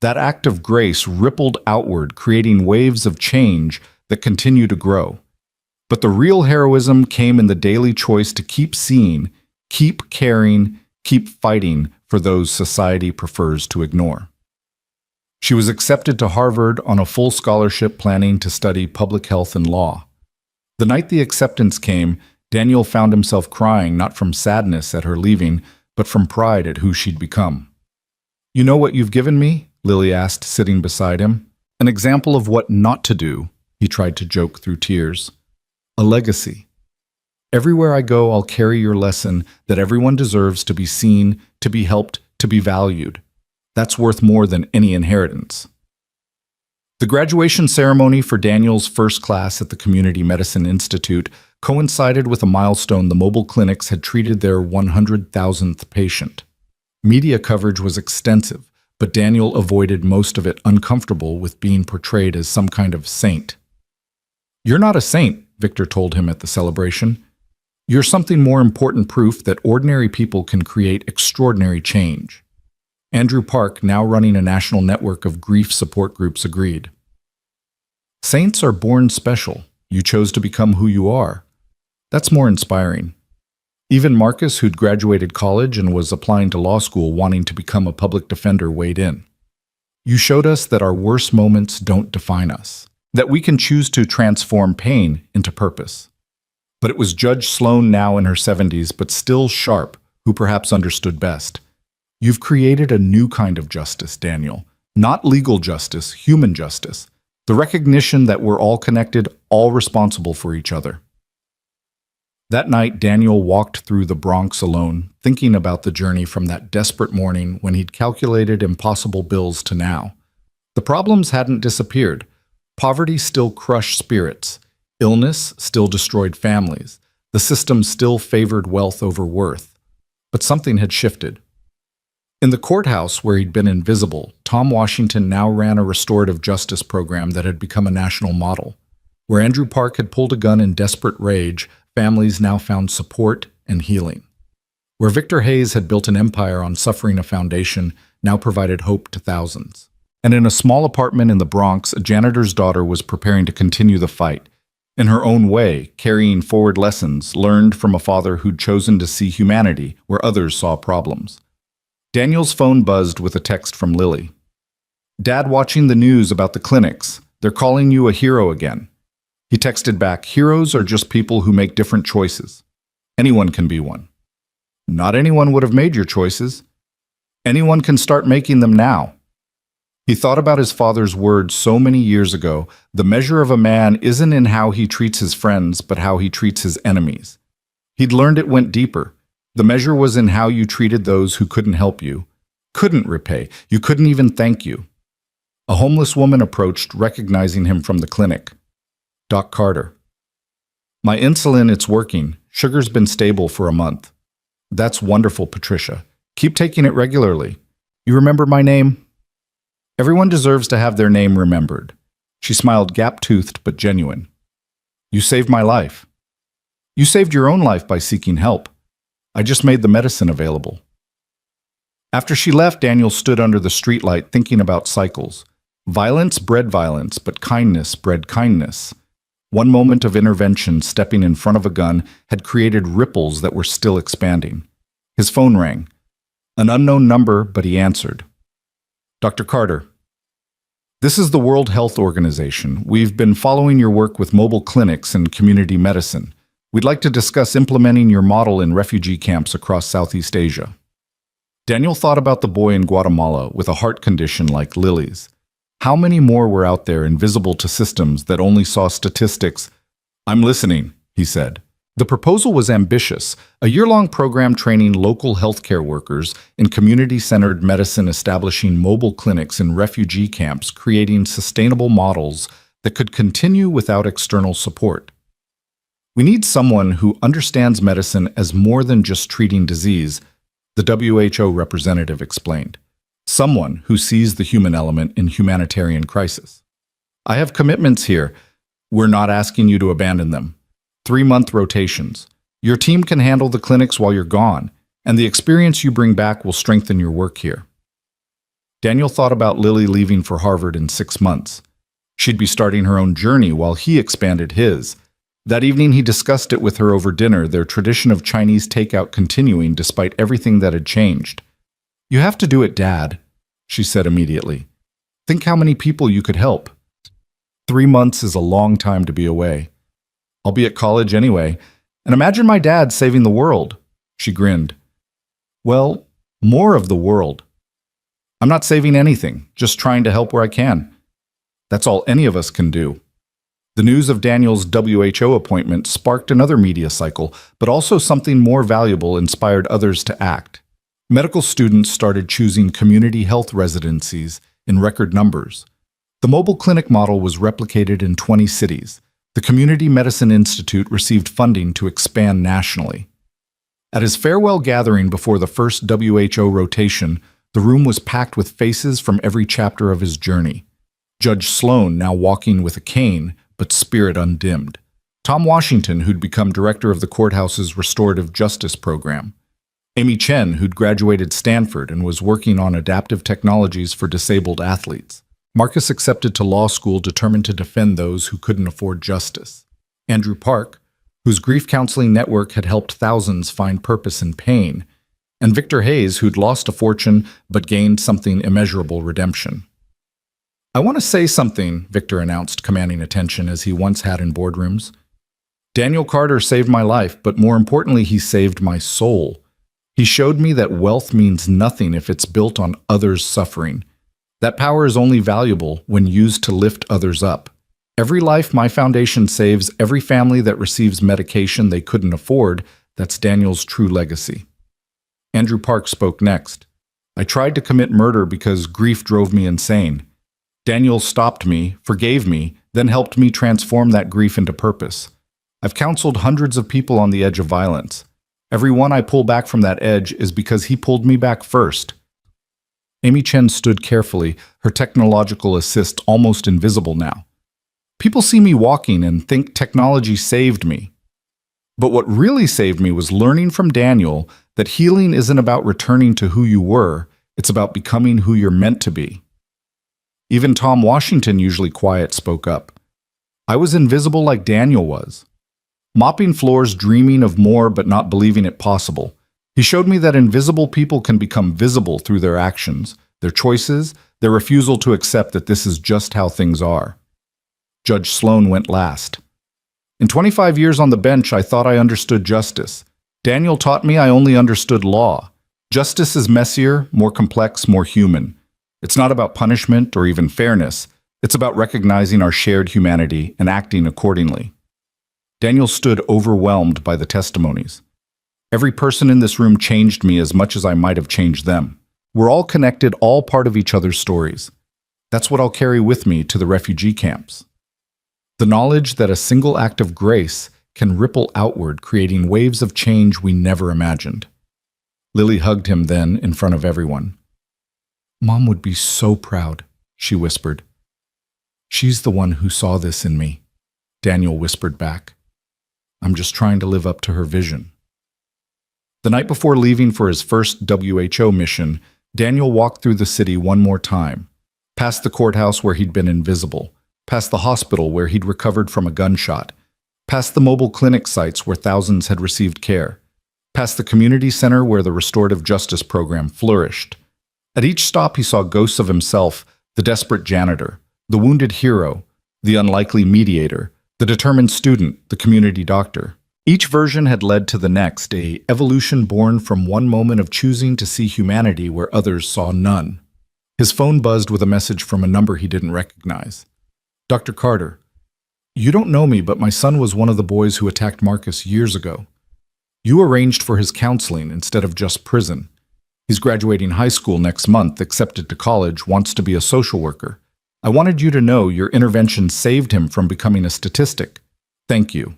That act of grace rippled outward, creating waves of change that continue to grow. But the real heroism came in the daily choice to keep seeing, keep caring, keep fighting for those society prefers to ignore. She was accepted to Harvard on a full scholarship, planning to study public health and law. The night the acceptance came, Daniel found himself crying, not from sadness at her leaving, but from pride at who she'd become. You know what you've given me? Lily asked, sitting beside him. An example of what not to do, he tried to joke through tears. A legacy. Everywhere I go, I'll carry your lesson that everyone deserves to be seen, to be helped, to be valued. That's worth more than any inheritance. The graduation ceremony for Daniel's first class at the Community Medicine Institute coincided with a milestone. The mobile clinics had treated their 100,000th patient. Media coverage was extensive, but Daniel avoided most of it, uncomfortable with being portrayed as some kind of saint. "You're not a saint," Victor told him at the celebration. "You're something more important, proof that ordinary people can create extraordinary change." Andrew Park, now running a national network of grief support groups, agreed. "Saints are born special. You chose to become who you are. That's more inspiring." Even Marcus, who'd graduated college and was applying to law school wanting to become a public defender, weighed in. "You showed us that our worst moments don't define us, that we can choose to transform pain into purpose." But it was Judge Sloan, now in her 70s, but still sharp, who perhaps understood best. "You've created a new kind of justice, Daniel. Not legal justice, human justice. The recognition that we're all connected, all responsible for each other." That night, Daniel walked through the Bronx alone, thinking about the journey from that desperate morning when he'd calculated impossible bills to now. The problems hadn't disappeared. Poverty still crushed spirits. Illness still destroyed families. The system still favored wealth over worth. But something had shifted. In the courthouse, where he'd been invisible, Tom Washington now ran a restorative justice program that had become a national model. Where Andrew Park had pulled a gun in desperate rage, families now found support and healing. Where Victor Hayes had built an empire on suffering, a foundation now provided hope to thousands. And in a small apartment in the Bronx, a janitor's daughter was preparing to continue the fight, in her own way, carrying forward lessons learned from a father who'd chosen to see humanity where others saw problems. Daniel's phone buzzed with a text from Lily. "Dad, watching the news about the clinics. They're calling you a hero again." He texted back, "Heroes are just people who make different choices. Anyone can be one." "Not anyone would have made your choices. Anyone can start making them now." He thought about his father's words so many years ago: "The measure of a man isn't in how he treats his friends, but how he treats his enemies." He'd learned it went deeper. The measure was in how you treated those who couldn't help you, couldn't repay, you couldn't even thank you. A homeless woman approached, recognizing him from the clinic. "Doc Carter." "My insulin, it's working. Sugar's been stable for a month." "That's wonderful, Patricia. Keep taking it regularly. You remember my name?" "Everyone deserves to have their name remembered." She smiled, gap-toothed but genuine. "You saved my life." "You saved your own life by seeking help. I just made the medicine available." After she left, Daniel stood under the streetlight thinking about cycles. Violence bred violence, but kindness bred kindness. One moment of intervention, stepping in front of a gun, had created ripples that were still expanding. His phone rang. An unknown number, but he answered. "Dr. Carter, this is the World Health Organization. We've been following your work with mobile clinics and community medicine. We'd like to discuss implementing your model in refugee camps across Southeast Asia." Daniel thought about the boy in Guatemala with a heart condition like Lily's. How many more were out there, invisible to systems that only saw statistics? "I'm listening," he said. The proposal was ambitious, a year-long program training local healthcare workers in community-centered medicine, establishing mobile clinics in refugee camps, creating sustainable models that could continue without external support. "We need someone who understands medicine as more than just treating disease," the WHO representative explained. "Someone who sees the human element in humanitarian crisis." "I have commitments here. We're not asking you to abandon them. 3-month rotations. Your team can handle the clinics while you're gone, and the experience you bring back will strengthen your work here." Daniel thought about Lily leaving for Harvard in 6 months. She'd be starting her own journey while he expanded his. That evening he discussed it with her over dinner, their tradition of Chinese takeout continuing despite everything that had changed. "You have to do it, Dad," she said immediately. "Think how many people you could help." 3 months is a long time to be away. "I'll be at college anyway, and imagine my dad saving the world." She grinned. "Well, more of the world. I'm not saving anything, just trying to help where I can. That's all any of us can do." The news of Daniel's WHO appointment sparked another media cycle, but also something more valuable inspired others to act. Medical students started choosing community health residencies in record numbers. The mobile clinic model was replicated in 20 cities. The Community Medicine Institute received funding to expand nationally. At his farewell gathering before the first WHO rotation, the room was packed with faces from every chapter of his journey. Judge Sloan, now walking with a cane, but spirit undimmed. Tom Washington, who'd become director of the courthouse's restorative justice program. Amy Chen, who'd graduated Stanford and was working on adaptive technologies for disabled athletes. Marcus accepted to law school determined to defend those who couldn't afford justice. Andrew Park, whose grief counseling network had helped thousands find purpose in pain. And Victor Hayes, who'd lost a fortune but gained something immeasurable: redemption. "I want to say something," Victor announced, commanding attention as he once had in boardrooms. "Daniel Carter saved my life, but more importantly, he saved my soul. He showed me that wealth means nothing if it's built on others' suffering. That power is only valuable when used to lift others up. Every life my foundation saves, every family that receives medication they couldn't afford, that's Daniel's true legacy." Andrew Park spoke next. "I tried to commit murder because grief drove me insane. Daniel stopped me, forgave me, then helped me transform that grief into purpose. I've counseled hundreds of people on the edge of violence. Every one I pull back from that edge is because he pulled me back first." Amy Chen stood carefully, her technological assist almost invisible now. "People see me walking and think technology saved me. But what really saved me was learning from Daniel that healing isn't about returning to who you were, it's about becoming who you're meant to be." Even Tom Washington, usually quiet, spoke up. "I was invisible like Daniel was. Mopping floors, dreaming of more but not believing it possible. He showed me that invisible people can become visible through their actions, their choices, their refusal to accept that this is just how things are." Judge Sloan went last. "In 25 years on the bench, I thought I understood justice. Daniel taught me I only understood law. Justice is messier, more complex, more human. It's not about punishment or even fairness. It's about recognizing our shared humanity and acting accordingly." Daniel stood overwhelmed by the testimonies. "Every person in this room changed me as much as I might have changed them. We're all connected, all part of each other's stories. That's what I'll carry with me to the refugee camps. The knowledge that a single act of grace can ripple outward, creating waves of change we never imagined." Lily hugged him then in front of everyone. "Mom would be so proud," she whispered. "She's the one who saw this in me," Daniel whispered back. "I'm just trying to live up to her vision." The night before leaving for his first WHO mission, Daniel walked through the city one more time, past the courthouse where he'd been invisible, past the hospital where he'd recovered from a gunshot, past the mobile clinic sites where thousands had received care, past the community center where the restorative justice program flourished. At each stop he saw ghosts of himself, the desperate janitor, the wounded hero, the unlikely mediator, the determined student, the community doctor. Each version had led to the next, a evolution born from one moment of choosing to see humanity where others saw none. His phone buzzed with a message from a number he didn't recognize. "Dr. Carter, you don't know me, but my son was one of the boys who attacked Marcus years ago. You arranged for his counseling instead of just prison. He's graduating high school next month, accepted to college, wants to be a social worker. I wanted you to know your intervention saved him from becoming a statistic. Thank you."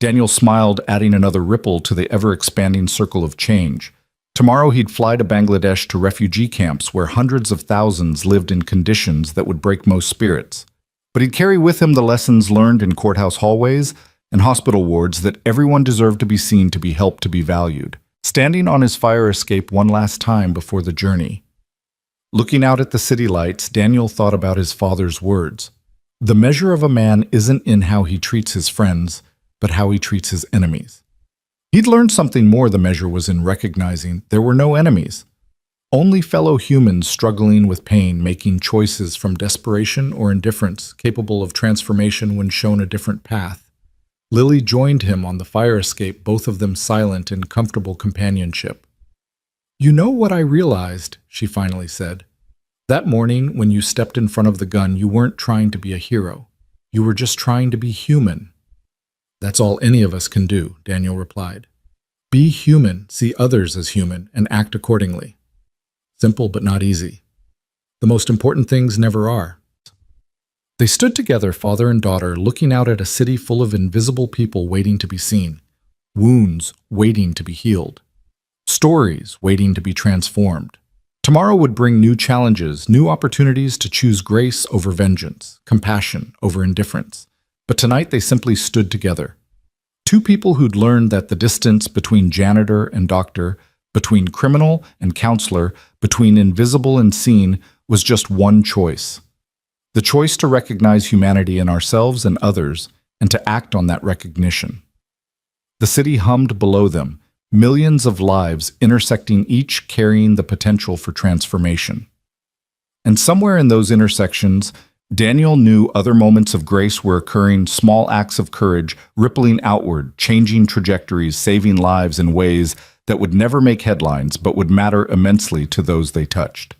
Daniel smiled, adding another ripple to the ever-expanding circle of change. Tomorrow he'd fly to Bangladesh to refugee camps where hundreds of thousands lived in conditions that would break most spirits. But he'd carry with him the lessons learned in courthouse hallways and hospital wards that everyone deserved to be seen, to be helped, to be valued. Standing on his fire escape one last time before the journey, looking out at the city lights, Daniel thought about his father's words. "The measure of a man isn't in how he treats his friends, but how he treats his enemies." He'd learned something more. The measure was in recognizing there were no enemies, only fellow humans struggling with pain, making choices from desperation or indifference, capable of transformation when shown a different path. Lily joined him on the fire escape, both of them silent in comfortable companionship. "You know what I realized," she finally said. "That morning when you stepped in front of the gun, you weren't trying to be a hero. You were just trying to be human." "That's all any of us can do," Daniel replied. Be human, see others as human, and act accordingly. Simple but not easy. The most important things never are. They stood together, father and daughter, looking out at a city full of invisible people waiting to be seen, wounds waiting to be healed, stories waiting to be transformed. Tomorrow would bring new challenges, new opportunities to choose grace over vengeance, compassion over indifference. But tonight they simply stood together. Two people who'd learned that the distance between janitor and doctor, between criminal and counselor, between invisible and seen, was just one choice. The choice to recognize humanity in ourselves and others, and to act on that recognition. The city hummed below them, millions of lives intersecting, each carrying the potential for transformation. And somewhere in those intersections, Daniel knew other moments of grace were occurring, small acts of courage, rippling outward, changing trajectories, saving lives in ways that would never make headlines but would matter immensely to those they touched.